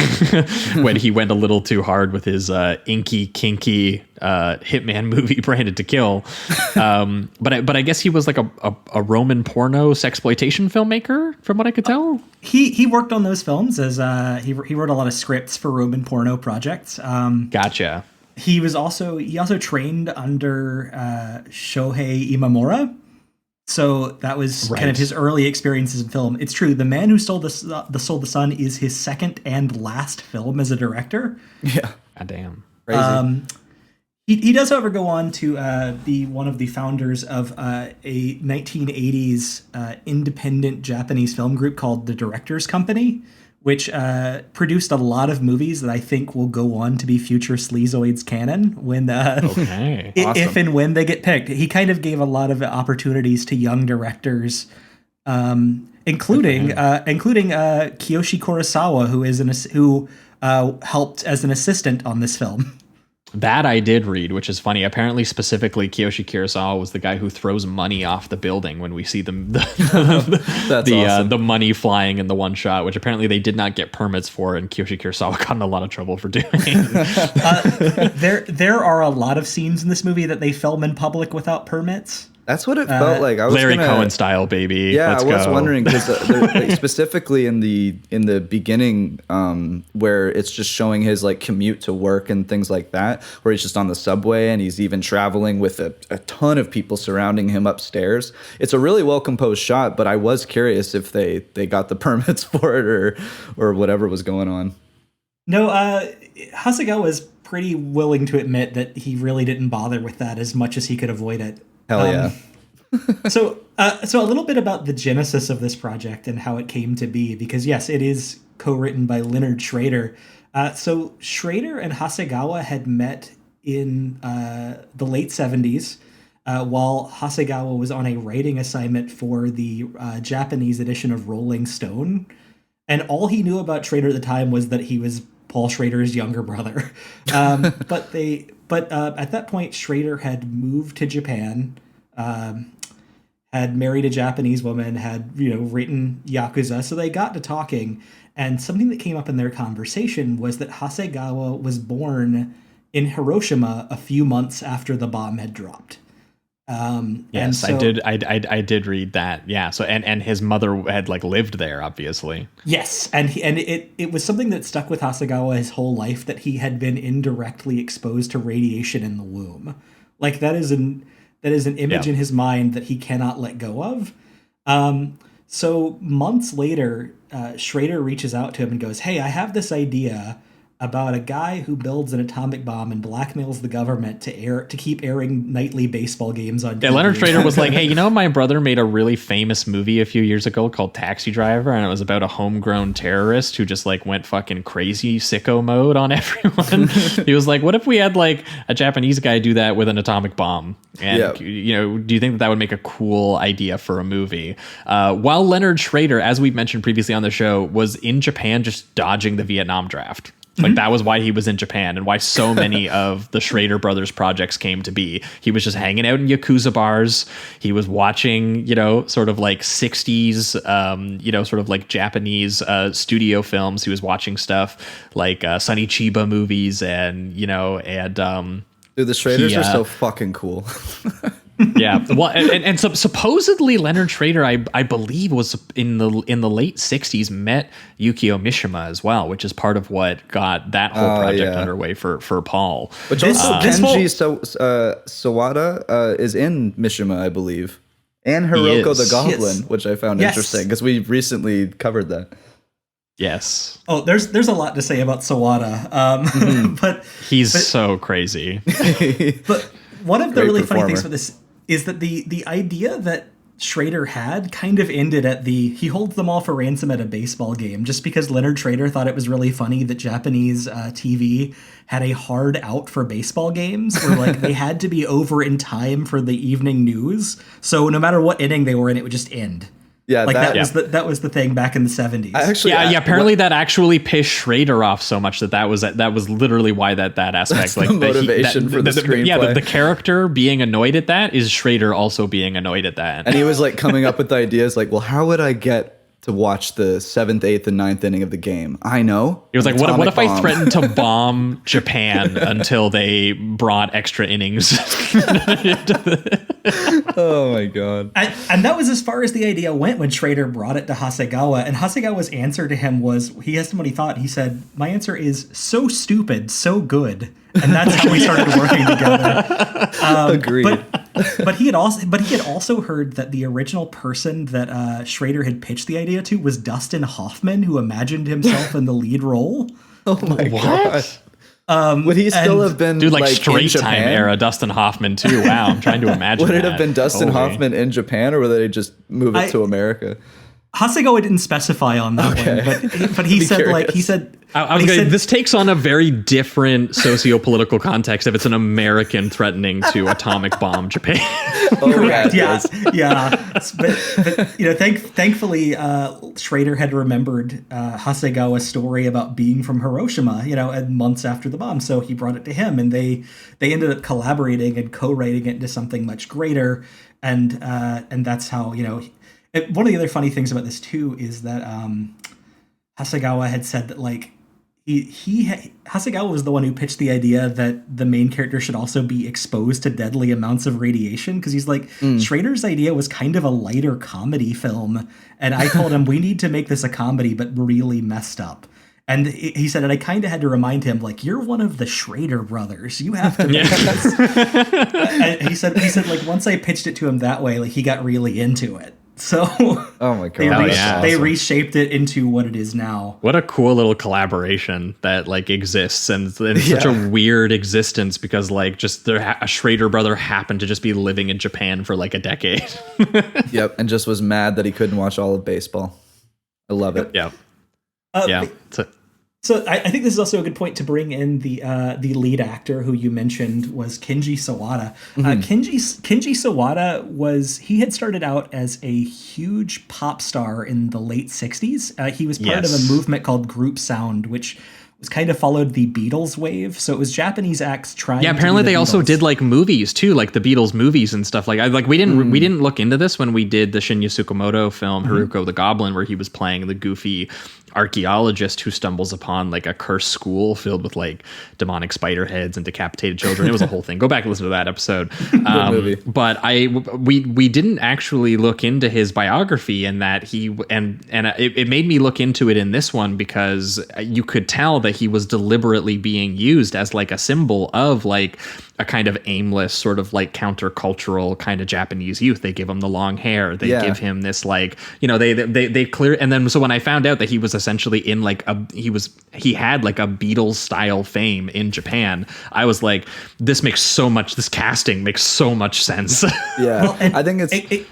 when he went a little too hard with his inky, kinky hitman movie Branded to Kill. But I guess he was like a Roman porno sexploitation filmmaker, from what I could tell. He worked on those films as he wrote a lot of scripts for Roman porno projects. Gotcha. He also trained under Shohei Imamura. So that was kind of his early experiences in film. It's true. The Man Who Stole the Sun is his second and last film as a director. Yeah. God damn. Crazy. He does, however, go on to be one of the founders of a 1980s independent Japanese film group called the Directors Company, which produced a lot of movies that I think will go on to be future Sleazoids canon when if and when they get picked. He kind of gave a lot of opportunities to young directors, including Kiyoshi Kurosawa, who helped as an assistant on this film. That I did read, which is funny. Apparently, specifically, Kiyoshi Kurosawa was the guy who throws money off the building when we see the money flying in the one shot, which apparently they did not get permits for, and Kiyoshi Kurosawa got in a lot of trouble for doing. There are a lot of scenes in this movie that they film in public without permits. That's what it felt like. I was Larry Cohen style, baby. Yeah, Let's I was go. wondering because specifically in the beginning, where it's just showing his like commute to work and things like that, where he's just on the subway and he's even traveling with a ton of people surrounding him upstairs. It's a really well composed shot, but I was curious if they got the permits for it or whatever was going on. No, Hasegawa is pretty willing to admit that he really didn't bother with that as much as he could avoid it. Hell yeah. So a little bit about the genesis of this project and how it came to be, because yes, it is co-written by Leonard Schrader. So Schrader and Hasegawa had met in the late 70s while Hasegawa was on a writing assignment for the Japanese edition of Rolling Stone. And all he knew about Schrader at the time was that he was Paul Schrader's younger brother. But at that point, Schrader had moved to Japan, had married a Japanese woman, had written Yakuza, so they got to talking. And something that came up in their conversation was that Hasegawa was born in Hiroshima a few months after the bomb had dropped. Yes, so, I did read that. Yeah. So and his mother had like lived there, obviously. Yes, and it was something that stuck with Hasegawa his whole life, that he had been indirectly exposed to radiation in the womb. Like that is an image in his mind that he cannot let go of. So months later, Schrader reaches out to him and goes, "Hey, I have this idea about a guy who builds an atomic bomb and blackmails the government to keep airing nightly baseball games on TV." Yeah, Leonard Schrader was like, "Hey, my brother made a really famous movie a few years ago called Taxi Driver, and it was about a homegrown terrorist who just like went fucking crazy sicko mode on everyone." He was like, "What if we had like a Japanese guy do that with an atomic bomb? And do you think that would make a cool idea for a movie?" While Leonard Schrader, as we mentioned previously on the show, was in Japan just dodging the Vietnam draft. Like that was why he was in Japan and why so many of the Schrader brothers projects came to be. He was just hanging out in Yakuza bars. He was watching, sort of like 60s, sort of like Japanese studio films. He was watching stuff like Sonny Chiba movies and, dude, the Schraders are so fucking cool. Yeah, well, and supposedly Leonard Schrader, I believe, was in the late 60s met Yukio Mishima as well, which is part of what got that whole project underway for Paul. Which also Kenji Sawada is in Mishima, I believe, and Hiroko the Goblin, which I found interesting because we recently covered that. Yes. Oh, there's a lot to say about Sawada, but he's so crazy. But one of the really funny things with this is that the idea that Schrader had kind of ended at he holds them all for ransom at a baseball game, just because Leonard Schrader thought it was really funny that Japanese TV had a hard out for baseball games where like they had to be over in time for the evening news. So no matter what inning they were in, it would just end. Yeah, like that was the thing back in the 70s. Apparently that actually pissed Schrader off so much that was literally why that aspect, that's like the motivation for the screenplay. Yeah, the character being annoyed at that is Schrader also being annoyed at that. And he was like coming up with ideas like, well, how would I get to watch the 7th, 8th, and 9th inning of the game? I know. He was like, what if I threatened to bomb Japan until they brought extra innings? Oh my god. And that was as far as the idea went when Schrader brought it to Hasegawa. And Hasegawa's answer to him was, he asked him what he thought. He said, "My answer is so stupid, so good." And that's how we started working together. Agreed. But he had also heard that the original person that Schrader had pitched the idea to was Dustin Hoffman, who imagined himself in the lead role. Oh my god. Would he still have been Dude, like in straight time Japan? era Dustin Hoffman too. Wow, I'm trying to imagine. Would it have been Dustin Holy. Hoffman in Japan, or would they just move it to America? Hasegawa didn't specify on that one, but he said curious. I was going. This takes on a very different socio-political context if it's an American threatening to atomic bomb Japan. Correct. Yeah. But thankfully, Schrader had remembered Hasegawa's story about being from Hiroshima, and months after the bomb. So he brought it to him, and they ended up collaborating and co-writing it into something much greater. And that's how one of the other funny things about this too is that Hasegawa had said that Hasegawa was the one who pitched the idea that the main character should also be exposed to deadly amounts of radiation, because he's like, Schrader's idea was kind of a lighter comedy film, and I told him we need to make this a comedy but really messed up. And he said, and I kind of had to remind him, like, you're one of the Schrader brothers. You have to make this. And he said, like, once I pitched it to him that way, like, he got really into it. So oh my god, they reshaped it into what it is now. What a cool little collaboration that exists, and such a weird existence, because just a Schrader brother happened to just be living in Japan for like a decade. Yep, and just was mad that he couldn't watch all of baseball. I love it. Yep. So I think this is also a good point to bring in the lead actor who you mentioned was Kenji Sawada. Kenji Sawada he had started out as a huge pop star in the late 60s. He was part of a movement called Group Sound, which was kind of followed the Beatles wave. So it was Japanese acts trying. Yeah, apparently to be the they also Beatles. did like movies too, like the Beatles movies and stuff. We didn't look into this when we did the Shinya Tsukamoto film Haruko the Goblin, where he was playing the goofy archaeologist who stumbles upon like a cursed school filled with like demonic spider heads and decapitated children. It was a whole thing. Go back and listen to that episode. Movie. But we didn't actually look into his biography, and that it made me look into it in this one, because you could tell that he was deliberately being used as like a symbol of like a kind of aimless sort of like countercultural kind of Japanese youth. They give him the long hair. They give him this like, they clear. And then so when I found out that he was essentially in like he had like a Beatles style fame in Japan, I was like, this casting makes so much sense. Yeah. Well, I think it's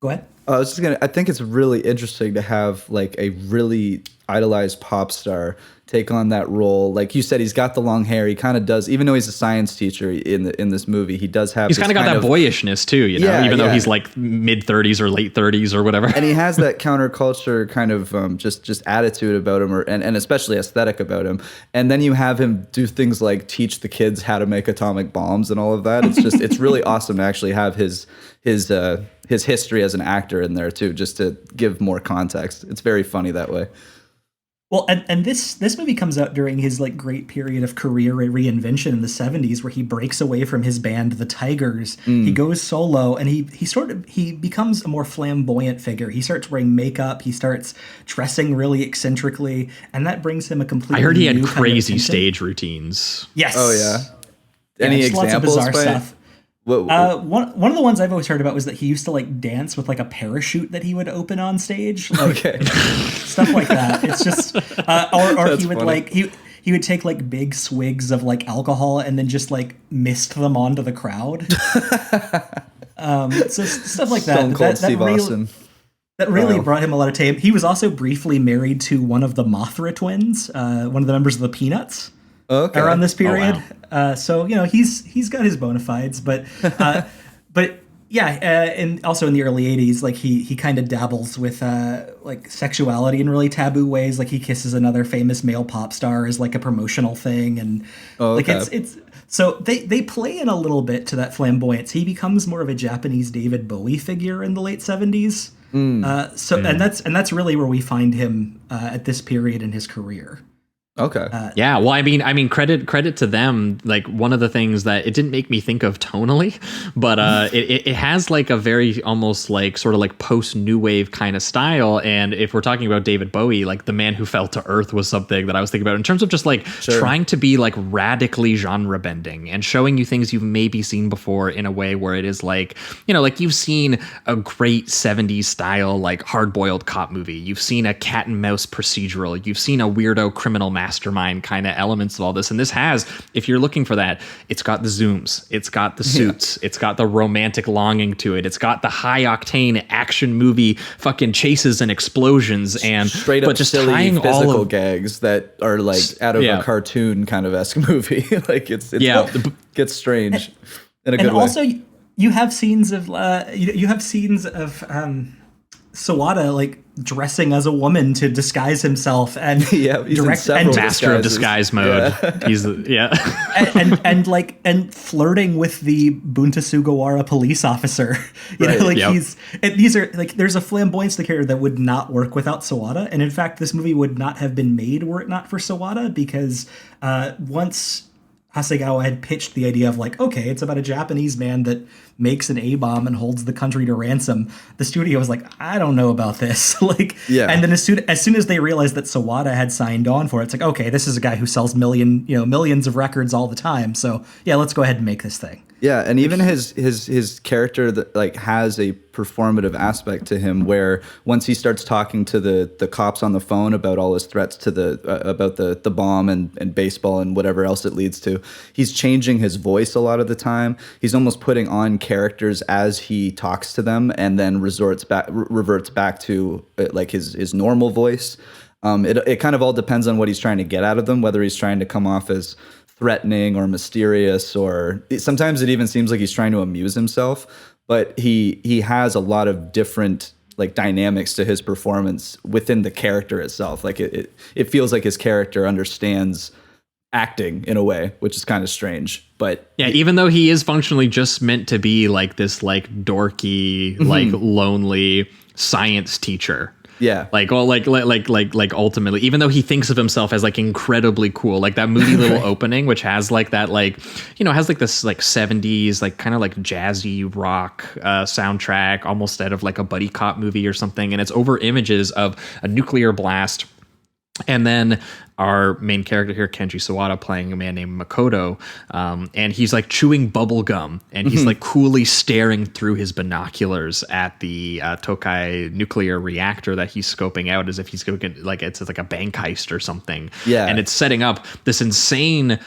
go ahead. I think it's really interesting to have like a really idolized pop star take on that role. Like you said, he's got the long hair. He kind of does, even though he's a science teacher in this movie, he does have. He's kind of got that boyishness too, even though he's like mid 30s or late 30s or whatever. And he has that counterculture kind of just attitude about him, and especially aesthetic about him. And then you have him do things like teach the kids how to make atomic bombs and all of that. It's really awesome to actually have his history as an actor in there too, just to give more context. It's very funny that way. Well, and this movie comes out during his like great period of career reinvention in the 70s, where he breaks away from his band, the Tigers. He goes solo, and he becomes a more flamboyant figure. He starts wearing makeup. He starts dressing really eccentrically, and that brings him a completely. I heard he had new kind of crazy attention. stage routines. Yes. Oh yeah. Any just examples? Lots of bizarre stuff. One of the ones I've always heard about was that he used to like dance with like a parachute that he would open on stage, like, stuff like that. It's just, or he would funny. like he would take like big swigs of like alcohol and then just like mist them onto the crowd. So stuff like that. Stone Cold Steve Austin. That really brought him a lot of fame. He was also briefly married to one of the Mothra twins, one of the members of the Peanuts. Okay. Around this period. Oh, wow. So he's got his bona fides, but and also in the early 80s, like he kind of dabbles with like sexuality in really taboo ways. Like he kisses another famous male pop star as like a promotional thing, and like it's so they play in a little bit to that flamboyance. He becomes more of a Japanese David Bowie figure in the late 70s. And that's really where we find him at this period in his career. Okay. Yeah. Well, I mean, credit to them. Like one of the things that it didn't make me think of tonally, but it has like a very almost like sort of like post new wave kind of style. And if we're talking about David Bowie, like The Man Who Fell to Earth was something that I was thinking about in terms of just like trying to be like radically genre bending and showing you things you've maybe seen before in a way where it is like, like you've seen a great 70s style, like hard-boiled cop movie. You've seen a cat and mouse procedural. You've seen a weirdo criminal masterpiece mastermind kind of elements of all this. And this has, if you're looking for that, it's got the zooms, it's got the suits, it's got the romantic longing to it, it's got the high octane action movie fucking chases and explosions and straight up just silly tying physical all of gags that are like out of a cartoon kind of esque movie. Like it's gets strange in a good way. And also, you have scenes of Sawada like dressing as a woman to disguise himself and he's and master of disguise mode. He's and flirting with the Bunta Sugawara police officer. These are like, there's a flamboyance to the character that would not work without Sawada, and in fact this movie would not have been made were it not for Sawada, because once Hasegawa had pitched the idea of like, okay, it's about a Japanese man that makes an A-bomb and holds the country to ransom, the studio was like, I don't know about this. And then as soon as they realized that Sawada had signed on for it, it's like, okay, this is a guy who sells millions of records all the time. So yeah, let's go ahead and make this thing. Yeah, and even his character that like has a performative aspect to him, where once he starts talking to the cops on the phone about all his threats to about the bomb and baseball and whatever else it leads to, he's changing his voice a lot of the time. He's almost putting on characters as he talks to them, and then reverts back to like his normal voice. It kind of all depends on what he's trying to get out of them, whether he's trying to come off as threatening or mysterious, or sometimes it even seems like he's trying to amuse himself. But he has a lot of different like dynamics to his performance within the character itself. Like it feels like his character understands acting in a way, which is kind of strange. But yeah, even though he is functionally just meant to be like this like dorky, like lonely science teacher. Yeah. Like ultimately, even though he thinks of himself as like incredibly cool, like that moody little opening, which has like that, like, has like this like 70s, like kind of like jazzy rock soundtrack, almost out of like a buddy cop movie or something. And it's over images of a nuclear blast. And then our main character here, Kenji Sawada, playing a man named Makoto, and he's like chewing bubble gum, and he's like coolly staring through his binoculars at the Tokai nuclear reactor that he's scoping out, as if he's going like it's like a bank heist or something. Yeah, and it's setting up this insane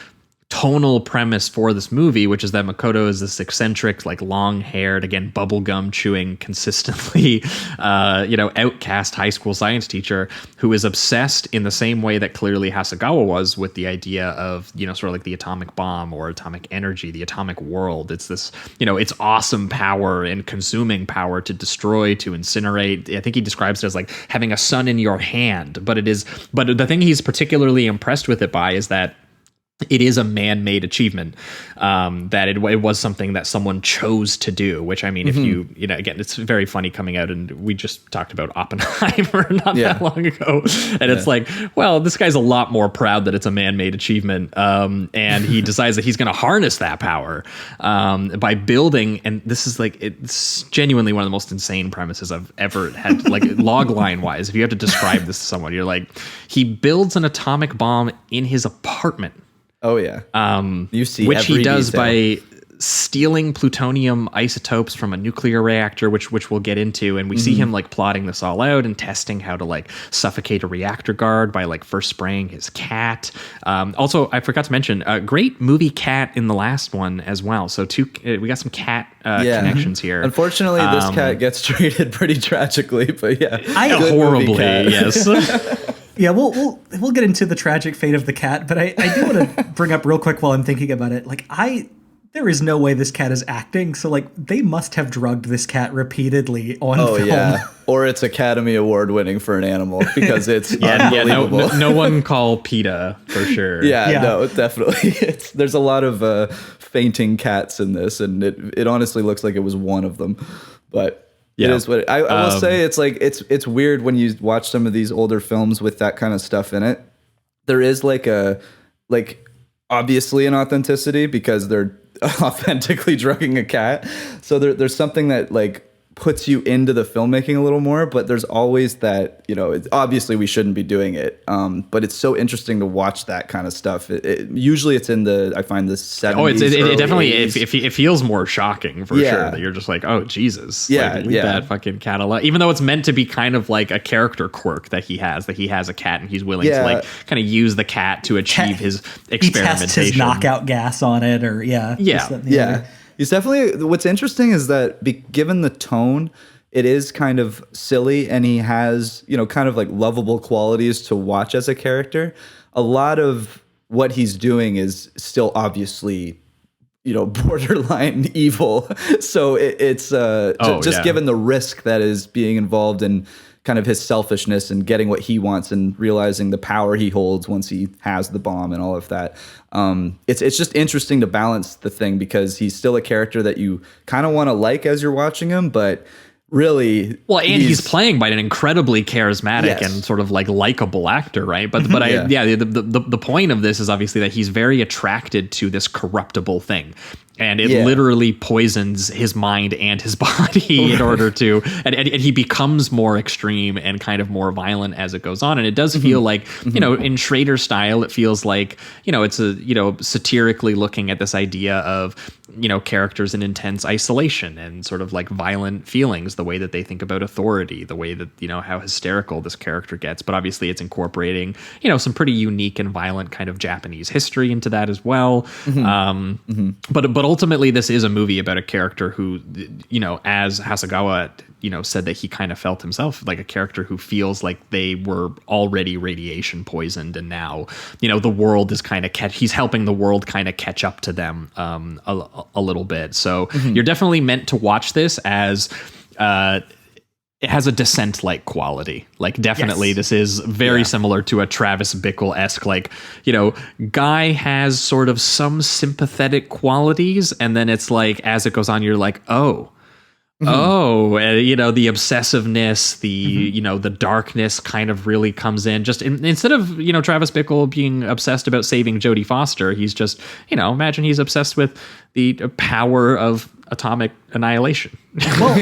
tonal premise for this movie, which is that Makoto is this eccentric, like long-haired, again, bubblegum chewing consistently, outcast high school science teacher who is obsessed in the same way that clearly Hasegawa was with the idea of, sort of like the atomic bomb or atomic energy, the atomic world. It's this, it's awesome power and consuming power to destroy, to incinerate. I think he describes it as like having a sun in your hand, but the thing he's particularly impressed with it by is that it is a man-made achievement, that it was something that someone chose to do, which, I mean, if you again, it's very funny coming out, and we just talked about Oppenheimer not that long ago. And it's like, well, this guy's a lot more proud that it's a man-made achievement. And he decides that he's going to harness that power by building. And this is like, it's genuinely one of the most insane premises I've ever had, like log line wise. If you have to describe this to someone, you're like, he builds an atomic bomb in his apartment. Oh yeah. You see, which he does detail. by stealing plutonium isotopes from a nuclear reactor, which we'll get into, and we see him like plotting this all out and testing how to like suffocate a reactor guard by like first spraying his cat. Also, I forgot to mention, a great movie cat in the last one as well. So we got some cat connections here. Unfortunately, this cat gets treated pretty tragically, but horribly, yes. Yeah, we'll get into the tragic fate of the cat, but I do want to bring up real quick while I'm thinking about it. Like, there is no way this cat is acting, so like they must have drugged this cat repeatedly on film. Oh yeah, or it's Academy Award winning for an animal, because it's unbelievable. No one call PETA for sure. No, definitely. There's a lot of fainting cats in this, and it honestly looks like it was one of them, but. Yeah. It is what I will say. It's like it's weird when you watch some of these older films with that kind of stuff in it. There is like obviously an authenticity because they're authentically drugging a cat. So there's something that like puts you into the filmmaking a little more, but there's always that, obviously we shouldn't be doing it. But it's so interesting to watch that kind of stuff. Usually it's in I find the 70s. Oh, it definitely, it feels more shocking for sure, that you're just like, oh, Jesus. Yeah. Like, leave that fucking cat alone. Even though it's meant to be kind of like a character quirk that he has a cat and he's willing to like kind of use the cat to achieve his experimentation. He tests his knockout gas on it or Yeah. He's definitely, what's interesting is that given the tone, it is kind of silly, and he has, kind of like lovable qualities to watch as a character. A lot of what he's doing is still obviously, borderline evil. So it's given the risk that is being involved in kind of his selfishness and getting what he wants and realizing the power he holds once he has the bomb and all of that. It's just interesting to balance the thing, because he's still a character that you kind of want to like as you're watching him, but really, he's playing by an incredibly charismatic and sort of like likable actor, right? But the point of this is obviously that he's very attracted to this corruptible thing, and it literally poisons his mind and his body in order to, and he becomes more extreme and kind of more violent as it goes on. And it does feel like, in Schrader style, it feels like, it's satirically looking at this idea of, characters in intense isolation and sort of like violent feelings, the way that they think about authority, the way that, how hysterical this character gets. But obviously it's incorporating, some pretty unique and violent kind of Japanese history into that as well. But ultimately this is a movie about a character who, as Hasegawa, said that he kind of felt himself like a character who feels like they were already radiation poisoned. And now, the world is kind of he's helping the world kind of catch up to them a little bit. So you're definitely meant to watch this as it has a Descent-like quality. Like, definitely this is very similar to a Travis Bickle-esque, like, guy has sort of some sympathetic qualities, and then it's like, as it goes on, you're like, the obsessiveness, the darkness kind of really comes in. Just instead of, Travis Bickle being obsessed about saving Jodie Foster, he's just, imagine he's obsessed with the power of atomic annihilation. Well,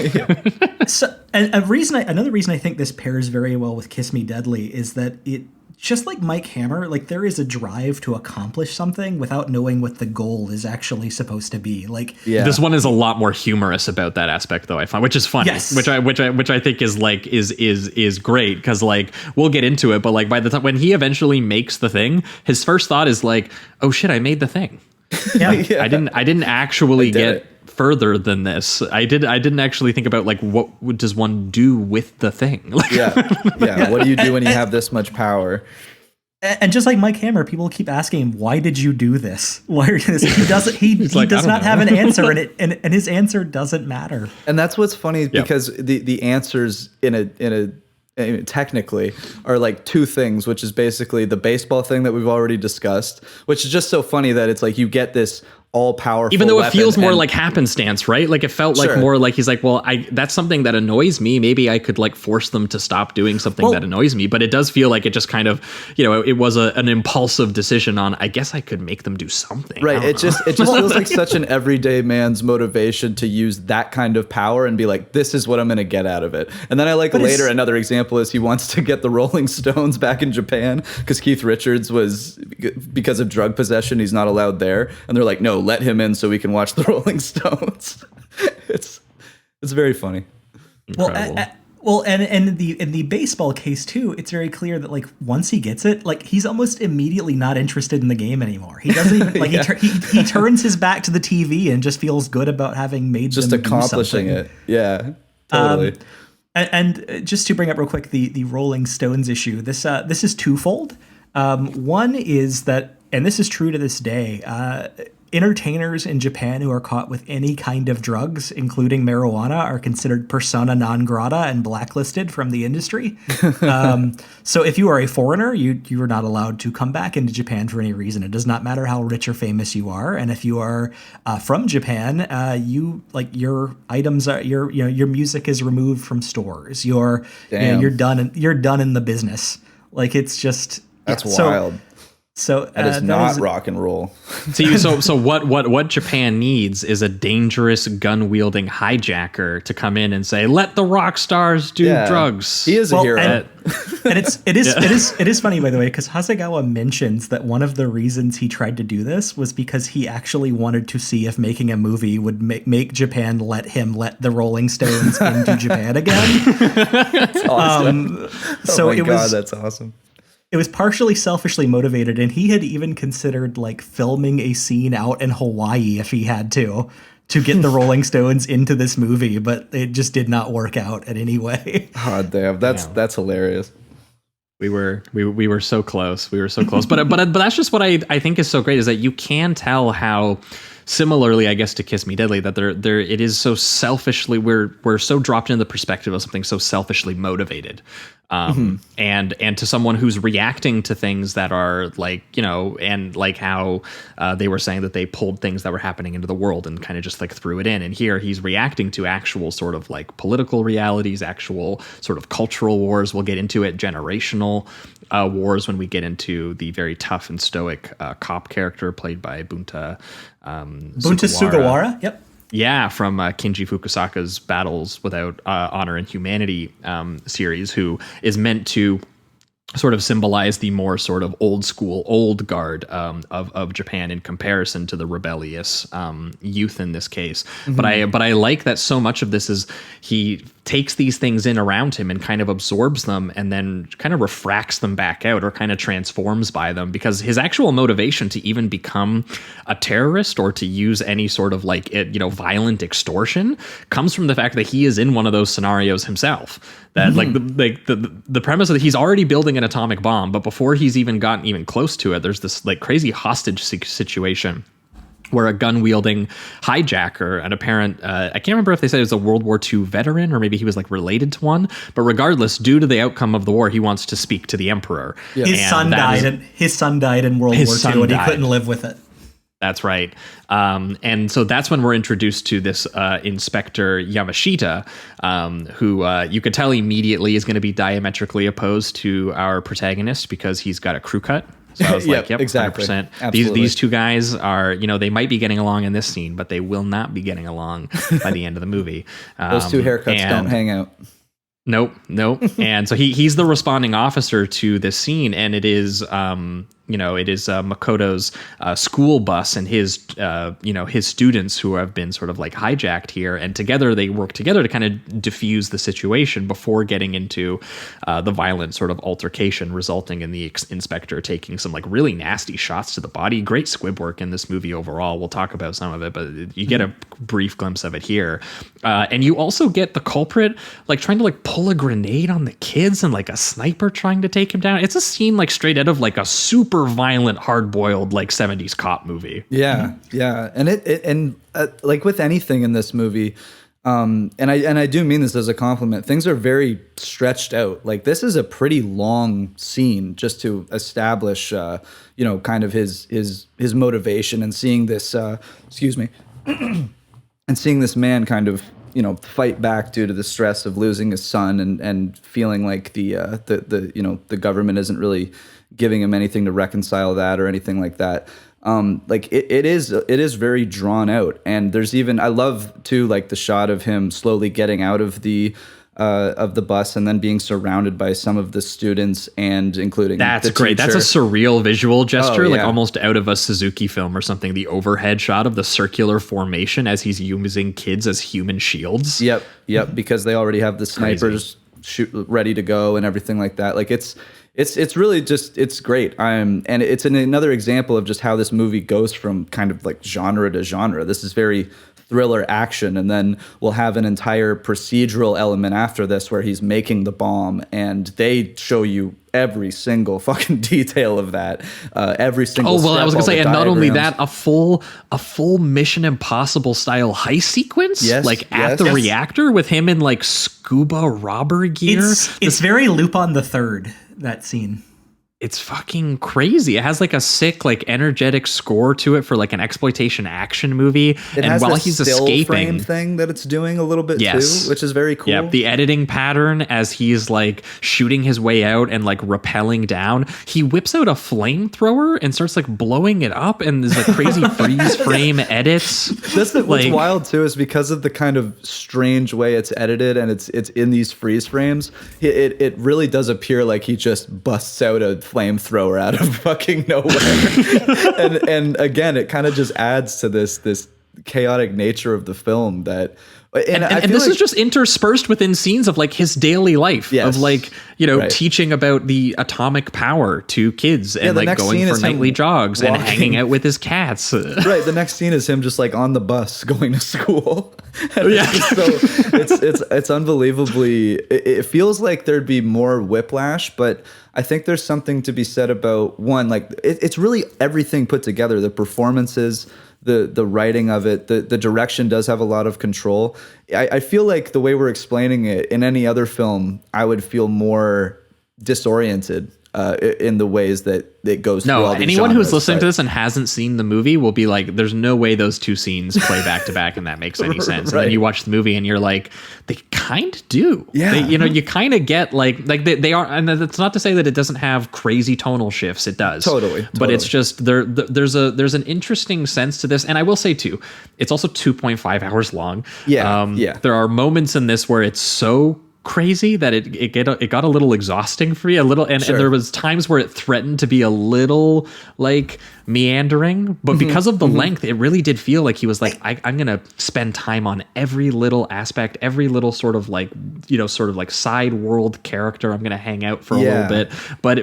so another reason I think this pairs very well with Kiss Me Deadly is that it, just like Mike Hammer, like, there is a drive to accomplish something without knowing what the goal is actually supposed to be. Like, this one is a lot more humorous about that aspect, though, I find, which is funny. Yes. Which I think is like is great, because like we'll get into it, but like by the time when he eventually makes the thing, his first thought is like, oh shit, I made the thing. Yeah. I didn't actually get further than this. I didn't actually think about like what does one do with the thing. Like, what do you do when you have this much power? And just like Mike Hammer, people keep asking him, "Why did you do this? Why are you doing this?" He doesn't. He does not have an answer, and his answer doesn't matter. And that's what's funny, because the answers technically are like two things, which is basically the baseball thing that we've already discussed, which is just so funny that it's like you get this all-powerful even though it weapon, feels more like happenstance, right? Like, it felt like more like he's like, well, that's something that annoys me. Maybe I could like force them to stop doing something that annoys me. But it does feel like it just kind of, it was an impulsive decision on, I guess I could make them do something. Right. It just feels like such an everyday man's motivation to use that kind of power and be like, this is what I'm going to get out of it. And then I like later, another example is he wants to get the Rolling Stones back in Japan because Keith Richards because of drug possession, he's not allowed there. And they're like, no, let him in so we can watch the Rolling Stones. It's very funny. Well, and in the baseball case too, it's very clear that like once he gets it, like he's almost immediately not interested in the game anymore. He doesn't even like he turns his back to the TV and just feels good about having made just them accomplishing do something. it. Yeah, totally. And just to bring up real quick the Rolling Stones issue, this is twofold. One is that, and this is true to this day, entertainers in Japan who are caught with any kind of drugs, including marijuana, are considered persona non grata and blacklisted from the industry. So if you are a foreigner, you are not allowed to come back into Japan for any reason. It does not matter how rich or famous you are. And if you are from Japan, your items are your music is removed from stores. You're done in the business. Like, it's just that's wild. So that is not rock and roll. So what Japan needs is a dangerous gun wielding hijacker to come in and say, "Let the rock stars do drugs." He is a hero. And it is funny, by the way, because Hasegawa mentions that one of the reasons he tried to do this was because he actually wanted to see if making a movie would make Japan let the Rolling Stones into Japan again. That's awesome. That's awesome. It was partially selfishly motivated, and he had even considered like filming a scene out in Hawaii if he had to get the Rolling Stones into this movie, but it just did not work out in any way. Oh damn, that's hilarious. We were so close. We were so close. But that's just what I think is so great, is that you can tell how similarly, I guess, to Kiss Me Deadly, that there it is so selfishly, we're so dropped into the perspective of something so selfishly motivated. And to someone who's reacting to things that are like, you know, and like how they were saying that they pulled things that were happening into the world and kind of just like threw it in. And here he's reacting to actual sort of like political realities, actual sort of cultural wars. We'll get into it, generational wars, when we get into the very tough and stoic cop character played by Bunta Sugawara. Yep. Yeah, from Kinji Fukusaka's Battles Without Honor and Humanity series, who is meant to sort of symbolize the more sort of old school, old guard of Japan in comparison to the rebellious youth in this case. Mm-hmm. But I like that so much of this is he takes these things in around him and kind of absorbs them and then kind of refracts them back out or kind of transforms by them, because his actual motivation to even become a terrorist or to use any sort of like, violent extortion comes from the fact that he is in one of those scenarios himself. That the premise of that he's already building an atomic bomb, but before he's even gotten even close to it, there's this like crazy hostage situation where a gun-wielding hijacker, an apparent, I can't remember if they said it was a World War II veteran or maybe he was like related to one, but regardless, due to the outcome of the war, he wants to speak to the emperor. Yeah. His son died in World War II and he couldn't live with it. That's right. And so that's when we're introduced to this Inspector Yamashita, who you could tell immediately is going to be diametrically opposed to our protagonist because he's got a crew cut. So I was like, yep, exactly. 100%. These two guys are, they might be getting along in this scene, but they will not be getting along by the end of the movie. Those two haircuts don't hang out. Nope. And so he's the responding officer to this scene, and it is Makoto's school bus and his students who have been sort of like hijacked here, and together they work together to kind of diffuse the situation before getting into the violent sort of altercation, resulting in the inspector taking some like really nasty shots to the body. Great squib work in this movie overall. We'll talk about some of it, but you get a brief glimpse of it here, and you also get the culprit like trying to like pull a grenade on the kids and like a sniper trying to take him down. It's a scene like straight out of like a super violent, hard-boiled like 70s cop movie. Yeah. And like with anything in this movie, and I do mean this as a compliment, things are very stretched out. Like this is a pretty long scene just to establish kind of his motivation, and seeing this and seeing this man kind of fight back due to the stress of losing his son and feeling like the government isn't really giving him anything to reconcile that or anything like that. It is very drawn out, and there's even, I love too, like the shot of him slowly getting out of the bus and then being surrounded by some of the students, and including that's the great. teacher. That's a surreal visual gesture, like almost out of a Suzuki film or something. The overhead shot of the circular formation as he's using kids as human shields. Yep, because they already have the snipers ready to go and everything like that. Like it's really just, it's great. And it's another example of just how this movie goes from kind of like genre to genre. This is very thriller action, and then we'll have an entire procedural element after this where he's making the bomb, and they show you every single fucking detail of that. Every single step, I was gonna say, and not only diagrams. that, a full Mission Impossible style heist sequence, at the reactor with him in like scuba robber gear. It's very Lupin the Third, that scene. it's fucking crazy. It has like a sick, like energetic score to it for like an exploitation action movie. It and has while this he's still escaping frame thing that it's doing a little bit too, which is very cool. Yeah, the editing pattern as he's like shooting his way out and like rappelling down, he whips out a flamethrower and starts like blowing it up, and there's like crazy freeze frame edits. That's what's wild too, is because of the kind of strange way it's edited and it's in these freeze frames. It really does appear like he just busts out a flamethrower out of fucking nowhere. and again, it kind of just adds to this chaotic nature of the film that. And this is just interspersed within scenes of like his daily life of like, teaching about the atomic power to kids and like going for nightly jogs and hanging out with his cats. Right. The next scene is him just like on the bus going to school. So it's unbelievably, it feels like there'd be more whiplash, but I think there's something to be said about one, like it's really everything put together, the performances, the writing of it, the direction does have a lot of control. I feel like the way we're explaining it in any other film, I would feel more disoriented in the ways that it goes through all these anyone genres, who's listening to this and hasn't seen the movie will be like, there's no way those two scenes play back to back and that makes any sense. And then you watch the movie and you're like, they kind of do. Yeah. You kind of get like they are, and it's not to say that it doesn't have crazy tonal shifts. It does. Totally. But it's just there's an interesting sense to this. And I will say too, it's also 2.5 hours long. There are moments in this where it's so crazy that it got a little exhausting for you, and there was times where it threatened to be a little like meandering, but because of the length, it really did feel like he was like, I'm gonna spend time on every little aspect, every little sort of like side world character. I'm gonna hang out for a little bit, but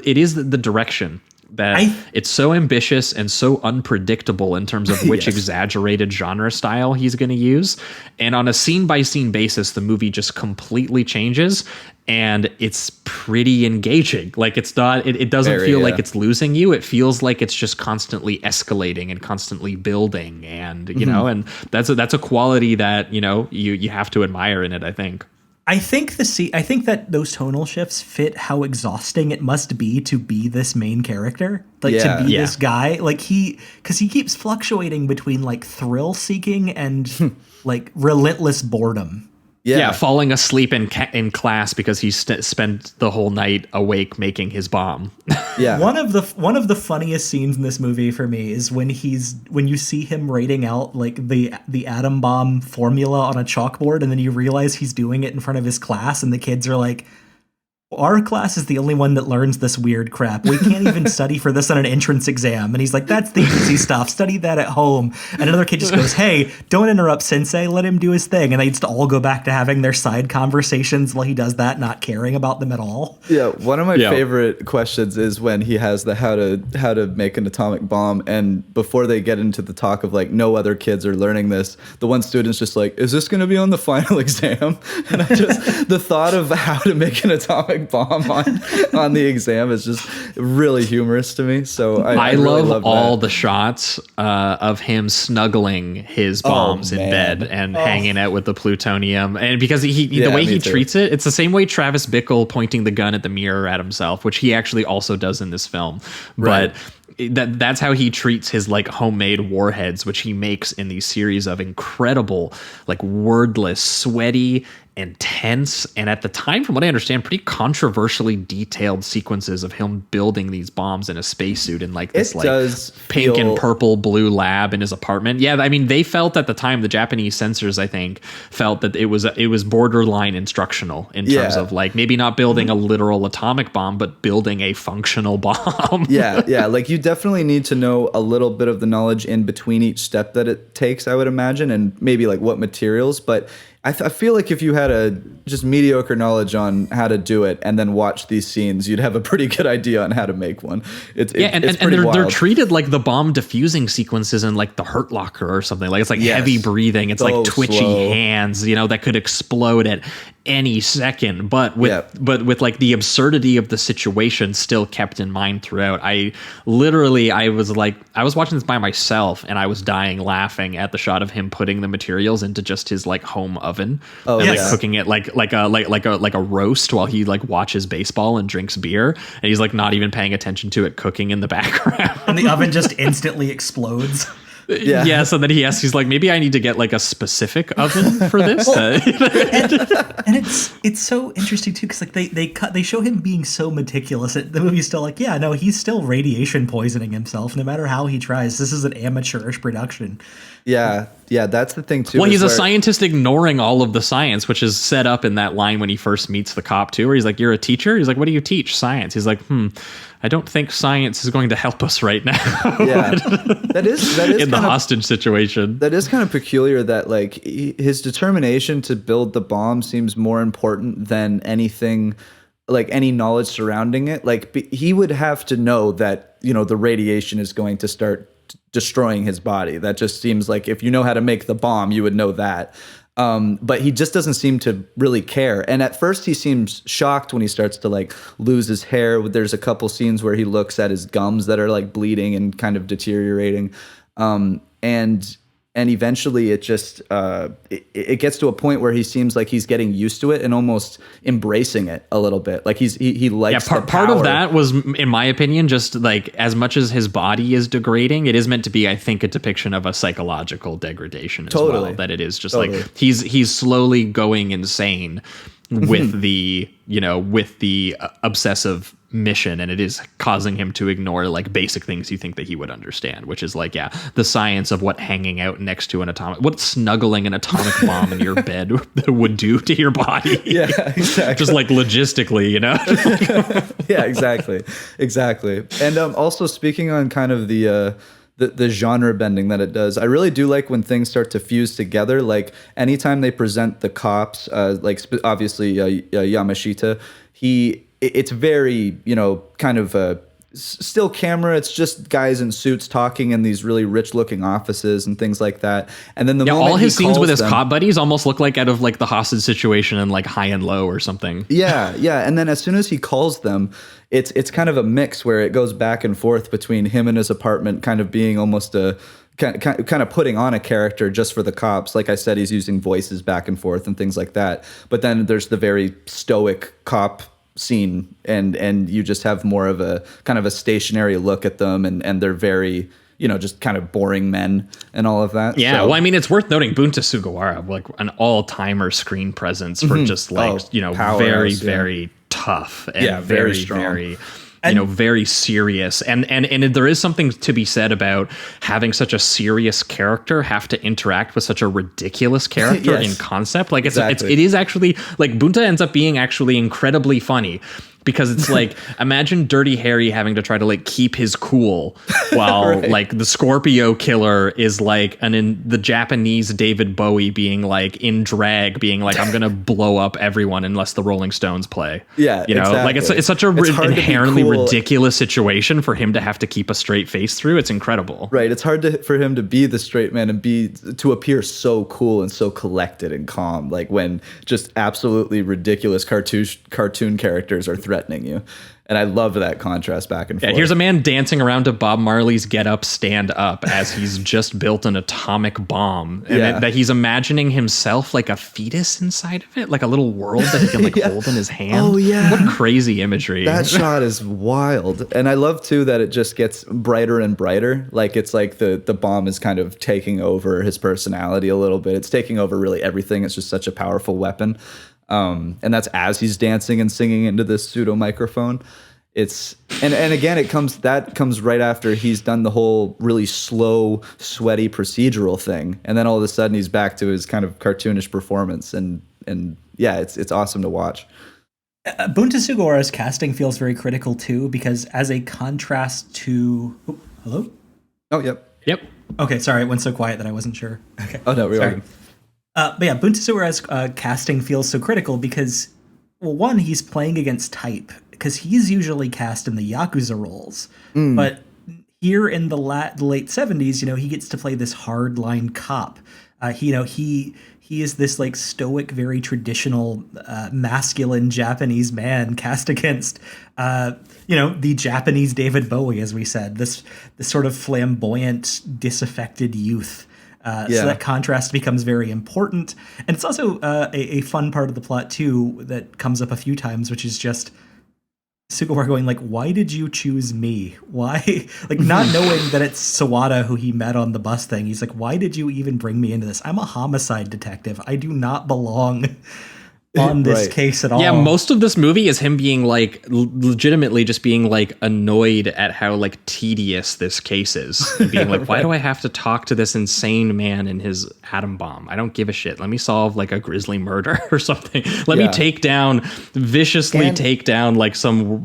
it is the direction that it's so ambitious and so unpredictable in terms of which exaggerated genre style he's going to use. And on a scene by scene basis, the movie just completely changes and it's pretty engaging. Like it doesn't feel like it's losing you. It feels like it's just constantly escalating and constantly building. And, and that's a quality that, you have to admire in it, I think. I think that those tonal shifts fit how exhausting it must be to be this main character, to be this guy, because he keeps fluctuating between like thrill seeking and like relentless boredom. Yeah, falling asleep in class because he spent the whole night awake making his bomb. Yeah, one of the funniest scenes in this movie for me is when you see him writing out like the atom bomb formula on a chalkboard, and then you realize he's doing it in front of his class, and the kids are like, our class is the only one that learns this weird crap. We can't even study for this on an entrance exam. And he's like, that's the easy stuff. Study that at home. And another kid just goes, hey, don't interrupt Sensei. Let him do his thing. And they just all go back to having their side conversations while he does that, not caring about them at all. Yeah, one of my favorite questions is when he has the how to make an atomic bomb. And before they get into the talk of like, no other kids are learning this, the one student's just like, is this going to be on the final exam? And the thought of how to make an atomic bomb on the exam is just really humorous to me. So I really love all the shots of him snuggling his bombs in bed and hanging out with the plutonium, and because the way he treats it, it's the same way Travis Bickle pointing the gun at the mirror at himself, which he actually also does in this film, but that's how he treats his like homemade warheads, which he makes in these series of incredible, like wordless, sweaty, intense, and at the time, from what I understand, pretty controversially detailed sequences of him building these bombs in a spacesuit in like this pink and purple blue lab in his apartment. Yeah, I mean, they felt at the time, the Japanese censors, I think, felt that it was borderline instructional in terms of like maybe not building a literal atomic bomb, but building a functional bomb. Yeah, like you definitely need to know a little bit of the knowledge in between each step that it takes, I would imagine, and maybe like what materials, but I feel like if you had a just mediocre knowledge on how to do it and then watch these scenes, you'd have a pretty good idea on how to make one. It's they're treated like the bomb diffusing sequences in like the Hurt Locker or something. Like it's like heavy breathing. It's like twitchy hands, that could explode at any second, but with like the absurdity of the situation still kept in mind throughout. I was watching this by myself and I was dying laughing at the shot of him putting the materials into just his like home oven and like cooking it like a roast while he like watches baseball and drinks beer, and he's like not even paying attention to it cooking in the background. And the oven just instantly explodes. Yeah. So then he's like, maybe I need to get like a specific oven for this. and it's so interesting too, because like they show him being so meticulous. The movie's still like, yeah, no, he's still radiation poisoning himself no matter how he tries. This is an amateurish production. Yeah, that's the thing too. Well, he's a scientist ignoring all of the science, which is set up in that line when he first meets the cop too, where he's like, "You're a teacher?" He's like, "What do you teach?" Science. He's like, I don't think science is going to help us right now. Yeah, that is in the hostage situation. That is kind of peculiar. That like his determination to build the bomb seems more important than anything, like any knowledge surrounding it. Like he would have to know that the radiation is going to start destroying his body. That just seems like if you know how to make the bomb, you would know that. But he just doesn't seem to really care. And at first he seems shocked when he starts to like lose his hair. There's a couple scenes where he looks at his gums that are like bleeding and kind of deteriorating. And eventually it just it gets to a point where he seems like he's getting used to it and almost embracing it a little bit. Like he likes the part of that was, in my opinion, just like as much as his body is degrading, it is meant to be, I think, a depiction of a psychological degradation as well. That it is just like he's slowly going insane with the obsessive mission, and it is causing him to ignore like basic things you think that he would understand, which is like the science of what hanging out next to what snuggling an atomic bomb in your bed would do to your body. Yeah, exactly. Just like logistically, Yeah, exactly. And also speaking on kind of the genre bending that it does, I really do like when things start to fuse together. Like anytime they present the cops, obviously Yamashita, it's very, kind of a still camera. It's just guys in suits talking in these really rich looking offices and things like that. And then all his scenes with his cop buddies almost look like out of like the hostage situation in like High and Low or something. Yeah. And then as soon as he calls them, it's kind of a mix where it goes back and forth between him and his apartment kind of being almost a kind of putting on a character just for the cops. Like I said, he's using voices back and forth and things like that. But then there's the very stoic cop scene, and you just have more of a kind of a stationary look at them, and they're very just kind of boring men and all of that. Yeah, well, I mean, it's worth noting Bunta Sugawara, like an all-timer screen presence for just like very tough and very strong. Very very serious, and there is something to be said about having such a serious character have to interact with such a ridiculous character in concept. Like it is actually like Bunta ends up being actually incredibly funny. Because it's like, imagine Dirty Harry having to try to like keep his cool while like the Scorpio killer is like the Japanese David Bowie being like in drag, being like, I'm going to blow up everyone unless the Rolling Stones play. Yeah, exactly. Like it's such a inherently ridiculous situation for him to have to keep a straight face through. It's incredible. Right. It's hard for him to be the straight man and to appear so cool and so collected and calm. Like when just absolutely ridiculous cartoon characters are threatening you. And I love that contrast back and forth. Yeah, here's a man dancing around to Bob Marley's Get Up, Stand Up as he's just built an atomic bomb. And that he's imagining himself like a fetus inside of it, like a little world that he can like hold in his hand. Oh, yeah. What crazy imagery. That shot is wild. And I love, too, that it just gets brighter and brighter. Like it's like the bomb is kind of taking over his personality a little bit. It's taking over really everything. It's just such a powerful weapon. And that's as he's dancing and singing into this pseudo microphone. It's and again it comes right after he's done the whole really slow, sweaty procedural thing, and then all of a sudden he's back to his kind of cartoonish performance, and yeah, it's awesome to watch. Bunta Sugawara's casting feels very critical too, because as a contrast to hello? Oh, yep. Okay, sorry, it went so quiet that I wasn't sure. Okay. Oh no, sorry. But yeah, Bunta Sugawara's casting feels so critical because, well, one, he's playing against type, because he's usually cast in the Yakuza roles. But here in the late 70s, he gets to play this hardline cop. He he is this like stoic, very traditional, masculine Japanese man cast against, the Japanese David Bowie, as we said, this sort of flamboyant, disaffected youth. So that contrast becomes very important. And it's also a fun part of the plot, too, that comes up a few times, which is just Sugawara going like, why did you choose me? Why? Like, not knowing that it's Sawada who he met on the bus thing. He's like, why did you even bring me into this? I'm a homicide detective. I do not belong on this case at all. Yeah, most of this movie is him being like legitimately just being like annoyed at how like tedious this case is. And being like, why do I have to talk to this insane man in his atom bomb? I don't give a shit. Let me solve like a grisly murder or something. Let me viciously take down like some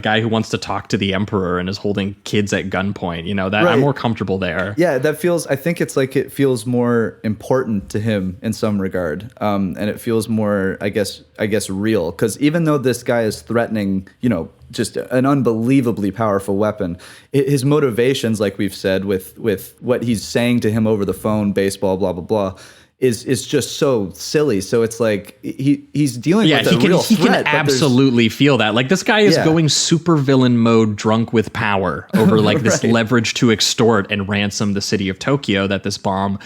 guy who wants to talk to the emperor and is holding kids at gunpoint. I'm more comfortable there. Yeah, I think it's like it feels more important to him in some regard. And it feels more, I guess real, because even though this guy is threatening, just an unbelievably powerful weapon, his motivations, like we've said, with what he's saying to him over the phone, baseball, blah blah blah, is just so silly. So it's like he's dealing with a real threat. He can absolutely feel that. Like, this guy is going super villain mode, drunk with power over like this leverage to extort and ransom the city of Tokyo that this bomb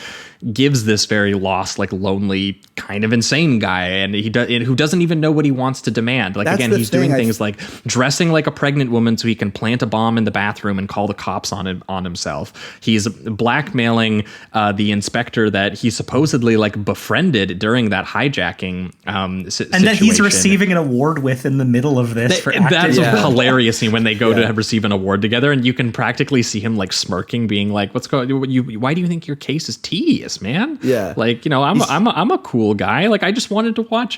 gives this very lost, like lonely, kind of insane guy, and who doesn't even know what he wants to demand. Like, again, he's doing things like dressing like a pregnant woman so he can plant a bomb in the bathroom and call the cops on himself. He's blackmailing the inspector that he supposedly like befriended during that hijacking and that he's receiving an award with in the middle of this. That's hilarious when they go to receive an award together, and you can practically see him like smirking, being like, "What's going? Why do you think your case is tedious, man?" Yeah, like, I'm a cool guy. Like, I just wanted to watch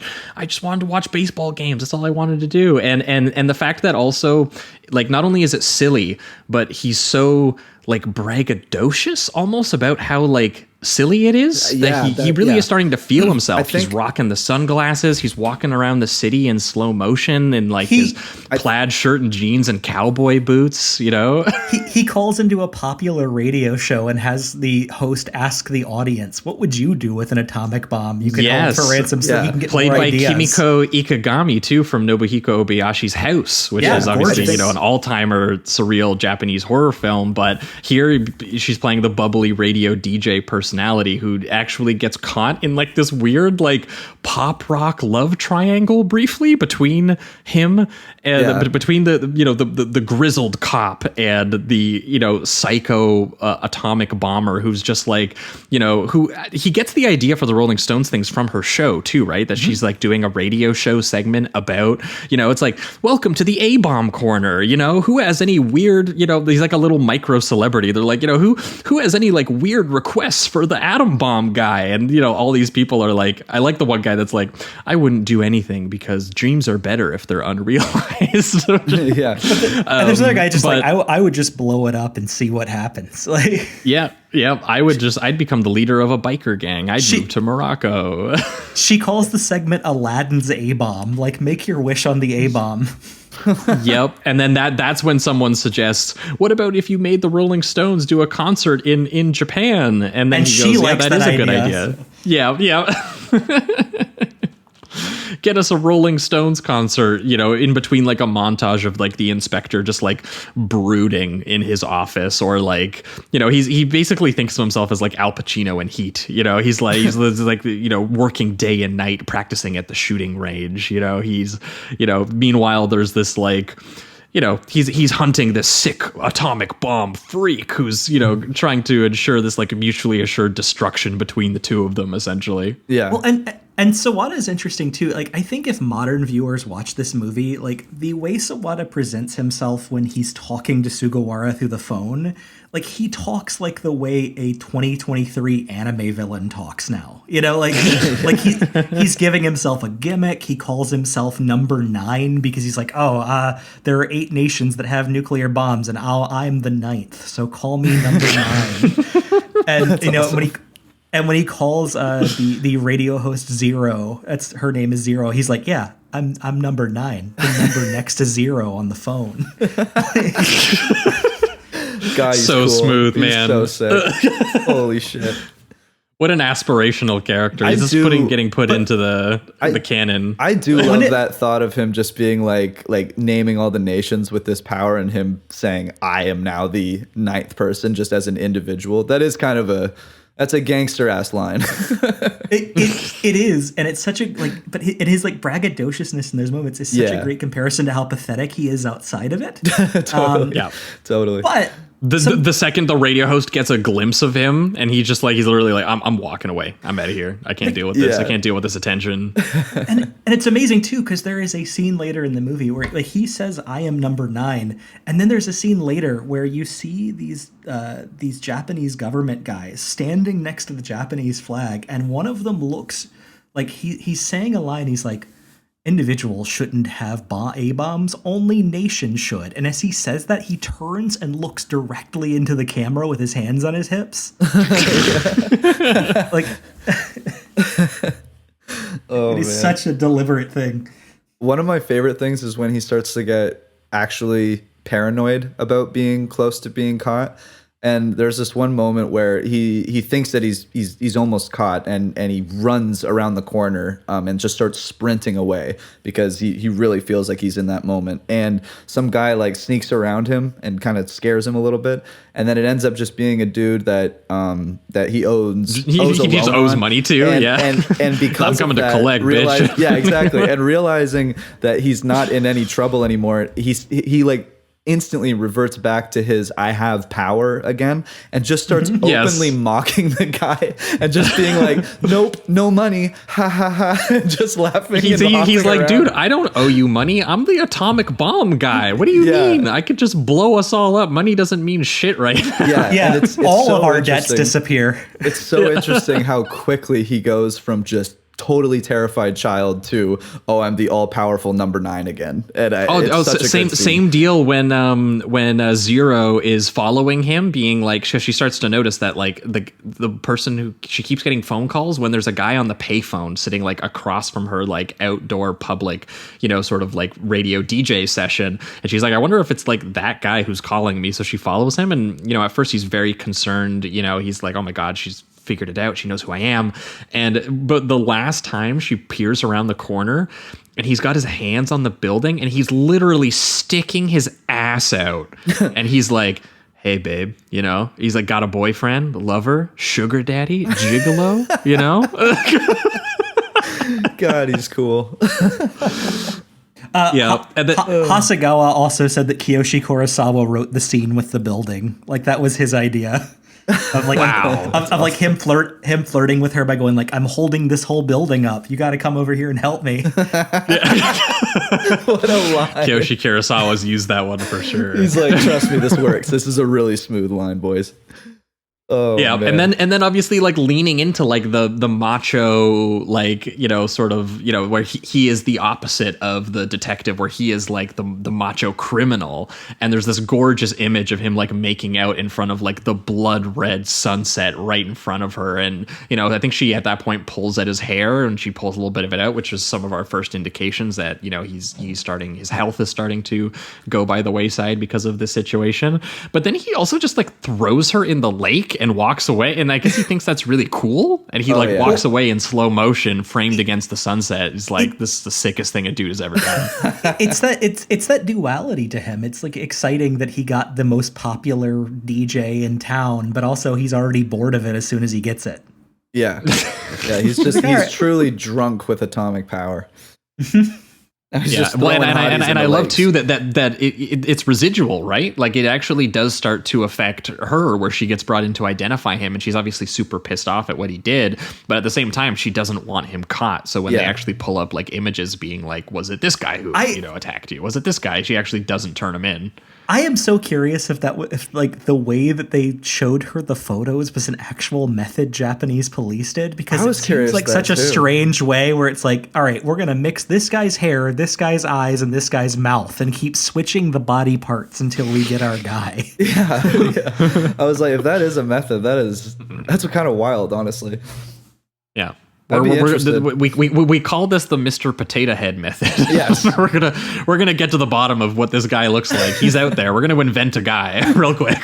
baseball games. That's all I wanted to do. And the fact that also, like, not only is it silly, but he's so like braggadocious almost about how like silly it is he really is starting to feel himself. He's rocking the sunglasses. He's walking around the city in slow motion in like his plaid shirt and jeans and cowboy boots. He calls into a popular radio show and has the host ask the audience, "What would you do with an atomic bomb? You can hold for ransom so he can get played more by ideas." Kimiko Ikegami too, from Nobuhiko Obayashi's House, which is obviously an all-timer surreal Japanese horror film. But here she's playing the bubbly radio DJ personality who actually gets caught in like this weird like pop rock love triangle briefly between him and between the grizzled cop and the psycho atomic bomber who's just like who he gets the idea for the Rolling Stones things from her show too, right? That she's like doing a radio show segment about it's like, welcome to the A-bomb corner, who has any weird he's like a little micro celebrity. They're like, who has any like weird requests for the atom bomb guy, and all these people are like, I like the one guy that's like, I wouldn't do anything because dreams are better if they're unrealized. And there's another guy just like, I would just blow it up and see what happens. Like, I'd become the leader of a biker gang. I'd move to Morocco. She calls the segment Aladdin's A-bomb, like, make your wish on the A-bomb. Yep. And then that's when someone suggests, what about if you made the Rolling Stones do a concert in Japan? And then he goes, that is a good idea. Yeah. Get us a Rolling Stones concert, in between like a montage of like the inspector just like brooding in his office, or like, he basically thinks of himself as like Al Pacino in Heat. He's like working day and night practicing at the shooting range. Meanwhile there's this like, he's hunting this sick atomic bomb freak who's, trying to ensure this like mutually assured destruction between the two of them, essentially. Yeah. Well, and Sawada is interesting too. Like, I think if modern viewers watch this movie, like the way Sawada presents himself when he's talking to Sugawara through the phone, like he talks like the way a 2023 anime villain talks now. Like he's giving himself a gimmick. He calls himself number 9 because he's like, there are 8 nations that have nuclear bombs, and I'm the 9th, so call me number 9. And awesome. When he calls the radio host Zero, her name is Zero. He's like, yeah, I'm number 9, the number next to 0 on the phone. God, so cool. Smooth, he's man. So sick. Holy shit. What an aspirational character. He's getting put into the canon. I do love that thought of him just being like naming all the nations with this power and him saying, I am now the ninth person just as an individual. That is kind of that's a gangster ass line. It is. And it's such a but his like braggadociousness in those moments is such a great comparison to how pathetic he is outside of it. Totally. Totally. But the second the radio host gets a glimpse of him, and he's literally like, I'm walking away. I'm out of here. I can't deal with this. I can't deal with this attention. and it's amazing too, because there is a scene later in the movie where like he says, I am number 9. And then there's a scene later where you see these Japanese government guys standing next to the Japanese flag, and one of them looks like he's saying a line. He's like, individuals shouldn't have A-bombs, only nations should. And as he says that, he turns and looks directly into the camera with his hands on his hips. Like, it is such a deliberate thing. One of my favorite things is when he starts to get actually paranoid about being close to being caught. And there's this one moment where he thinks that he's almost caught, and he runs around the corner and just starts sprinting away because he really feels like he's in that moment. And some guy like sneaks around him and kind of scares him a little bit. And then it ends up just being a dude that he owes money to. And because I'm coming of that, to collect, bitch. Yeah, exactly. And realizing that he's not in any trouble anymore, he like instantly reverts back to his I have power again and just starts openly mocking the guy and just being like, nope, no money, ha ha ha, just laughing. He's like, around. Dude, I don't owe you money. I'm the atomic bomb guy. What do you mean? I could just blow us all up. Money doesn't mean shit right now. Yeah. It's all so of our debts disappear. It's so interesting how quickly he goes from just totally terrified child to I'm the all-powerful number 9 again. And same deal when Zero is following him, being like, she starts to notice that like the person who she keeps getting phone calls when there's a guy on the payphone sitting like across from her, like outdoor public, sort of like radio DJ session, and she's like, I wonder if it's like that guy who's calling me. So she follows him, and at first he's very concerned. He's like, oh my god, she's figured it out. She knows who I am. But the last time she peers around the corner and he's got his hands on the building and he's literally sticking his ass out. And he's like, hey babe, he's like, got a boyfriend, lover, sugar daddy, gigolo, God, he's cool. Hasegawa also said that Kiyoshi Kurosawa wrote the scene with the building. Like that was his idea. Of like, of like him flirting with her by going like, I'm holding this whole building up. You got to come over here and help me. What a lie. Kiyoshi Kurosawa's used that one for sure. He's like, trust me, this works. This is a really smooth line, boys. Oh, yeah, man. and then obviously like leaning into like the macho, like, sort of, where he is the opposite of the detective, where he is like the macho criminal, and there's this gorgeous image of him like making out in front of like the blood red sunset right in front of her, and I think she at that point pulls at his hair and she pulls a little bit of it out, which is some of our first indications that he's starting, his health is starting to go by the wayside because of this situation. But then he also just like throws her in the lake and walks away, and I guess he thinks that's really cool, and he walks away in slow motion framed against the sunset. He's like, this is the sickest thing a dude has ever done. It's that duality to him. It's like exciting that he got the most popular DJ in town, but also he's already bored of it as soon as he gets it. Yeah he's truly drunk with atomic power. And I love too that it's residual, right? Like it actually does start to affect her, where she gets brought in to identify him, and she's obviously super pissed off at what he did, but at the same time she doesn't want him caught. So when they actually pull up like images being like, was it this guy who attacked you? Was it this guy? She actually doesn't turn him in. I am so curious if like the way that they showed her the photos was an actual method Japanese police did, because it seems like such a strange way where it's like, all right, we're going to mix this guy's hair, this guy's eyes, and this guy's mouth and keep switching the body parts until we get our guy. Yeah. I was like, if that is a method, that's kind of wild, honestly. Yeah. We call this the Mr. Potato Head method. Yes. we're gonna get to the bottom of what this guy looks like. He's out there. We're gonna invent a guy real quick.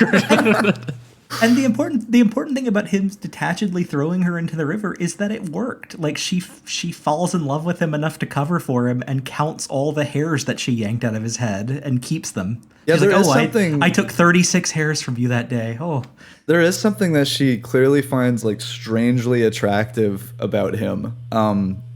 And the important thing about him detachedly throwing her into the river is that it worked. Like she falls in love with him enough to cover for him and counts all the hairs that she yanked out of his head and keeps them. Yeah, She's there like, is something. I took 36 hairs from you that day. Oh, There is something that she clearly finds like strangely attractive about him.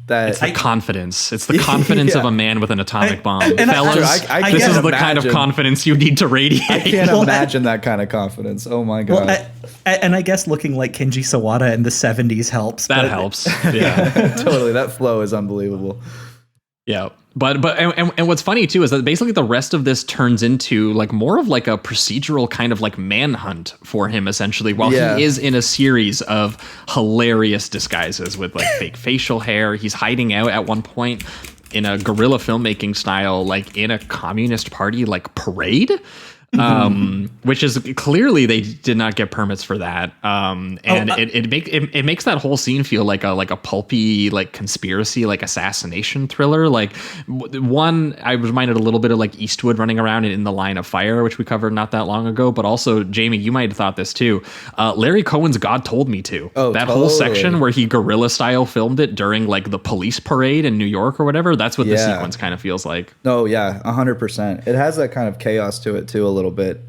It's the confidence. It's the confidence of a man with an atomic bomb. and Fellas, I this can't is the kind of imagine. confidence you need to radiate. I can't imagine that kind of confidence. Oh my god. well, and I guess looking like Kenji Sawada in the 70s helps. That but- helps. Yeah. Totally, that flow is unbelievable. Yeah. But what's funny too is that basically the rest of this turns into like more of like a procedural kind of like manhunt for him essentially, while he is in a series of hilarious disguises with like fake facial hair. He's hiding out at one point in a guerrilla filmmaking style, like in a communist party like parade. Which is clearly they did not get permits for that. It makes that whole scene feel like a pulpy, like conspiracy, like assassination thriller. Like one, I was reminded a little bit of like Eastwood running around in The Line of Fire, which we covered not that long ago. But also, Jamie, you might have thought this too. Larry Cohen's God Told Me To. That whole section where he guerrilla style filmed it during like the police parade in New York or whatever. That's what the sequence kind of feels like. Oh yeah, 100%. It has that kind of chaos to it too, a little bit.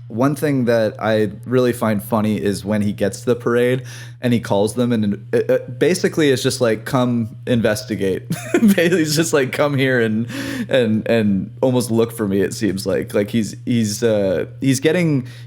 One thing that I really find funny is when he gets to the parade and he calls them, and basically it's just like, come investigate. He's just like, come here and almost look for me. It seems like he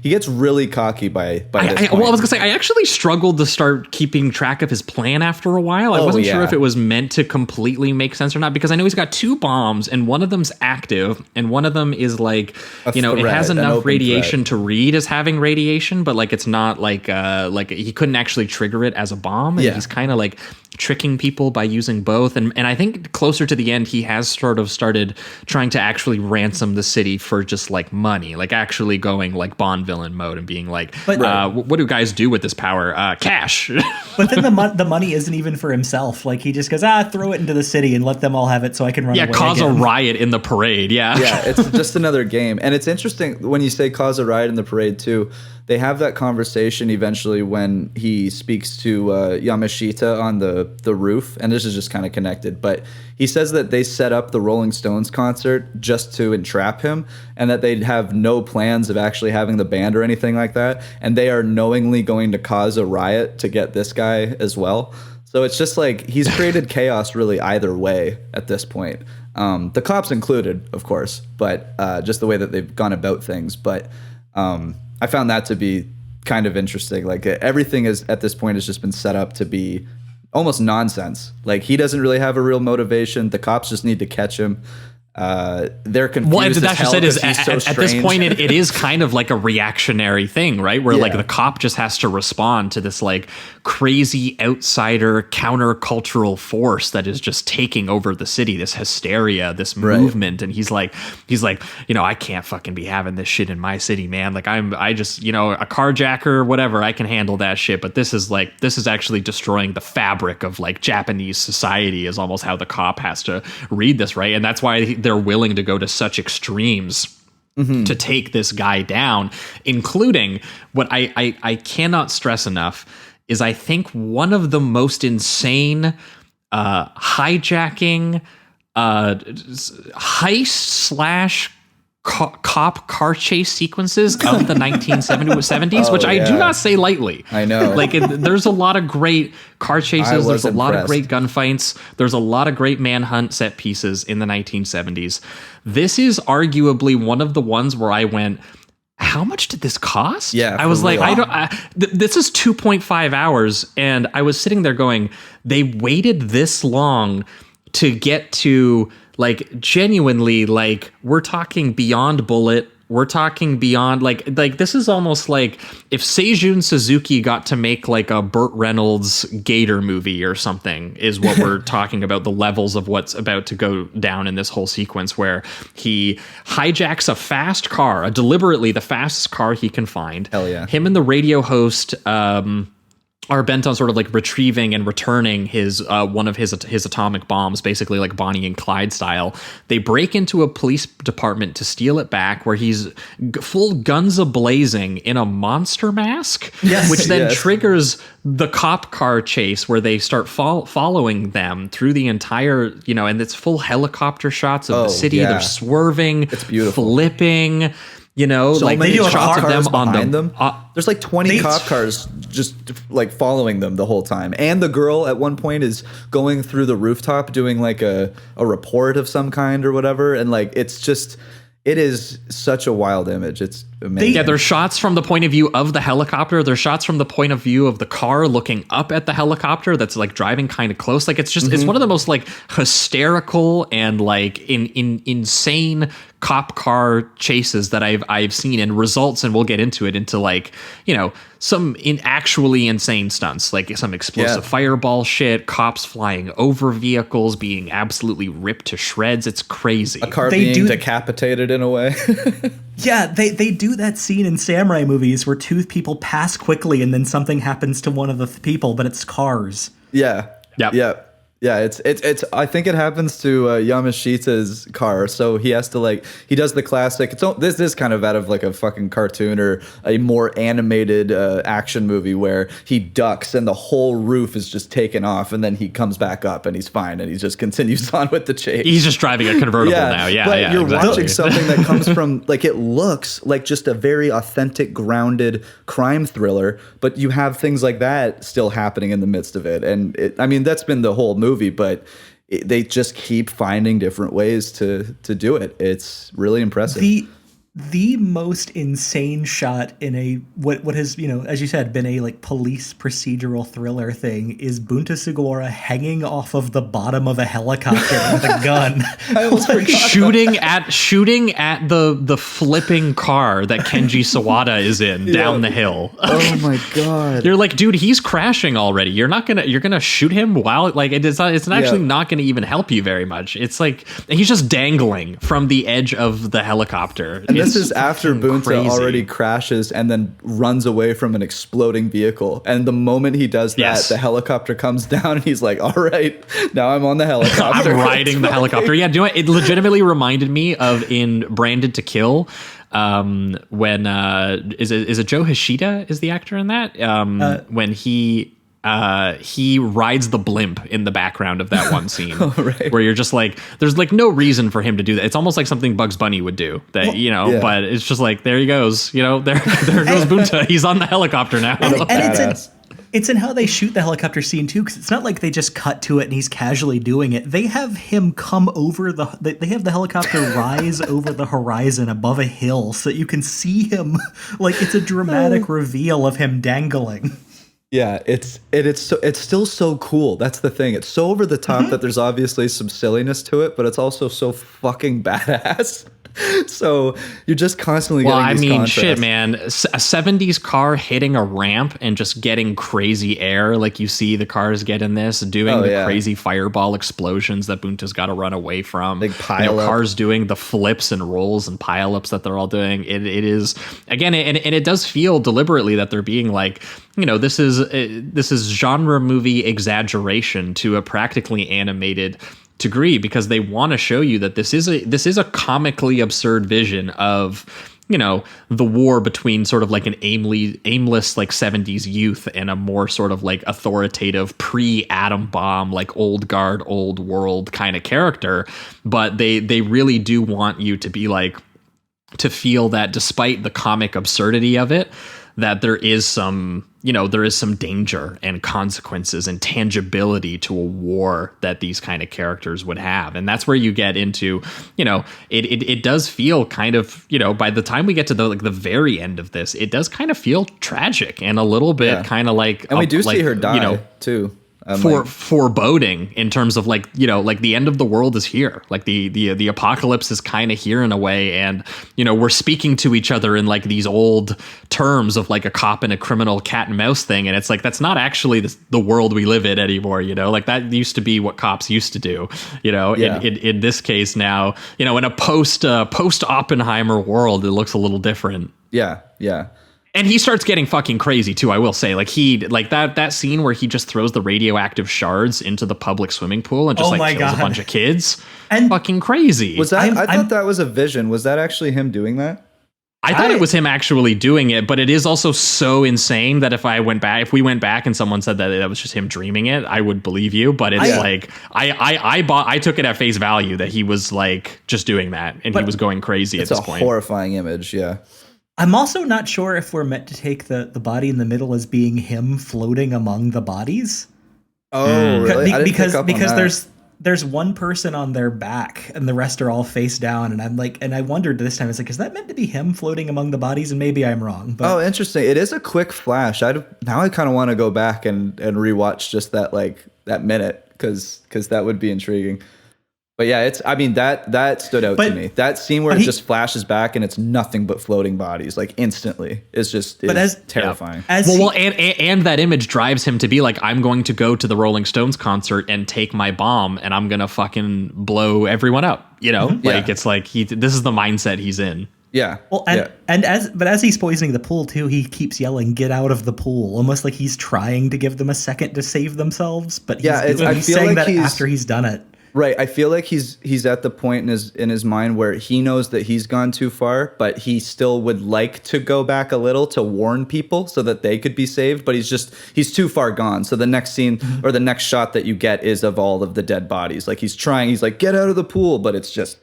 gets really cocky by this point. Well, I was gonna say I actually struggled to start keeping track of his plan after a while. I wasn't sure if it was meant to completely make sense or not, because I know he's got two bombs and one of them's active and one of them is like it has enough radiation to read as having radiation, but like it's not like he couldn't actually trigger it as a bomb, and he's kind of like tricking people by using both, and I think closer to the end he has sort of started trying to actually ransom the city for just like money, like actually going like Bond villain mode and being like, what do guys do with this power? Cash. But then the money isn't even for himself. Like he just goes, throw it into the city and let them all have it so I can run away cause again. a riot in the parade. Yeah, it's just another game. And it's interesting when you say cause a riot in the parade too. They have that conversation eventually when he speaks to Yamashita on the roof, and this is just kind of connected, but he says that they set up the Rolling Stones concert just to entrap him, and that they'd have no plans of actually having the band or anything like that, and they are knowingly going to cause a riot to get this guy as well. So it's just like he's created chaos really either way at this point. The cops included, of course, but just the way that they've gone about things. But I found that to be kind of interesting. Like everything is at this point has just been set up to be almost nonsense. Like he doesn't really have a real motivation. The cops just need to catch him. They're confused. Well, that's as hell just it. Is because he's so at this strange. point, it is kind of like a reactionary thing, right? Where like the cop just has to respond to this like crazy outsider countercultural force that is just taking over the city. This hysteria, this movement, and he's like, I can't fucking be having this shit in my city, man. Like I just a carjacker, whatever. I can handle that shit, but this is actually destroying the fabric of like Japanese society. Is almost how the cop has to read this, right? And that's why they're willing to go to such extremes to take this guy down, including what I cannot stress enough is I think one of the most insane hijacking heist / cop car chase sequences of the 1970s, which I do not say lightly. I know. Like there's a lot of great car chases. There's a lot of great gunfights. There's a lot of great manhunt set pieces in the 1970s. This is arguably one of the ones where I went, how much did this cost? Yeah, I was like, real. this is 2.5 hours. And I was sitting there going, they waited this long to get to like genuinely, like we're talking beyond Bullet. We're talking beyond like this is almost like if Seijun Suzuki got to make like a Burt Reynolds Gator movie or something is what we're talking about, the levels of what's about to go down in this whole sequence where he hijacks a fast car, deliberately the fastest car he can find. Hell yeah. Him and the radio host, are bent on sort of like retrieving and returning his one of his atomic bombs, basically like Bonnie and Clyde style. They break into a police department to steal it back, where he's full guns a-blazing in a monster mask, which then triggers the cop car chase, where they start following them through the entire, and it's full helicopter shots of the city. They're swerving, it's beautiful, flipping. So like many shots of them on them. There's like 20 cop cars just like following them the whole time. And the girl at one point is going through the rooftop doing like a report of some kind or whatever. And like, it is such a wild image. It's amazing. There's shots from the point of view of the helicopter. There's shots from the point of view of the car looking up at the helicopter that's like driving kind of close. Like, it's just, it's one of the most like hysterical and like insane cop car chases that I've seen, and results, and we'll get into like, some actually insane stunts, like some explosive fireball shit, cops flying over vehicles, being absolutely ripped to shreds. It's crazy. A car being decapitated in a way. Yeah, they do that scene in samurai movies where two people pass quickly and then something happens to one of the people, but it's cars. Yeah. Yeah, it's. I think it happens to Yamashita's car. So he has to he does the classic. This is kind of out of like a fucking cartoon or a more animated action movie where he ducks and the whole roof is just taken off, and then he comes back up and he's fine, and he just continues on with the chase. He's just driving a convertible now. But you're watching something that comes from it looks like just a very authentic, grounded crime thriller, but you have things like that still happening in the midst of it, and that's been the whole movie, but they just keep finding different ways to do it. It's really impressive. The most insane shot in a what has, as you said, been a like police procedural thriller thing is Bunta Sugawara hanging off of the bottom of a helicopter with a gun. shooting at the flipping car that Kenji Sawada is in down the hill. Oh my god. You're like, dude, he's crashing already. you're gonna shoot him while it's actually not gonna even help you very much. It's like he's just dangling from the edge of the helicopter. And this is after Bunta already crashes and then runs away from an exploding vehicle. And the moment he does that, the helicopter comes down and he's like, all right, now I'm on the helicopter. I'm riding the helicopter. Yeah, it legitimately reminded me of in Branded to Kill, when is it Joe Hishida is the actor in that? When he rides the blimp in the background of that one scene, where you're just like, there's like no reason for him to do that. It's almost like something Bugs Bunny would do that, but it's just like, there he goes, there goes Bunta. He's on the helicopter now. And it's in how they shoot the helicopter scene too, because it's not like they just cut to it and he's casually doing it. They have him come over they have the helicopter rise over the horizon above a hill so that you can see him. Like, it's a dramatic reveal of him dangling. Yeah, it's still so cool. That's the thing. It's so over the top that there's obviously some silliness to it, but it's also so fucking badass. So you're just constantly getting these contrasts. Shit, man. A 70s car hitting a ramp and just getting crazy air, like you see the cars get in this, doing crazy fireball explosions that Bunta's got to run away from. Big pile up. Cars doing the flips and rolls and pile-ups that they're all doing. It is, again, and it does feel deliberately that they're being like, this is genre movie exaggeration to a practically animated degree, because they want to show you that this is a comically absurd vision of the war between sort of like an aimless like 70s youth and a more sort of like authoritative pre-atom bomb, like old guard, old world kind of character. But they really do want you to be like, to feel that despite the comic absurdity of it, that there is some danger and consequences and tangibility to a war that these kind of characters would have. And that's where you get into, it does feel kind of, by the time we get to the very end of this, it does kind of feel tragic and a little bit kind of like, and we do see her die too. Foreboding in terms of like the end of the world is here, like the apocalypse is kind of here in a way, and we're speaking to each other in like these old terms of like a cop and a criminal cat and mouse thing, and it's like that's not actually the world we live in anymore. Like that used to be what cops used to do. In this case now, in a post Oppenheimer world, it looks a little different. Yeah. And he starts getting fucking crazy too, I will say. Like that scene where he just throws the radioactive shards into the public swimming pool and just kills a bunch of kids. And fucking crazy. Was that? I thought that was a vision. Was that actually him doing that? I thought it was him actually doing it, but it is also so insane that if we went back and someone said that was just him dreaming it, I would believe you. But it's I took it at face value that he was like just doing that and he was going crazy at this point. It's a horrifying image, yeah. I'm also not sure if we're meant to take the body in the middle as being him floating among the bodies. Oh, really? Because there's one person on their back and the rest are all face down, and I'm like, and I wondered this time, it's like, is that meant to be him floating among the bodies? And maybe I'm wrong. But oh, interesting. It is a quick flash. Now I kind of want to go back and rewatch just that minute because that would be intriguing. But yeah, that stood out to me. That scene where it just flashes back and it's nothing but floating bodies, like instantly, is terrifying. And that image drives him to be like, I'm going to go to the Rolling Stones concert and take my bomb and I'm gonna fucking blow everyone up. You know, it's like this is the mindset he's in. Yeah. Well, as he's poisoning the pool too, he keeps yelling, "Get out of the pool!" Almost like he's trying to give them a second to save themselves. But he's saying that after he's done it. Right, I feel like he's at the point in his mind where he knows that he's gone too far, but he still would like to go back a little to warn people so that they could be saved, but he's too far gone. So the next scene or the next shot that you get is of all of the dead bodies. Like he's like, get out of the pool, but it's just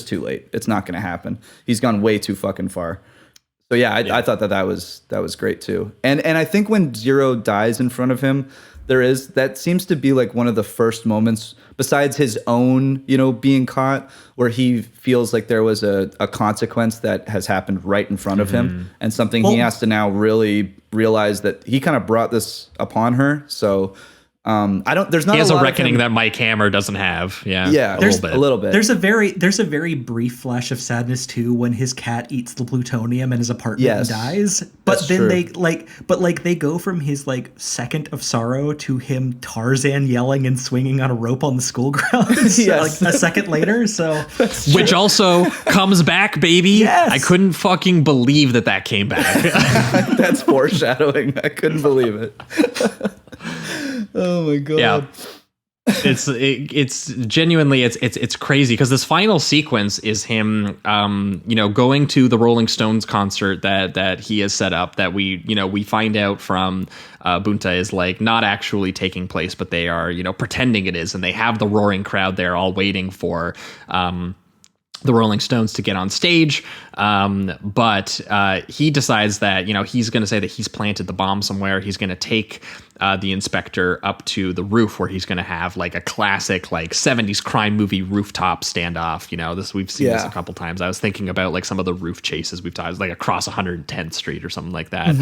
too late. It's not going to happen. He's gone way too fucking far. So yeah, I thought that was great too. And I think when Zero dies in front of him, that seems to be like one of the first moments besides his own, being caught, where he feels like there was a consequence that has happened right in front of him and something he has to now really realize that he kind of brought this upon her. So there's not he has a a reckoning that Mike Hammer doesn't have. Yeah, a little bit. There's a very brief flash of sadness too when his cat eats the plutonium in his apartment and dies. But then true. They go from his second of sorrow to him Tarzan yelling and swinging on a rope on the school grounds a second later. So which also comes back, baby. Yes. I couldn't fucking believe that came back. That's foreshadowing. I couldn't believe it. Oh my god. Yeah. It's genuinely it's crazy because this final sequence is him going to the Rolling Stones concert that he has set up that we find out from Bunta is like not actually taking place, but they are pretending it is, and they have the roaring crowd there all waiting for the Rolling Stones to get on stage. But he decides that, he's going to say that he's planted the bomb somewhere. He's going to take the inspector up to the roof where he's going to have like a classic 70s crime movie rooftop standoff. We've seen this a couple times. I was thinking about like some of the roof chases we've done, like across 110th Street or something like that.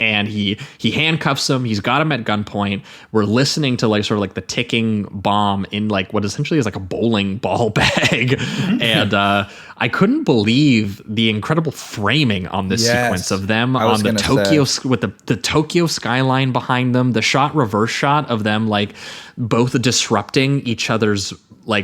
And he handcuffs him. He's got him at gunpoint. We're listening to the ticking bomb in what essentially is like a bowling ball bag. And I couldn't believe the incredible framing on this sequence of them on the Tokyo with the Tokyo skyline behind them, the reverse shot of them both disrupting each other's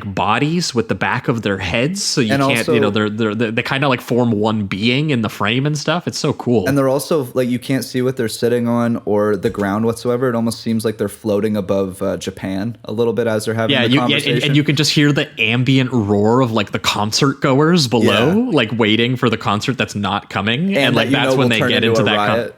bodies with the back of their heads, so you can't also, they kind of form one being in the frame and stuff. It's so cool. And they're also you can't see what they're sitting on or the ground whatsoever. It almost seems like they're floating above Japan a little bit as they're having the conversation. And you can just hear the ambient roar of the concert goers below, waiting for the concert that's not coming, and that's when they get into that riot.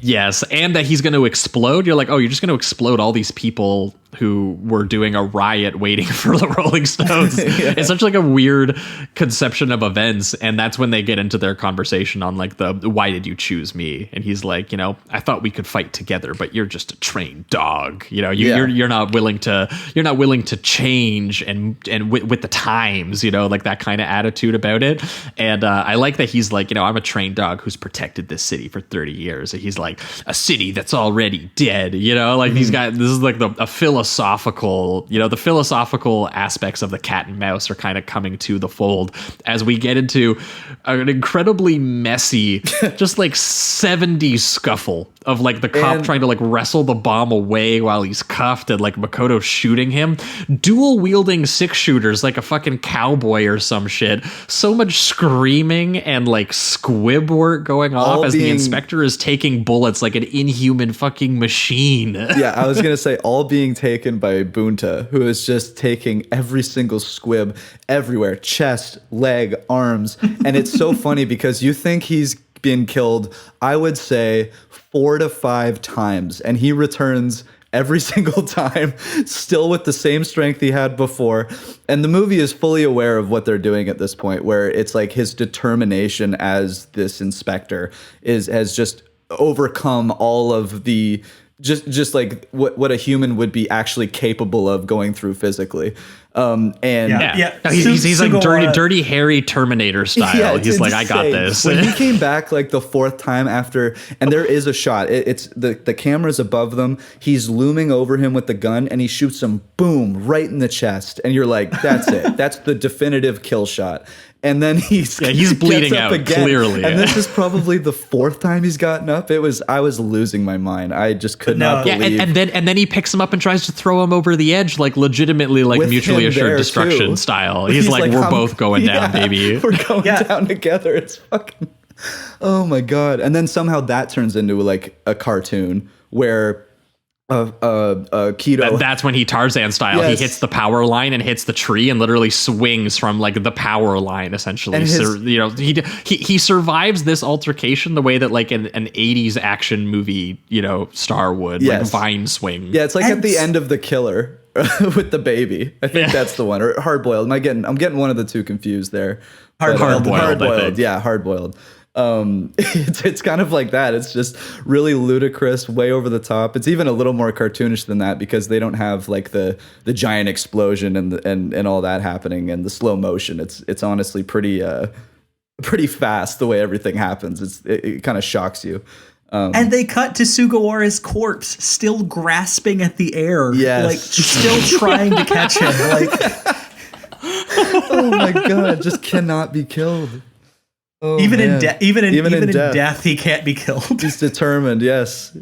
Yes, and that he's going to explode. You're like, oh, you're just going to explode all these people who were doing a riot waiting for the Rolling Stones. It's such a weird conception of events, and that's when they get into their conversation on the why did you choose me? And he's like, I thought we could fight together, but you're just a trained dog. You're not willing to change and with the times. That kind of attitude about it. And I like that he's like, I'm a trained dog who's protected this city for 30 years. And he's like, a city that's already dead. These guys. This is a philosophical, the philosophical aspects of the cat and mouse are kind of coming to the fold as we get into an incredibly messy, just 70s scuffle of like the cop And- trying to like wrestle the bomb away while he's cuffed and like Makoto shooting him, dual wielding 6-shooters like a fucking cowboy or some shit. So much screaming and like squib work going off All as the being- inspector is taking bullets like an inhuman fucking machine. Yeah, I was gonna say all being taken by Bunta, who is just taking every single squib everywhere, chest, leg, arms, and it's so funny because you think he's been killed, I would say 4 to 5 times, and he returns every single time, still with the same strength he had before. And the movie is fully aware of what they're doing at this point, where it's like his determination as this inspector has just overcome all of the just like what a human would be actually capable of going through physically. And Yeah. No, he's like Sugawara- dirty Harry Terminator style. Yeah, it's he's like, I got insane. this. When he came back like the 4th time after, and there is a shot. It's the camera's above them. He's looming over him with the gun, and he shoots him, boom, right in the chest. And you're like, that's it. That's the definitive kill shot. And then he's bleeding gets up out, again. clearly. And this is probably the 4th time he's gotten up. I was losing my mind. I just could not Yeah, believe. and then he picks him up and tries to throw him over the edge, like legitimately, like With mutually him assured there, destruction too. style. He's like, we're I'm- both going down, baby. We're going Yeah. down together. It's fucking. Oh my god! And then somehow that turns into like a cartoon where Keto. That's when he Tarzan style. Yes. He hits the power line and hits the tree and literally swings from like the power line essentially. And So, you know, he survives this altercation the way that like an 80s action movie, you know, star would, like Yes. vine swing. Yeah, it's like at the And- end of The Killer with the baby. I think Yeah. that's the one. Or Hardboiled. I'm getting one of the two confused there. Hardboiled, I think. Yeah, Hardboiled. It's kind of like that. It's just really ludicrous, way over the top. It's even a little more cartoonish than that because they don't have like the giant explosion and all that happening and the slow motion. It's honestly pretty fast the way everything happens. It kind of shocks you. And they cut to Sugawara's corpse, still grasping at the air, Yes. like still trying to catch him. Like Oh my god, just cannot be killed. Oh, even man. even in death. death, he can't be killed. He's determined. Yes,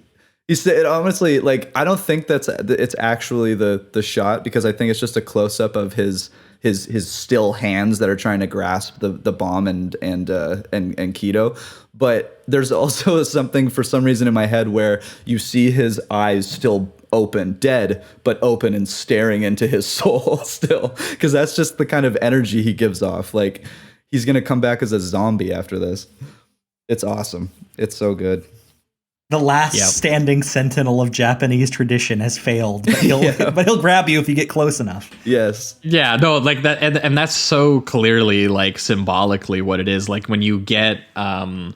it honestly, like, I don't think it's actually the shot because I think it's just a close up of his still hands that are trying to grasp the bomb and Keto. But there's also something for some reason in my head where you see his eyes still open, dead, but open and staring into his soul still, because that's just the kind of energy he gives off. Like, he's gonna come back as a zombie after this. It's awesome. It's so good. The last standing sentinel of Japanese tradition has failed, but he'll grab you if you get close enough. Yes. Yeah, no, like that, and that's so clearly like symbolically what it is. Like when you get Kenji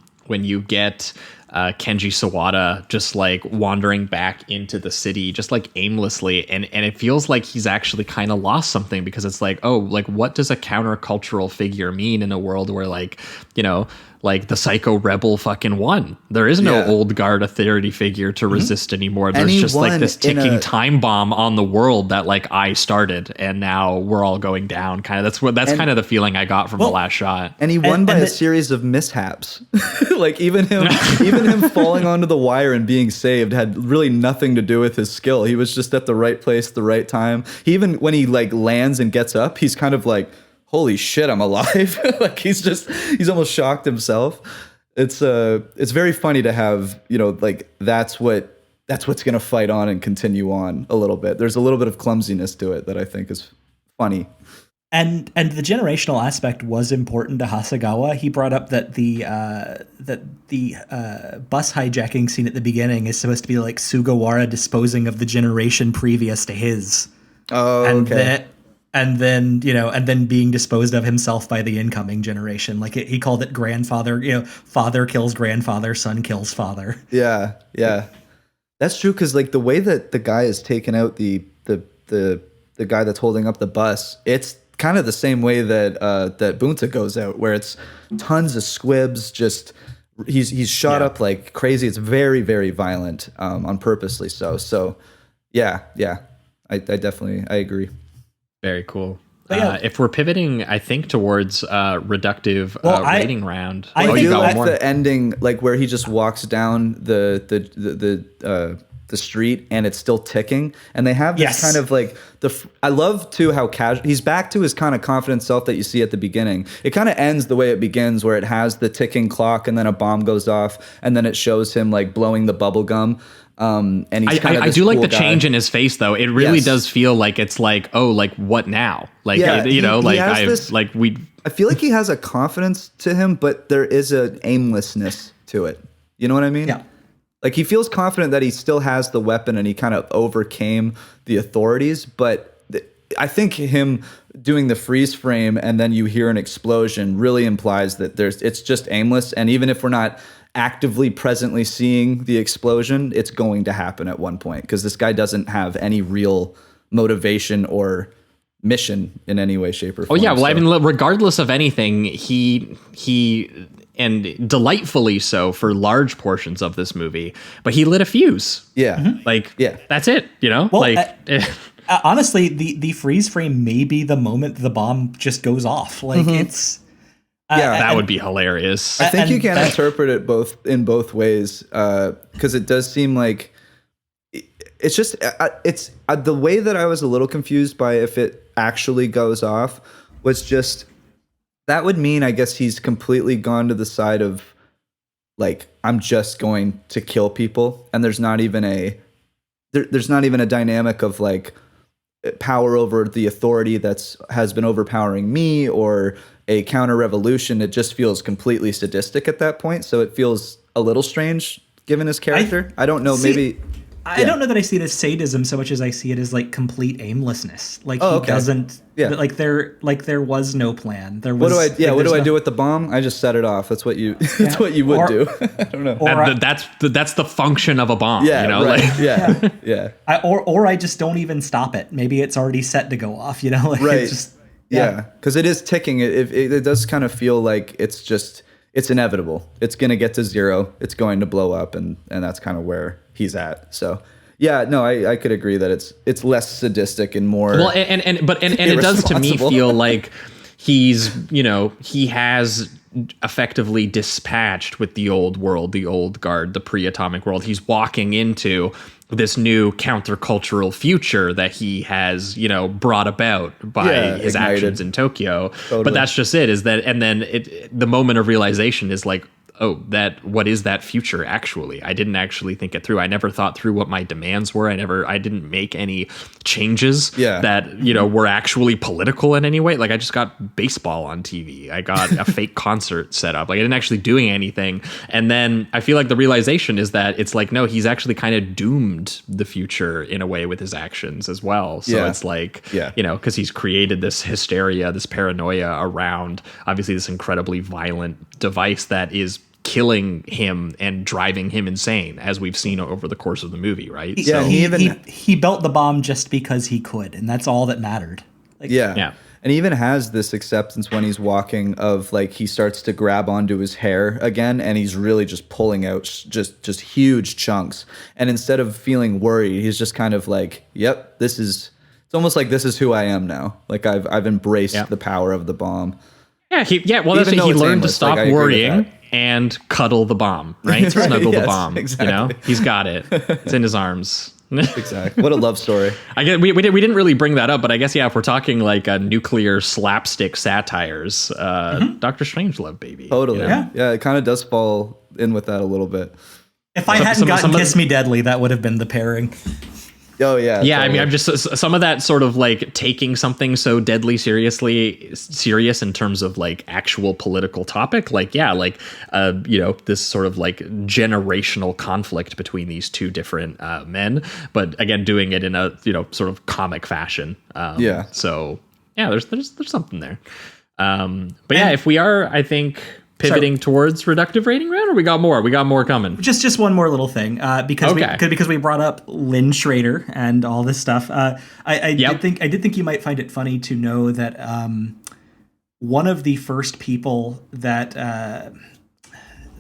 Sawada just like wandering back into the city, just like aimlessly, and it feels like he's actually kind of lost something because it's like, oh, like what does a countercultural figure mean in a world where, like, you know, like the psycho rebel fucking won. There is no old guard authority figure to resist anymore. There's just like this ticking time bomb on the world that like I started, and now we're all going down. Kind of that's kind of the feeling I got from the last shot. And he won by a series of mishaps. Like even him falling onto the wire and being saved had really nothing to do with his skill. He was just at the right place, the right time. He even when he like lands and gets up, he's kind of like, holy shit, I'm alive. Like he's almost shocked himself. It's very funny to have, you know, like that's what's going to fight on and continue on a little bit. There's a little bit of clumsiness to it that I think is funny. And the generational aspect was important to Hasegawa. He brought up that the bus hijacking scene at the beginning is supposed to be like Sugawara disposing of the generation previous to his. Oh, okay. And then being disposed of himself by the incoming generation. Like he called it grandfather, you know, father kills grandfather, son kills father. Yeah. That's true, because like the way that the guy is taking out the guy that's holding up the bus, it's kind of the same way that that Bunta goes out, where it's tons of squibs, just he's shot up like crazy. It's very, very violent, on purposely so. So yeah. I definitely agree. Very cool. If we're pivoting, I think towards reductive rating round. I you do got like more. the ending, like where he just walks down the street and it's still ticking, and they have this kind of like I love too how casual he's back to his kind of confident self that you see at the beginning. It kind of ends the way it begins, where it has the ticking clock and then a bomb goes off, and then it shows him like blowing the bubble gum. And he's kind of I do like the guy. change in his face though. It really does feel like it's like, oh, like what now? Like I feel like he has a confidence to him, but there is an aimlessness to it. You know what I mean? Yeah. Like he feels confident that he still has the weapon and he kind of overcame the authorities, but I think him doing the freeze frame and then you hear an explosion really implies that it's just aimless, and even if we're not actively presently seeing the explosion, it's going to happen at one point, because this guy doesn't have any real motivation or mission in any way, shape, or form. Oh yeah, well, I mean, regardless of anything, he and delightfully so for large portions of this movie, but he lit a fuse. Yeah. That's it, you know? Well, honestly, the freeze frame may be the moment the bomb just goes off. Like it's that would be hilarious. I think you can interpret it in both ways, because it does seem like it's just it's the way that I was a little confused by if it actually goes off was just that would mean I guess he's completely gone to the side of like, I'm just going to kill people, and there's not even a dynamic of like power over the authority has been overpowering me, or a counter revolution. It just feels completely sadistic at that point. So it feels a little strange given his character. I don't know. Maybe I don't know that I see it as sadism so much as I see it as like complete aimlessness. Like he doesn't. Yeah. Like there was no plan. There was. What do I do with the bomb? I just set it off. That's what you. That's what you would do. I don't know. That's the function of a bomb. Yeah. You know. Right. Like, yeah. Or I just don't even stop it. Maybe it's already set to go off. You know. Like right. It's just, because it is ticking. It does kind of feel like it's inevitable. It's going to get to zero. It's going to blow up, and that's kind of where he's at. So yeah, no, I could agree that it's less sadistic and more and it does to me feel like he has effectively dispatched with the old world, the old guard, the pre-atomic world. He's walking into this new countercultural future that he has, brought about by his actions in Tokyo. Totally. But that's just it, is that, and then the moment of realization is like, oh, what is that future actually? I didn't actually think it through. I never thought through what my demands were. I didn't make any changes that, were actually political in any way. Like I just got baseball on TV. I got a fake concert set up. Like I didn't actually doing anything. And then I feel like the realization is that it's like, no, he's actually kind of doomed the future in a way with his actions as well. So it's like, because he's created this hysteria, this paranoia around obviously this incredibly violent device that is killing him and driving him insane, as we've seen over the course of the movie, right? Yeah, he built the bomb just because he could, and that's all that mattered. And he even has this acceptance when he's walking of like he starts to grab onto his hair again, and he's really just pulling out just huge chunks. And instead of feeling worried, he's just kind of like, "Yep, it's almost like this is who I am now. Like I've embraced the power of the bomb." Well, that's what he learned to stop worrying and cuddle the bomb, right? Snuggle the bomb. Exactly. He's got it. It's in his arms. Exactly. What a love story. I guess we didn't really bring that up, but I guess if we're talking like nuclear slapstick satires, Dr. Strangelove, baby. Totally. Yeah. It kind of does fall in with that a little bit. If I hadn't gotten Kiss Me Deadly, that would have been the pairing. Oh yeah. Yeah, totally. I mean, I'm just some of that sort of like taking something so deadly serious in terms of like actual political topic, this sort of like generational conflict between these two different men, but again, doing it in a sort of comic fashion. So yeah, there's something there. If we are, I think, pivoting towards reductive rating round, or we got more coming. Just one more little thing, because we brought up Lynn Schrader and all this stuff. I did think you might find it funny to know that one of the first people that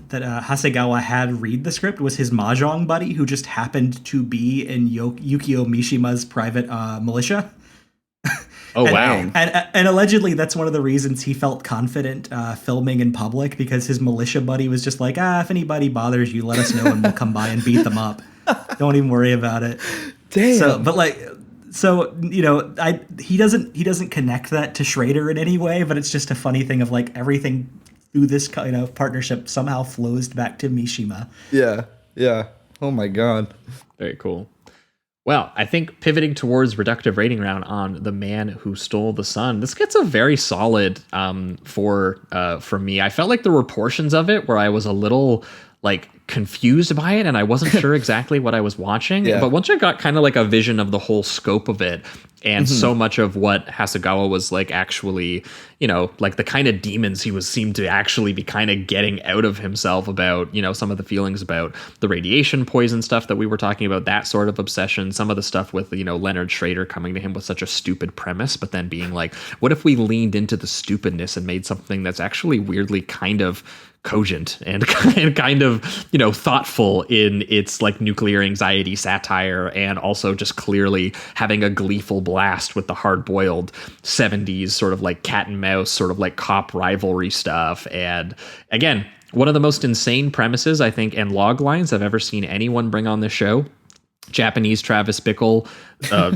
Hasegawa had read the script was his mahjong buddy, who just happened to be in Yukio Mishima's private militia. Oh, wow. And allegedly, that's one of the reasons he felt confident filming in public, because his militia buddy was just like, if anybody bothers you, let us know and we'll come by and beat them up. Don't even worry about it. Damn. He doesn't connect that to Schrader in any way, but it's just a funny thing of like everything through this kind of partnership somehow flows back to Mishima. Yeah. Oh my God. Very cool. Well, I think pivoting towards reductive rating round on The Man Who Stole the Sun, this gets a very solid for me. I felt like there were portions of it where I was a little like confused by it and I wasn't sure exactly what I was watching. But once I got kind of like a vision of the whole scope of it and so much of what Hasegawa was like actually, like the kind of demons he seemed to actually be kind of getting out of himself about, some of the feelings about the radiation poison stuff that we were talking about, that sort of obsession, some of the stuff with, Leonard Schrader coming to him with such a stupid premise, but then being like, what if we leaned into the stupidness and made something that's actually weirdly kind of cogent and kind of, thoughtful in its like nuclear anxiety satire, and also just clearly having a gleeful blast with the hard-boiled 70s sort of like cat and mouse sort of like cop rivalry stuff. And again, one of the most insane premises, I think, and log lines I've ever seen anyone bring on this show. Japanese Travis Bickle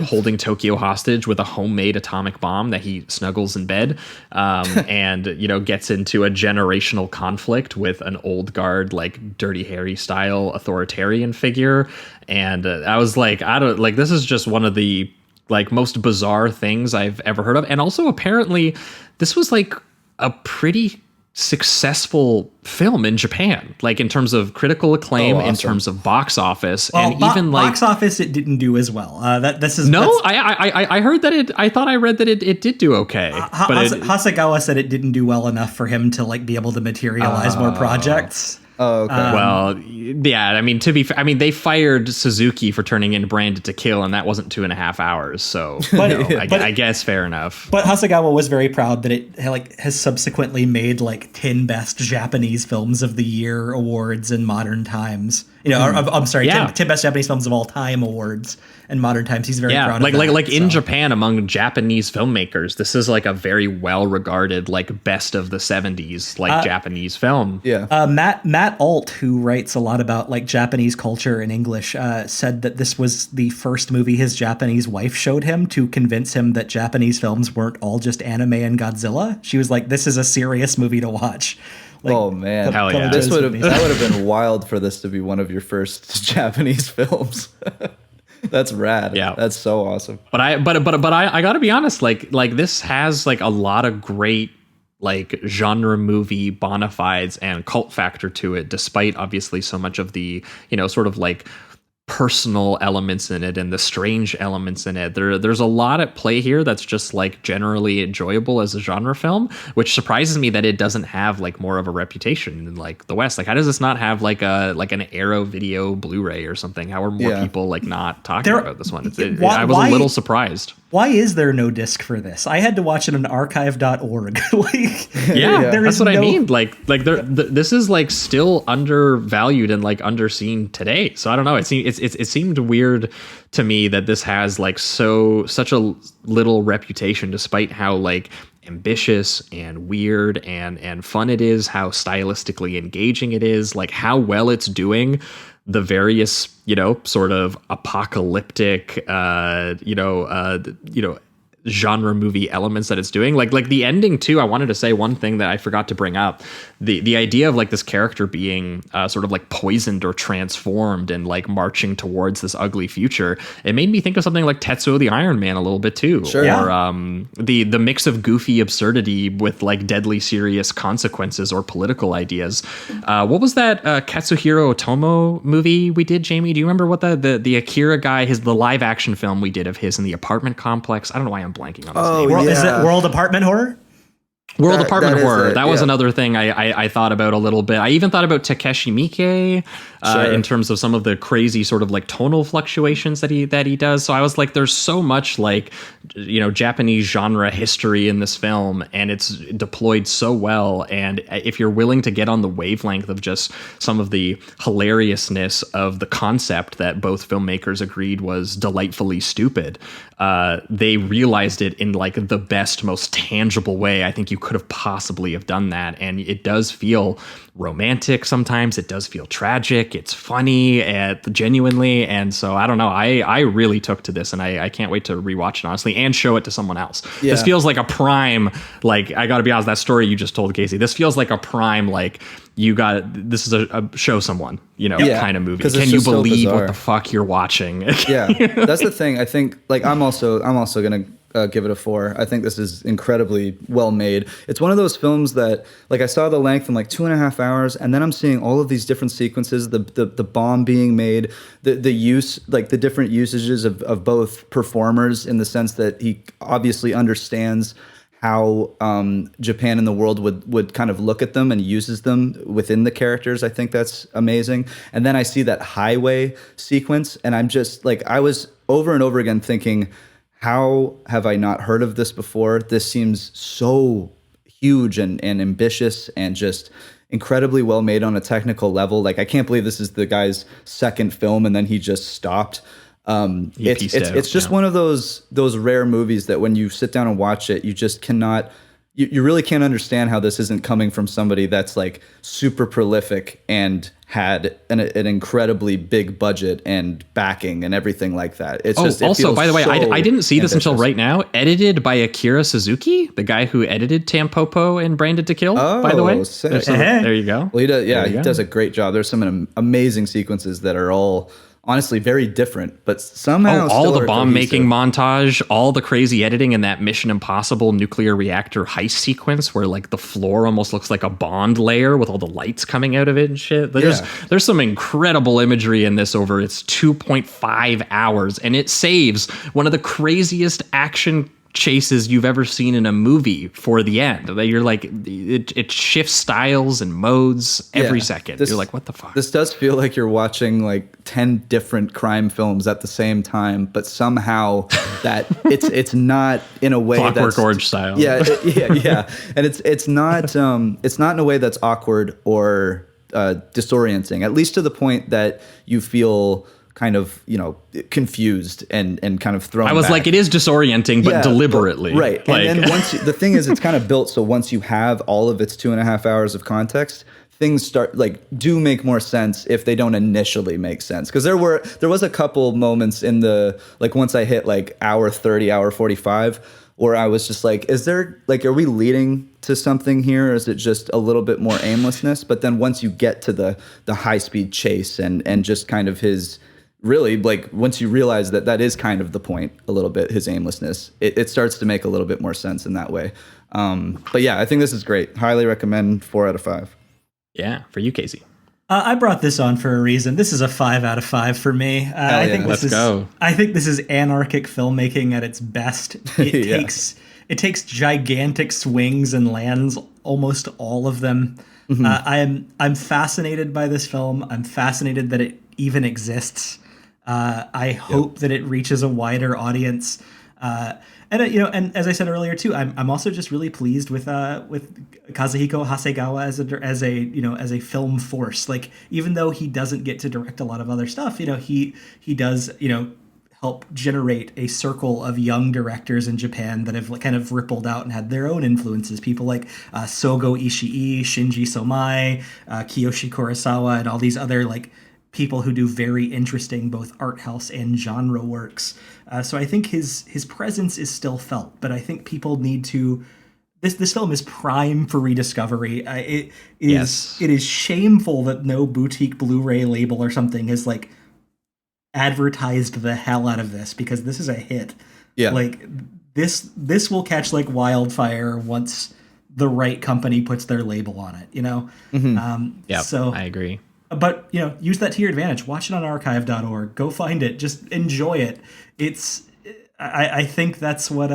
holding Tokyo hostage with a homemade atomic bomb that he snuggles in bed, and gets into a generational conflict with an old guard like Dirty Harry style authoritarian figure. And I was like, this is just one of the like most bizarre things I've ever heard of. And also apparently this was like a pretty successful film in Japan, like in terms of critical acclaim, in terms of box office, and even like box office, it didn't do as well. I heard that I read that it did do okay, but Hasegawa said it didn't do well enough for him to like be able to materialize more projects. Oh, okay. Well, yeah. I mean, to be fair, they fired Suzuki for turning in Branded to Kill, and that wasn't 2.5 hours. So, I guess fair enough. But Hasegawa was very proud that it has subsequently made like 10 best Japanese films of the year awards in modern times. 10 best Japanese films of all time awards in modern times. He's very proud of that. In Japan, among Japanese filmmakers, this is like a very well regarded like best of the 70s like Japanese film. Yeah. Matt Alt, who writes a lot about like Japanese culture in English, said that this was the first movie his Japanese wife showed him to convince him that Japanese films weren't all just anime and Godzilla. She was like, "This is a serious movie to watch." Like, oh man, hell yeah! That would have been wild for this to be one of your first Japanese films. That's rad. Yeah, that's so awesome. But I gotta be honest, like this has like a lot of great like genre movie bona fides and cult factor to it, despite obviously so much of the sort of like personal elements in it and the strange elements in it. There's a lot at play here that's just like generally enjoyable as a genre film, which surprises me that it doesn't have like more of a reputation in like the West. Like, how does this not have like an Arrow Video Blu-ray or something? How are more people like not talking about this one? I was a little surprised. Why is there no disc for this? I had to watch it on archive.org. That's what I mean. This is like still undervalued and like underseen today. So I don't know. It seemed weird to me that this has like such a little reputation, despite how like ambitious and weird and fun it is, how stylistically engaging it is, like how well it's doing the various, sort of apocalyptic, genre movie elements that it's doing. Like the ending too. I wanted to say one thing that I forgot to bring up. The idea of like this character being sort of like poisoned or transformed and like marching towards this ugly future. It made me think of something like Tetsuo the Iron Man a little bit too. Sure. Or the mix of goofy absurdity with like deadly serious consequences or political ideas. What was that Katsuhiro Otomo movie we did, Jamie? Do you remember what the Akira guy, the live action film we did of his in the apartment complex? I don't know why I'm blanking on his name. Is it World Apartment Horror? World Apartment that is Horror. it, That was yeah. another thing I thought about a little bit. I even thought about Takeshi Miike Sure. in terms of some of the crazy sort of like tonal fluctuations that he does. So I was like, there's so much like, you know, Japanese genre history in this film, and it's deployed so well. And if you're willing to get on the wavelength of just some of the hilariousness of the concept that both filmmakers agreed was delightfully stupid, they realized it in like the best, most tangible way I think you could have possibly have done that. And it does feel romantic sometimes. It does feel tragic. It's funny genuinely. And so I don't know. I really took to this, and I can't wait to rewatch it, honestly, and show it to someone else. Yeah. This feels like a prime, like, I got to be honest, that story you just told, Casey, this feels like a prime, like, this is a show someone, you know, Yeah, kind of movie. 'cause it's Can you just so believe bizarre. what the fuck you're watching? Yeah, that's the thing. I think, like, I'm also gonna give it a 4. I think this is incredibly well made. It's one of those films that, like, I saw the length in like 2.5 hours, and then I'm seeing all of these different sequences, the bomb being made, the use, like the different usages of both performers, in the sense that he obviously understands how Japan and the world would kind of look at them and uses them within the characters. I think that's amazing. And then I see that highway sequence, and I'm just like, I was over and over again thinking, how have I not heard of this before? This seems so huge and ambitious and just incredibly well made on a technical level. Like, I can't believe this is the guy's second film and then he just stopped. It's just one of those rare movies that when you sit down and watch it, you just cannot, you really can't understand how this isn't coming from somebody that's like super prolific and had an incredibly big budget and backing and everything like that. It's just, also, by the way, so I didn't see this until ambitious. right now. Edited by Akira Suzuki, the guy who edited Tampopo and Branded to Kill, by the way. Sick. There you go. Well, he does, There you he go. does a great job. There's some amazing sequences that are all honestly very different, but somehow all still the are bomb making cohesive. montage, all the crazy editing in that Mission Impossible nuclear reactor heist sequence where like the floor almost looks like a Bond layer with all the lights coming out of it and shit. There's some incredible imagery in this over its 2.5 hours, and it saves one of the craziest action chases you've ever seen in a movie for the end. That you're like, it shifts styles and modes every second. You're like, what the fuck? This does feel like you're watching like 10 different crime films at the same time, but somehow that it's not in a way Clockwork that's Orange style. Yeah, and it's not in a way that's awkward or disorienting, at least to the point that you feel kind of, you know, confused and kind of thrown I was back. like, it is disorienting, but deliberately. Right. Like, And then the thing is, it's kind of built so once you have all of its 2.5 hours of context, things start do make more sense if they don't initially make sense. Because there was a couple moments in the, like, once I hit like hour 30, hour 45, where I was just like, is there, like, are we leading to something here, or is it just a little bit more aimlessness? But then once you get to the high speed chase and just kind of his, really, like, once you realize that is kind of the point a little bit, his aimlessness, it starts to make a little bit more sense in that way. But yeah, I think this is great. Highly recommend. 4 out of 5. yeah, for you, Casey. I brought this on for a reason. This is a 5 out of 5 for me. I think Let's go. I think this is anarchic filmmaking at its best. It takes gigantic swings and lands almost all of them. Mm-hmm. I'm fascinated by this film. I'm fascinated that it even exists. I hope that it reaches a wider audience. And as I said earlier too, I'm also just really pleased with Kazuhiko Hasegawa as a film force. Like, even though he doesn't get to direct a lot of other stuff, he does help generate a circle of young directors in Japan that have kind of rippled out and had their own influences. People like Sogo Ishii, Shinji Somai, Kiyoshi Kurosawa, and all these other like people who do very interesting both art house and genre works. So I think his presence is still felt, but I think people need to. This film is prime for rediscovery. It is shameful that no boutique Blu-ray label or something has like advertised the hell out of this, because this is a hit. Yeah, like this will catch like wildfire once the right company puts their label on it. Yeah, so I agree. But use that to your advantage. Watch it on archive.org. Go find it. Just enjoy it. I think that's what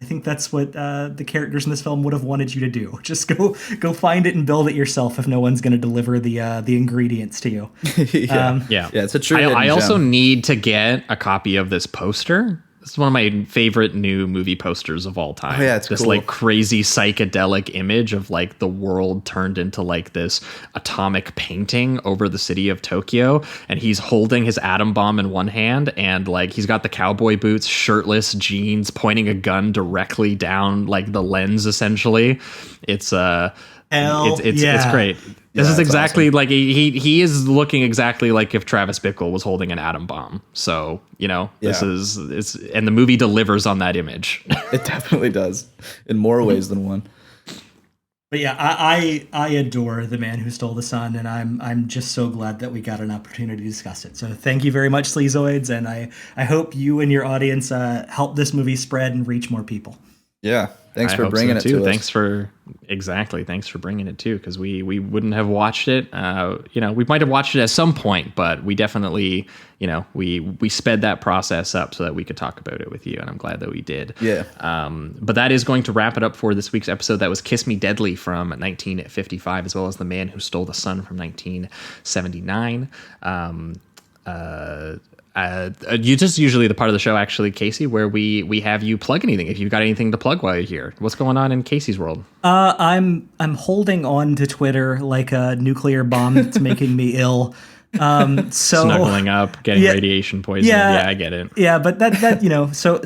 I think that's what the characters in this film would have wanted you to do. Just go find it and build it yourself if no one's going to deliver the ingredients to you. Yeah, it's a true. I also gem. need to get a copy of this poster. This is one of my favorite new movie posters of all time. Oh, yeah, it's this cool. like crazy psychedelic image of like the world turned into like this atomic painting over the city of Tokyo, and he's holding his atom bomb in one hand, and like he's got the cowboy boots, shirtless, jeans, pointing a gun directly down like the lens. Essentially, it's it's great. This is exactly awesome. Like he is looking exactly like if Travis Bickle was holding an atom bomb. So, this is and the movie delivers on that image. It definitely does in more ways than one. But yeah, I adore The Man Who Stole the Sun, and I'm just so glad that we got an opportunity to discuss it. So thank you very much, Sleazoids, and I hope you and your audience help this movie spread and reach more people. Yeah. Thanks for bringing it to us. Thanks for bringing it too, because we wouldn't have watched it. We might have watched it at some point, but we definitely, we sped that process up so that we could talk about it with you, and I'm glad that we did. Yeah. But that is going to wrap it up for this week's episode. That was Kiss Me Deadly from 1955, as well as The Man Who Stole the Sun from 1979. You just usually the part of the show, actually, Casey, where we have you plug anything. If you've got anything to plug while you're here, what's going on in Casey's world? I'm holding on to Twitter like a nuclear bomb that's making me ill. So snuggling up, getting radiation poisoning. Yeah, I get it. Yeah, but that so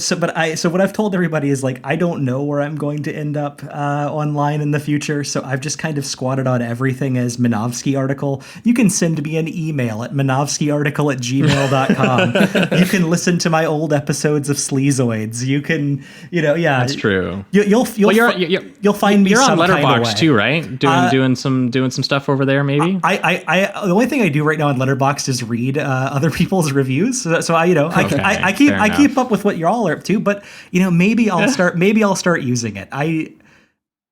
what I've told everybody is like I don't know where I'm going to end up online in the future. So I've just kind of squatted on everything as Minovsky article. You can send me an email at minovskyarticle@gmail.com. You can listen to my old episodes of Sleazoids. You can, that's true. You'll find me. You're on some Letterboxd kind of too, right? Doing some stuff over there, maybe. I the only thing I do right now on Letterboxd is read other people's reviews. So I keep up with what y'all are up to, but maybe I'll start using it. I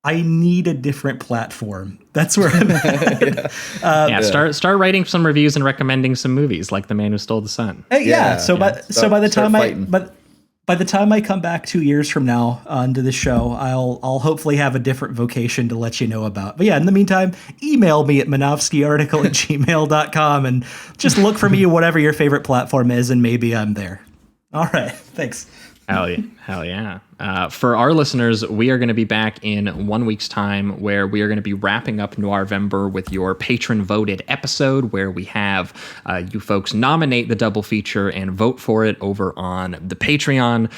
need a different platform. That's where I'm at. Start writing some reviews and recommending some movies like The Man Who Stole the Sun. By the time I come back 2 years from now onto the show, I'll hopefully have a different vocation to let you know about. But yeah, in the meantime, email me at minovskyarticle@gmail.com and just look for me whatever your favorite platform is, and maybe I'm there. All right, thanks. Hell yeah. For our listeners, we are going to be back in 1 week's time, where we are going to be wrapping up Noirvember with your patron-voted episode, where we have you folks nominate the double feature and vote for it over on the Patreon.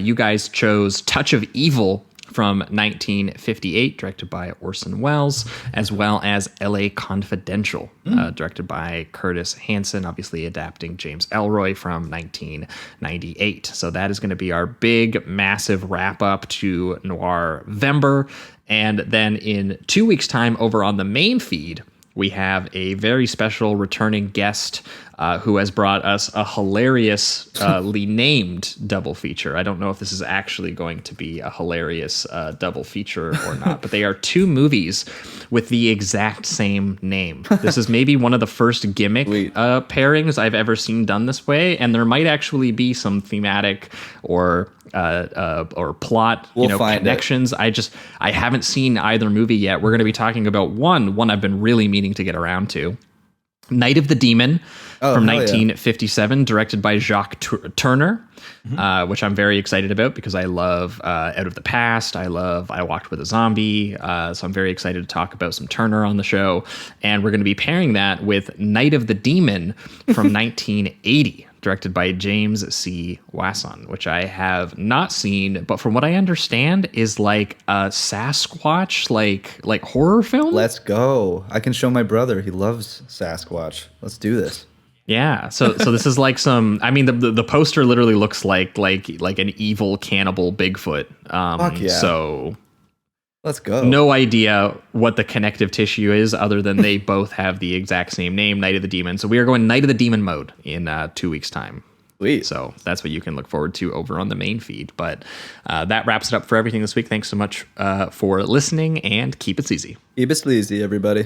You guys chose Touch of Evil from 1958, directed by Orson Welles, as well as L.A. Confidential, directed by Curtis Hanson, obviously adapting James Ellroy from 1998. So that is going to be our big, massive wrap-up to Noirvember. And then in 2 weeks' time, over on the main feed, we have a very special returning guest who has brought us a hilariously named double feature. I don't know if this is actually going to be a hilarious double feature or not, but they are two movies with the exact same name. This is maybe one of the first gimmick pairings I've ever seen done this way, and there might actually be some thematic or plot connections. I haven't seen either movie yet. We're going to be talking about one I've been really meaning to get around to. Night of the Demon from 1957, directed by Jacques Turner, which I'm very excited about because I love Out of the Past. I Walked with a Zombie. So I'm very excited to talk about some Turner on the show. And we're going to be pairing that with Night of the Demon from 1980. Directed by James C. Wasson, which I have not seen, but from what I understand is like a Sasquatch, like horror film. Let's go. I can show my brother. He loves Sasquatch. Let's do this. Yeah. So this is like the poster literally looks like an evil cannibal Bigfoot. Fuck yeah. So let's go. No idea what the connective tissue is other than they both have the exact same name, Night of the Demon. So we are going Night of the Demon mode in 2 weeks' time. Sweet. So that's what you can look forward to over on the main feed. But that wraps it up for everything this week. Thanks so much for listening, and keep it sleazy. Keep it sleazy, everybody.